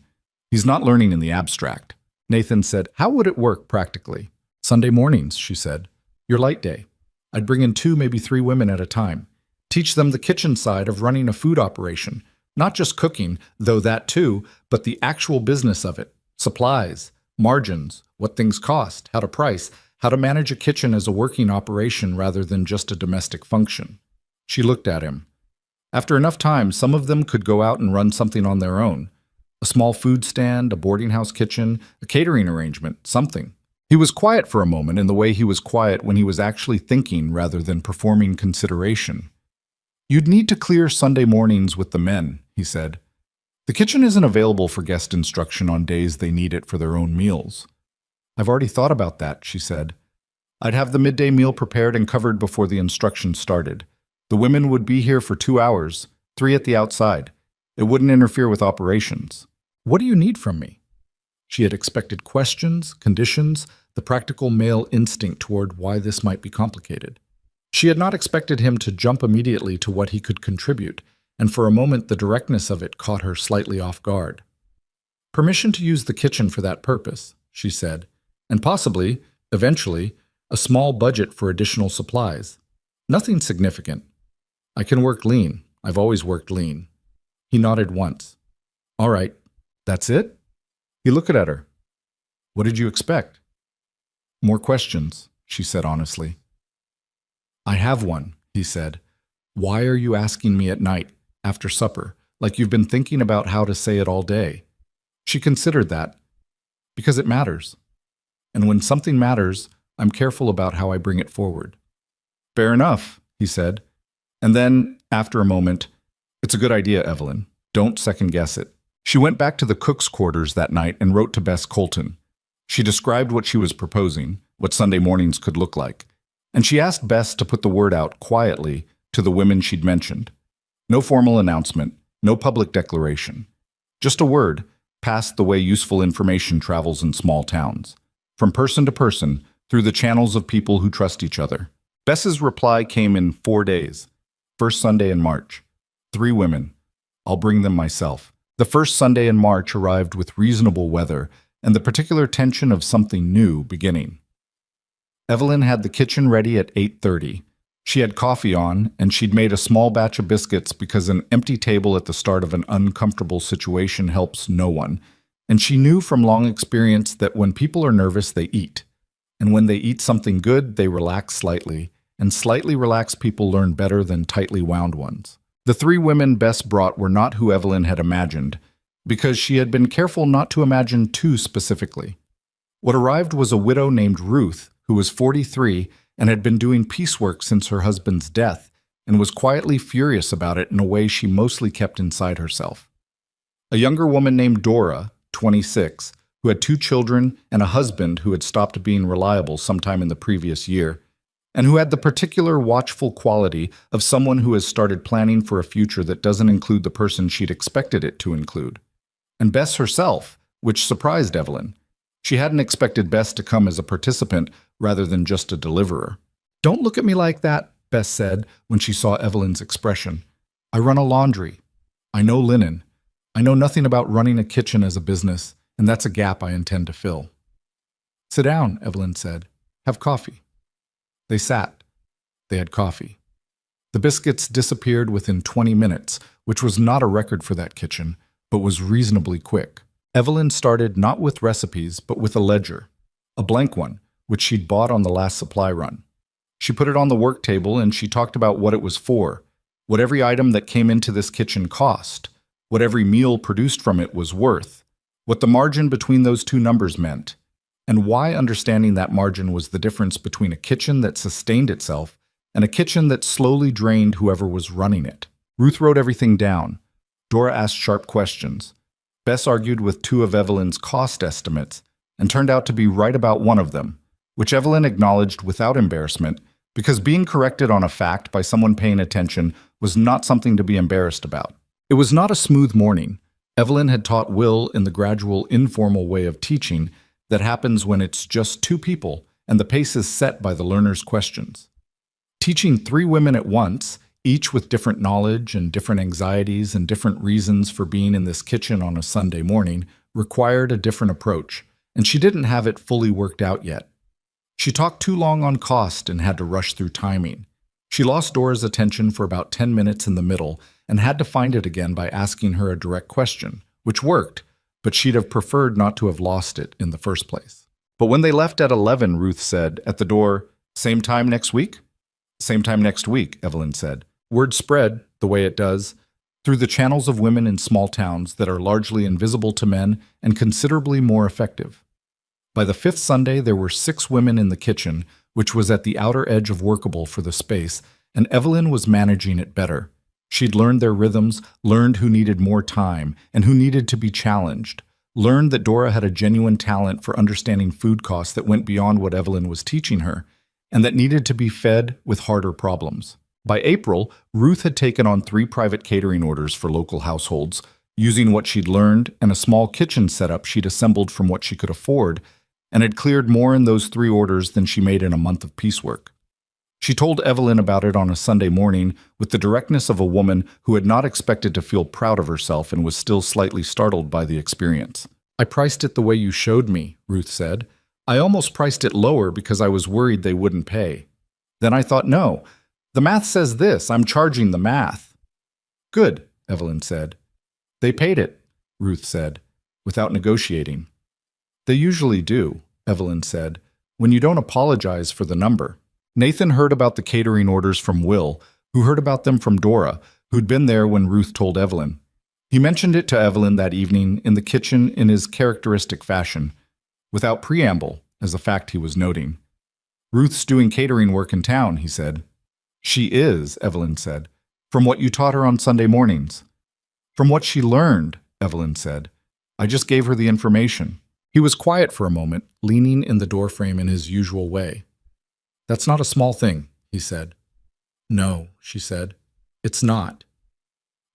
He's not learning in the abstract." Nathan said, "How would it work practically?" "Sunday mornings," she said. "Your light day. I'd bring in 2, maybe 3 women at a time. Teach them the kitchen side of running a food operation. Not just cooking, though that too, but the actual business of it. Supplies, margins, what things cost, how to price, how to manage a kitchen as a working operation rather than just a domestic function." She looked at him. After enough time, some of them could go out and run something on their own. A small food stand, a boarding house kitchen, a catering arrangement, something. He was quiet for a moment in the way he was quiet when he was actually thinking rather than performing consideration. "You'd need to clear Sunday mornings with the men," he said. "The kitchen isn't available for guest instruction on days they need it for their own meals." "I've already thought about that," she said. "I'd have the midday meal prepared and covered before the instruction started. The women would be here for 2 hours, 3 at the outside. It wouldn't interfere with operations." "What do you need from me?" She had expected questions, conditions, the practical male instinct toward why this might be complicated. She had not expected him to jump immediately to what he could contribute, and for a moment the directness of it caught her slightly off guard. "Permission to use the kitchen for that purpose," she said, "and possibly, eventually, a small budget for additional supplies. Nothing significant. I can work lean. I've always worked lean." He nodded once. "All right, that's it?" He looked at her. "What did you expect?" "More questions," she said honestly. "I have one," he said. "Why are you asking me at night, after supper, like you've been thinking about how to say it all day?" She considered that. "Because it matters. And when something matters, I'm careful about how I bring it forward." "Fair enough," he said. And then, after a moment, "It's a good idea, Evelyn. Don't second-guess it." She went back to the cook's quarters that night and wrote to Bess Colton. She described what she was proposing, what Sunday mornings could look like, and she asked Bess to put the word out quietly to the women she'd mentioned. No formal announcement, no public declaration. Just a word, passed the way useful information travels in small towns, from person to person, through the channels of people who trust each other. Bess's reply came in 4 days. First Sunday in March. 3 women. I'll bring them myself. The first Sunday in March arrived with reasonable weather and the particular tension of something new beginning. Evelyn had the kitchen ready at 8:30. She had coffee on, and she'd made a small batch of biscuits because an empty table at the start of an uncomfortable situation helps no one. And she knew from long experience that when people are nervous, they eat. And when they eat something good, they relax slightly, and slightly relaxed people learn better than tightly wound ones. The 3 women Bess brought were not who Evelyn had imagined, because she had been careful not to imagine too specifically. What arrived was a widow named Ruth, who was 43 and had been doing piecework since her husband's death, and was quietly furious about it in a way she mostly kept inside herself. A younger woman named Dora, 26, who had 2 children and a husband who had stopped being reliable sometime in the previous year, and who had the particular watchful quality of someone who has started planning for a future that doesn't include the person she'd expected it to include. And Bess herself, which surprised Evelyn. She hadn't expected Bess to come as a participant rather than just a deliverer. "Don't look at me like that," Bess said when she saw Evelyn's expression. "I run a laundry. I know linen. I know nothing about running a kitchen as a business, and that's a gap I intend to fill." "Sit down," Evelyn said. "Have coffee." They sat. They had coffee. The biscuits disappeared within 20 minutes, which was not a record for that kitchen, but was reasonably quick. Evelyn started not with recipes, but with a ledger, a blank one, which she'd bought on the last supply run. She put it on the work table and she talked about what it was for, what every item that came into this kitchen cost, what every meal produced from it was worth, what the margin between those 2 numbers meant, and why understanding that margin was the difference between a kitchen that sustained itself and a kitchen that slowly drained whoever was running it. Ruth wrote everything down. Dora asked sharp questions. Bess argued with 2 of Evelyn's cost estimates and turned out to be right about one of them, which Evelyn acknowledged without embarrassment because being corrected on a fact by someone paying attention was not something to be embarrassed about. It was not a smooth morning. Evelyn had taught Will in the gradual, informal way of teaching that happens when it's just 2 people and the pace is set by the learner's questions. Teaching 3 women at once, each with different knowledge and different anxieties and different reasons for being in this kitchen on a Sunday morning, required a different approach, and she didn't have it fully worked out yet. She talked too long on cost and had to rush through timing. She lost Dora's attention for about 10 minutes in the middle and had to find it again by asking her a direct question, which worked, but she'd have preferred not to have lost it in the first place. But when they left at 11, Ruth said, at the door, "Same time next week?" "Same time next week," Evelyn said. Word spread, the way it does, through the channels of women in small towns that are largely invisible to men and considerably more effective. By the 5th Sunday, there were 6 women in the kitchen, which was at the outer edge of workable for the space, and Evelyn was managing it better. She'd learned their rhythms, learned who needed more time and who needed to be challenged, learned that Dora had a genuine talent for understanding food costs that went beyond what Evelyn was teaching her, and that needed to be fed with harder problems. By April, Ruth had taken on 3 private catering orders for local households, using what she'd learned and a small kitchen setup she'd assembled from what she could afford, and had cleared more in those 3 orders than she made in a month of piecework. She told Evelyn about it on a Sunday morning with the directness of a woman who had not expected to feel proud of herself and was still slightly startled by the experience. I priced it the way you showed me, Ruth said. I almost priced it lower because I was worried they wouldn't pay. Then I thought, no, the math says this. I'm charging the math. Good, Evelyn said. They paid it, Ruth said, without negotiating. They usually do, Evelyn said, when you don't apologize for the number. Nathan heard about the catering orders from Will, who heard about them from Dora, who'd been there when Ruth told Evelyn. He mentioned it to Evelyn that evening in the kitchen in his characteristic fashion, without preamble, as a fact he was noting. Ruth's doing catering work in town, he said. She is, Evelyn said. From what you taught her on Sunday mornings. From what she learned, Evelyn said. I just gave her the information. He was quiet for a moment, leaning in the doorframe in his usual way. That's not a small thing, he said. No, she said. It's not.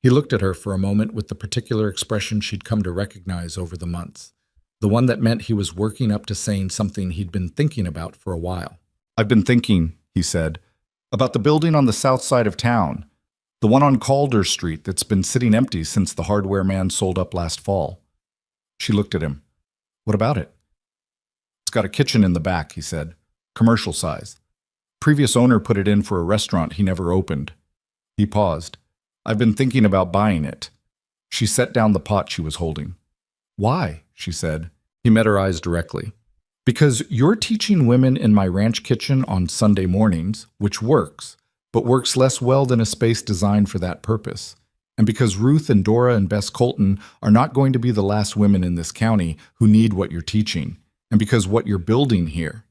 He looked at her for a moment with the particular expression she'd come to recognize over the months, the one that meant he was working up to saying something he'd been thinking about for a while. I've been thinking, he said, about the building on the south side of town, the one on Calder Street that's been sitting empty since the hardware man sold up last fall. She looked at him. What about it? It's got a kitchen in the back, he said, commercial size. Previous owner put it in for a restaurant he never opened. He paused. I've been thinking about buying it. She set down the pot she was holding. Why? She said. He met her eyes directly. Because you're teaching women in my ranch kitchen on Sunday mornings, which works, but works less well than a space designed for that purpose. And because Ruth and Dora and Bess Colton are not going to be the last women in this county who need what you're teaching. And because what you're building here,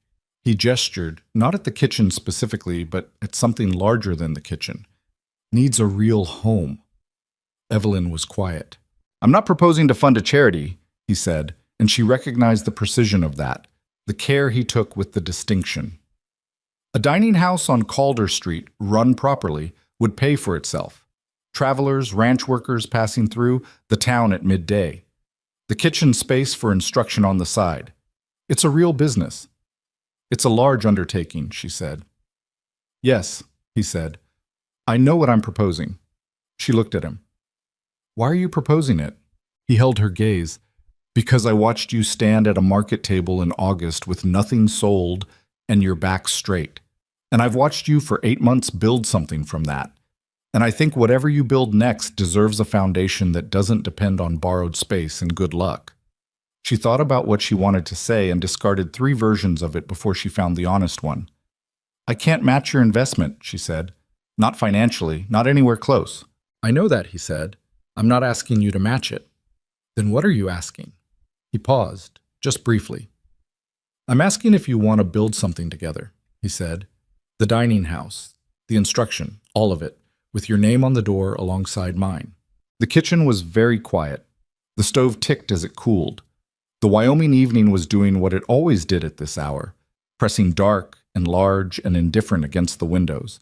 he gestured, not at the kitchen specifically, but at something larger than the kitchen, needs a real home. Evelyn was quiet. I'm not proposing to fund a charity, he said, and she recognized the precision of that, the care he took with the distinction. A dining house on Calder Street, run properly, would pay for itself. Travelers, ranch workers passing through, the town at midday. The kitchen space for instruction on the side. It's a real business. It's a large undertaking, she said. Yes, he said. I know what I'm proposing. She looked at him. Why are you proposing it? He held her gaze. Because I watched you stand at a market table in August with nothing sold and your back straight. And I've watched you for 8 months build something from that. And I think whatever you build next deserves a foundation that doesn't depend on borrowed space and good luck. She thought about what she wanted to say and discarded 3 versions of it before she found the honest one. I can't match your investment, she said. Not financially, not anywhere close. I know that, he said. I'm not asking you to match it. Then what are you asking? He paused, just briefly. I'm asking if you want to build something together, he said. The dining house, the instruction, all of it, with your name on the door alongside mine. The kitchen was very quiet. The stove ticked as it cooled. The Wyoming evening was doing what it always did at this hour, pressing dark and large and indifferent against the windows.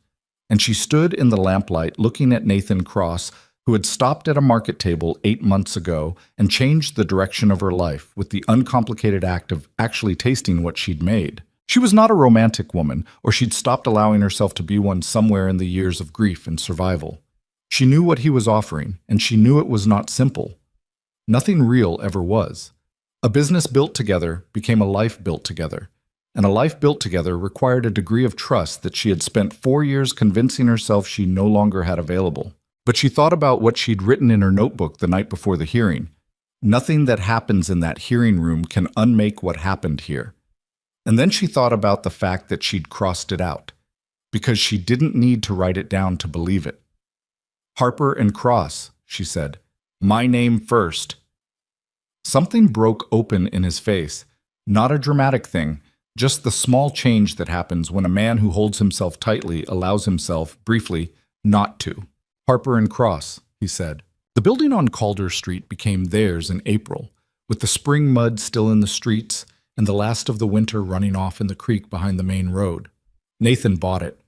And she stood in the lamplight looking at Nathan Cross, who had stopped at a market table 8 months ago and changed the direction of her life with the uncomplicated act of actually tasting what she'd made. She was not a romantic woman, or she'd stopped allowing herself to be one somewhere in the years of grief and survival. She knew what he was offering, and she knew it was not simple. Nothing real ever was. A business built together became a life built together, and a life built together required a degree of trust that she had spent 4 years convincing herself she no longer had available. But she thought about what she'd written in her notebook the night before the hearing. Nothing that happens in that hearing room can unmake what happened here. And then she thought about the fact that she'd crossed it out, because she didn't need to write it down to believe it. Harper and Cross, she said. My name first. Something broke open in his face. Not a dramatic thing, just the small change that happens when a man who holds himself tightly allows himself, briefly, not to. Harper and Cross, he said. The building on Calder Street became theirs in April, with the spring mud still in the streets and the last of the winter running off in the creek behind the main road. Nathan bought it.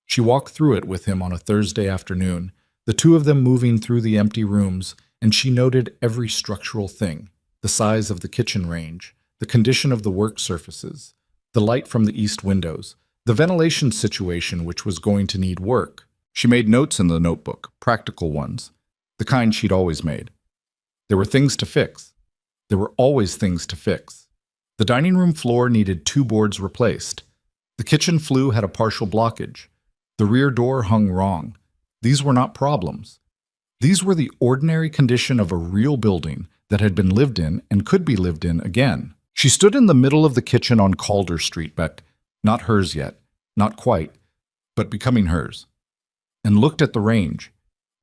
She walked through it with him on a Thursday afternoon, the two of them moving through the empty rooms, and she noted every structural thing, the size of the kitchen range, the condition of the work surfaces, the light from the east windows, The ventilation situation, which was going to need work. She made notes in the notebook, practical ones, the kind she'd always made. There were things to fix. There were always things to fix. The dining room floor needed 2 boards replaced. The kitchen flue had a partial blockage. The rear door hung wrong. These were not problems. These were the ordinary condition of a real building that had been lived in and could be lived in again. She stood in the middle of the kitchen on Calder Street, but not hers yet, not quite, but becoming hers, and looked at the range.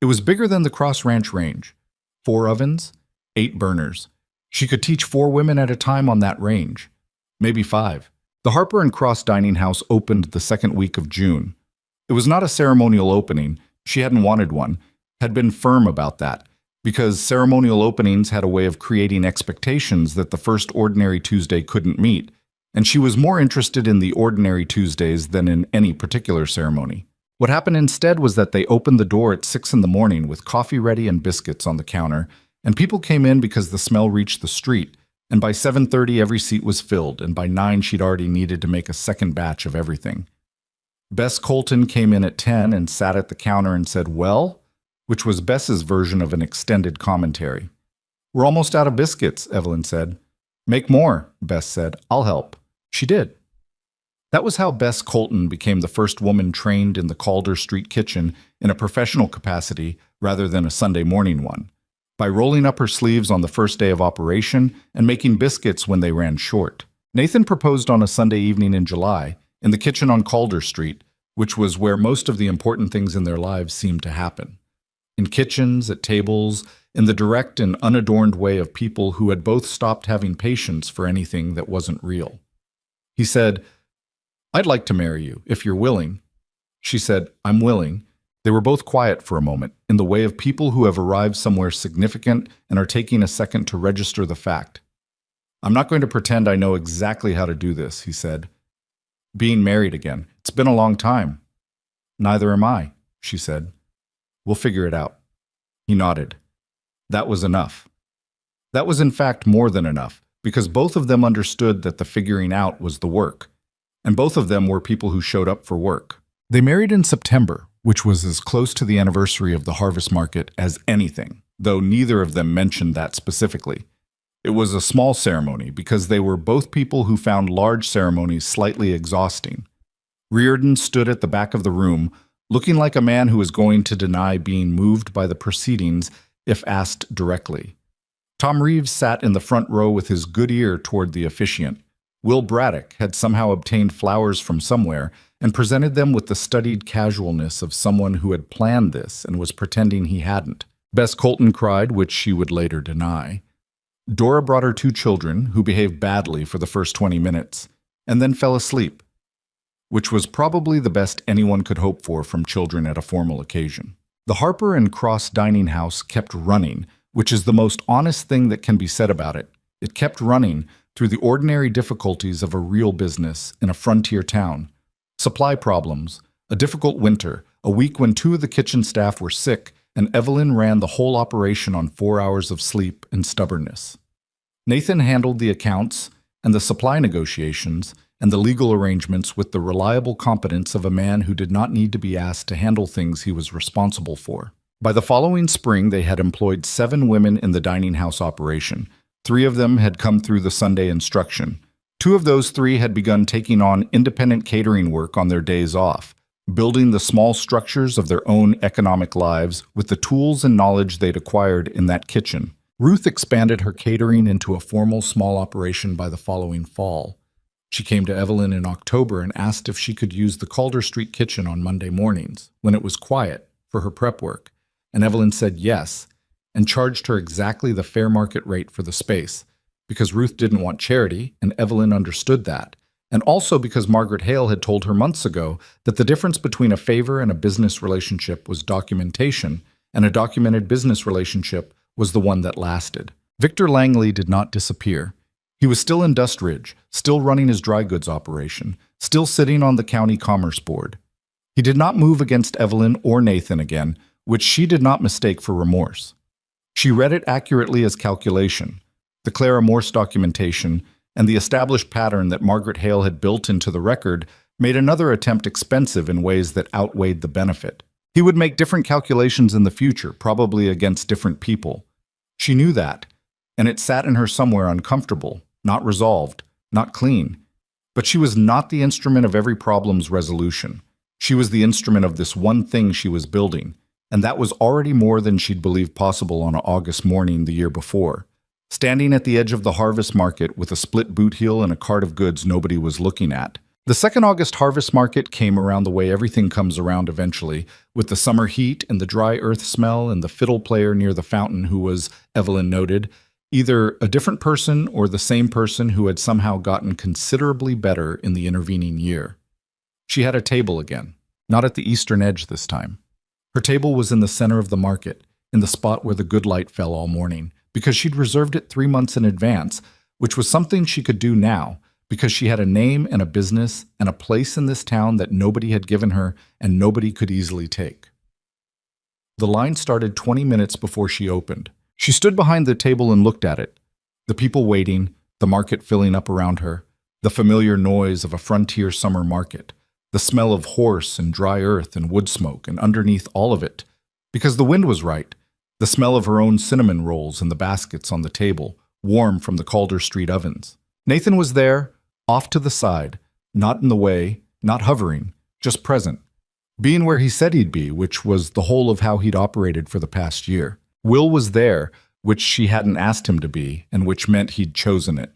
It was bigger than the Cross Ranch range. 4 ovens, 8 burners. She could teach 4 women at a time on that range, maybe 5. The Harper and Cross Dining House opened the second week of June. It was not a ceremonial opening. She hadn't wanted one, had been firm about that, because ceremonial openings had a way of creating expectations that the first ordinary Tuesday couldn't meet, and she was more interested in the ordinary Tuesdays than in any particular ceremony. What happened instead was that they opened the door at 6 in the morning with coffee ready and biscuits on the counter, and people came in because the smell reached the street, and by 7:30 every seat was filled, and by 9 she'd already needed to make a second batch of everything. Bess Colton came in at 10 and sat at the counter and said, "Well?" which was Bess's version of an extended commentary. "We're almost out of biscuits," Evelyn said. "Make more," Bess said. "I'll help." She did. That was how Bess Colton became the first woman trained in the Calder Street kitchen in a professional capacity rather than a Sunday morning one, by rolling up her sleeves on the first day of operation and making biscuits when they ran short. Nathan proposed on a Sunday evening in July, in the kitchen on Calder Street, which was where most of the important things in their lives seemed to happen. In kitchens, at tables, in the direct and unadorned way of people who had both stopped having patience for anything that wasn't real. He said, "I'd like to marry you, if you're willing." She said, "I'm willing." They were both quiet for a moment, in the way of people who have arrived somewhere significant and are taking a second to register the fact. "I'm not going to pretend I know exactly how to do this," he said. "Being married again. It's been a long time." "Neither am I," she said. "We'll figure it out." He nodded. That was enough. That was in fact more than enough, because both of them understood that the figuring out was the work, and both of them were people who showed up for work. They married in September, which was as close to the anniversary of the harvest market as anything, though neither of them mentioned that specifically. It was a small ceremony because they were both people who found large ceremonies slightly exhausting. Reardon stood at the back of the room, looking like a man who was going to deny being moved by the proceedings if asked directly. Tom Reeves sat in the front row with his good ear toward the officiant. Will Braddock had somehow obtained flowers from somewhere and presented them with the studied casualness of someone who had planned this and was pretending he hadn't. Bess Colton cried, which she would later deny. Dora brought her 2 children, who behaved badly for the first 20 minutes, and then fell asleep, which was probably the best anyone could hope for from children at a formal occasion. The Harper and Cross Dining House kept running, which is the most honest thing that can be said about it. It kept running through the ordinary difficulties of a real business in a frontier town. Supply problems, a difficult winter, a week when 2 of the kitchen staff were sick, and Evelyn ran the whole operation on 4 hours of sleep and stubbornness. Nathan handled the accounts and the supply negotiations and the legal arrangements with the reliable competence of a man who did not need to be asked to handle things he was responsible for. By the following spring, they had employed 7 women in the dining house operation. 3 of them had come through the Sunday instruction. 2 of those 3 had begun taking on independent catering work on their days off, building the small structures of their own economic lives with the tools and knowledge they'd acquired in that kitchen. Ruth expanded her catering into a formal small operation by the following fall. She came to Evelyn in October and asked if she could use the Calder Street kitchen on Monday mornings, when it was quiet, for her prep work, and Evelyn said yes, and charged her exactly the fair market rate for the space, because Ruth didn't want charity, and Evelyn understood that, and also because Margaret Hale had told her months ago that the difference between a favor and a business relationship was documentation, and a documented business relationship was the one that lasted. Victor Langley did not disappear. He was still in Dust Ridge, still running his dry goods operation, still sitting on the county commerce board. He did not move against Evelyn or Nathan again, which she did not mistake for remorse. She read it accurately as calculation, the Clara Morse documentation, and the established pattern that Margaret Hale had built into the record made another attempt expensive in ways that outweighed the benefit. He would make different calculations in the future, probably against different people. She knew that, and it sat in her somewhere uncomfortable, not resolved, not clean. But she was not the instrument of every problem's resolution. She was the instrument of this one thing she was building, and that was already more than she'd believed possible on an August morning the year before. Standing at the edge of the harvest market with a split boot heel and a cart of goods nobody was looking at. The second August harvest market came around the way everything comes around eventually, with the summer heat and the dry earth smell and the fiddle player near the fountain who was, Evelyn noted, either a different person or the same person who had somehow gotten considerably better in the intervening year. She had a table again, not at the eastern edge this time. Her table was in the center of the market, in the spot where the good light fell all morning, because she'd reserved it 3 months in advance, which was something she could do now, because she had a name and a business and a place in this town that nobody had given her and nobody could easily take. The line started 20 minutes before she opened. She stood behind the table and looked at it. The people waiting, the market filling up around her, the familiar noise of a frontier summer market, the smell of horse and dry earth and wood smoke, and underneath all of it, because the wind was right, the smell of her own cinnamon rolls in the baskets on the table, warm from the Calder Street ovens. Nathan was there, off to the side, not in the way, not hovering, just present, being where he said he'd be, which was the whole of how he'd operated for the past year. Will was there, which she hadn't asked him to be, and which meant he'd chosen it.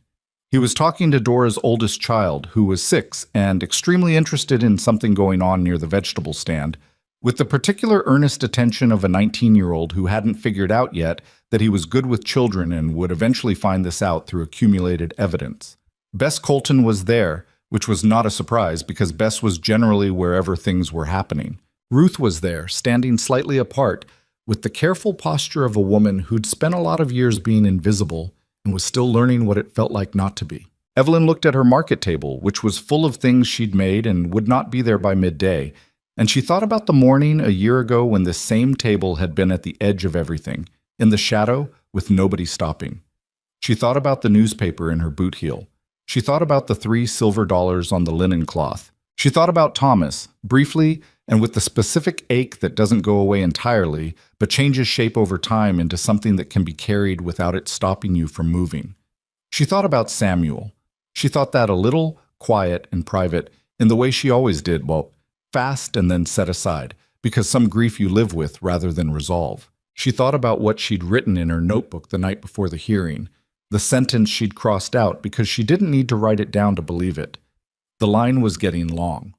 He was talking to Dora's oldest child, who was 6 and extremely interested in something going on near the vegetable stand, with the particular earnest attention of a 19-year-old who hadn't figured out yet that he was good with children and would eventually find this out through accumulated evidence. Bess Colton was there, which was not a surprise because Bess was generally wherever things were happening. Ruth was there, standing slightly apart, with the careful posture of a woman who'd spent a lot of years being invisible and was still learning what it felt like not to be. Evelyn looked at her market table, which was full of things she'd made and would not be there by midday, and she thought about the morning a year ago when this same table had been at the edge of everything, in the shadow, with nobody stopping. She thought about the newspaper in her boot heel. She thought about the 3 silver dollars on the linen cloth. She thought about Thomas, briefly and with the specific ache that doesn't go away entirely, but changes shape over time into something that can be carried without it stopping you from moving. She thought about Samuel. She thought that a little, quiet and private, in the way she always did, well, fast and then set aside, because some grief you live with rather than resolve. She thought about what she'd written in her notebook the night before the hearing, the sentence she'd crossed out because she didn't need to write it down to believe it. The line was getting long.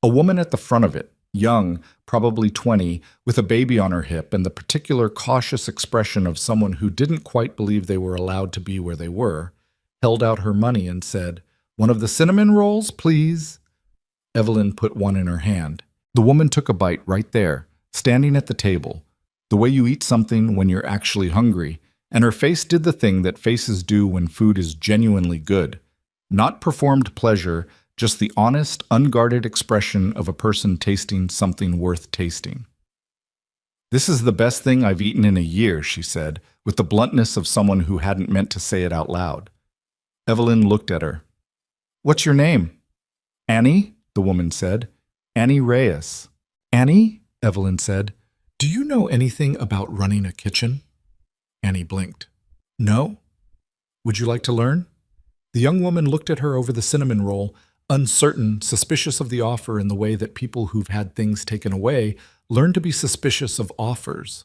A woman at the front of it, young, probably 20, with a baby on her hip and the particular cautious expression of someone who didn't quite believe they were allowed to be where they were, held out her money and said, "One of the cinnamon rolls, please." Evelyn put one in her hand. The woman took a bite right there, standing at the table, the way you eat something when you're actually hungry, and her face did the thing that faces do when food is genuinely good. Not performed pleasure, just the honest, unguarded expression of a person tasting something worth tasting. "This is the best thing I've eaten in a year," she said, with the bluntness of someone who hadn't meant to say it out loud. Evelyn looked at her. "What's your name?" "Annie," the woman said. "Annie Reyes." "Annie," Evelyn said, "do you know anything about running a kitchen?" Annie blinked. "No? Would you like to learn?" The young woman looked at her over the cinnamon roll, uncertain, suspicious of the offer in the way that people who've had things taken away learn to be suspicious of offers.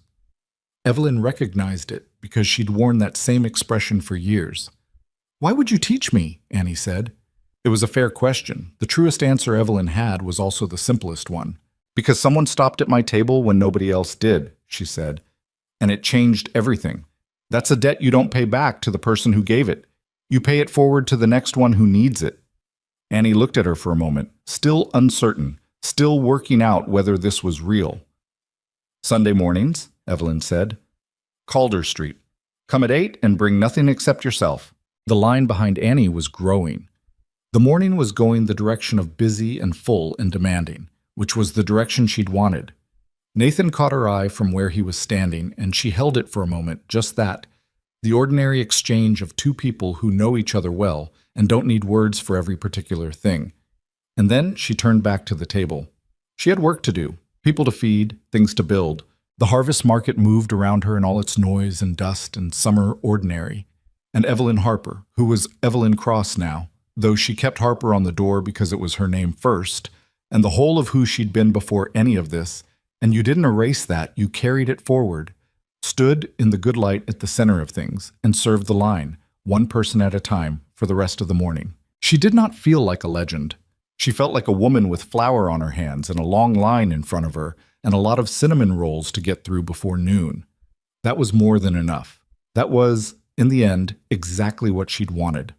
Evelyn recognized it because she'd worn that same expression for years. "Why would you teach me?" Annie said. It was a fair question. The truest answer Evelyn had was also the simplest one. "Because someone stopped at my table when nobody else did," she said, "and it changed everything. That's a debt you don't pay back to the person who gave it. You pay it forward to the next one who needs it." Annie looked at her for a moment, still uncertain, still working out whether this was real. "Sunday mornings," Evelyn said. "Calder Street. Come at 8 and bring nothing except yourself." The line behind Annie was growing. The morning was going the direction of busy and full and demanding, which was the direction she'd wanted. Nathan caught her eye from where he was standing, and she held it for a moment, just that, the ordinary exchange of two people who know each other well and don't need words for every particular thing. And then she turned back to the table. She had work to do, people to feed, things to build. The harvest market moved around her in all its noise and dust and summer ordinary. And Evelyn Harper, who was Evelyn Cross now, though she kept Harper on the door because it was her name first, and the whole of who she'd been before any of this, and you didn't erase that, you carried it forward, stood in the good light at the center of things, and served the line, one person at a time, for the rest of the morning. She did not feel like a legend. She felt like a woman with flour on her hands and a long line in front of her, and a lot of cinnamon rolls to get through before noon. That was more than enough. That was, in the end, exactly what she'd wanted.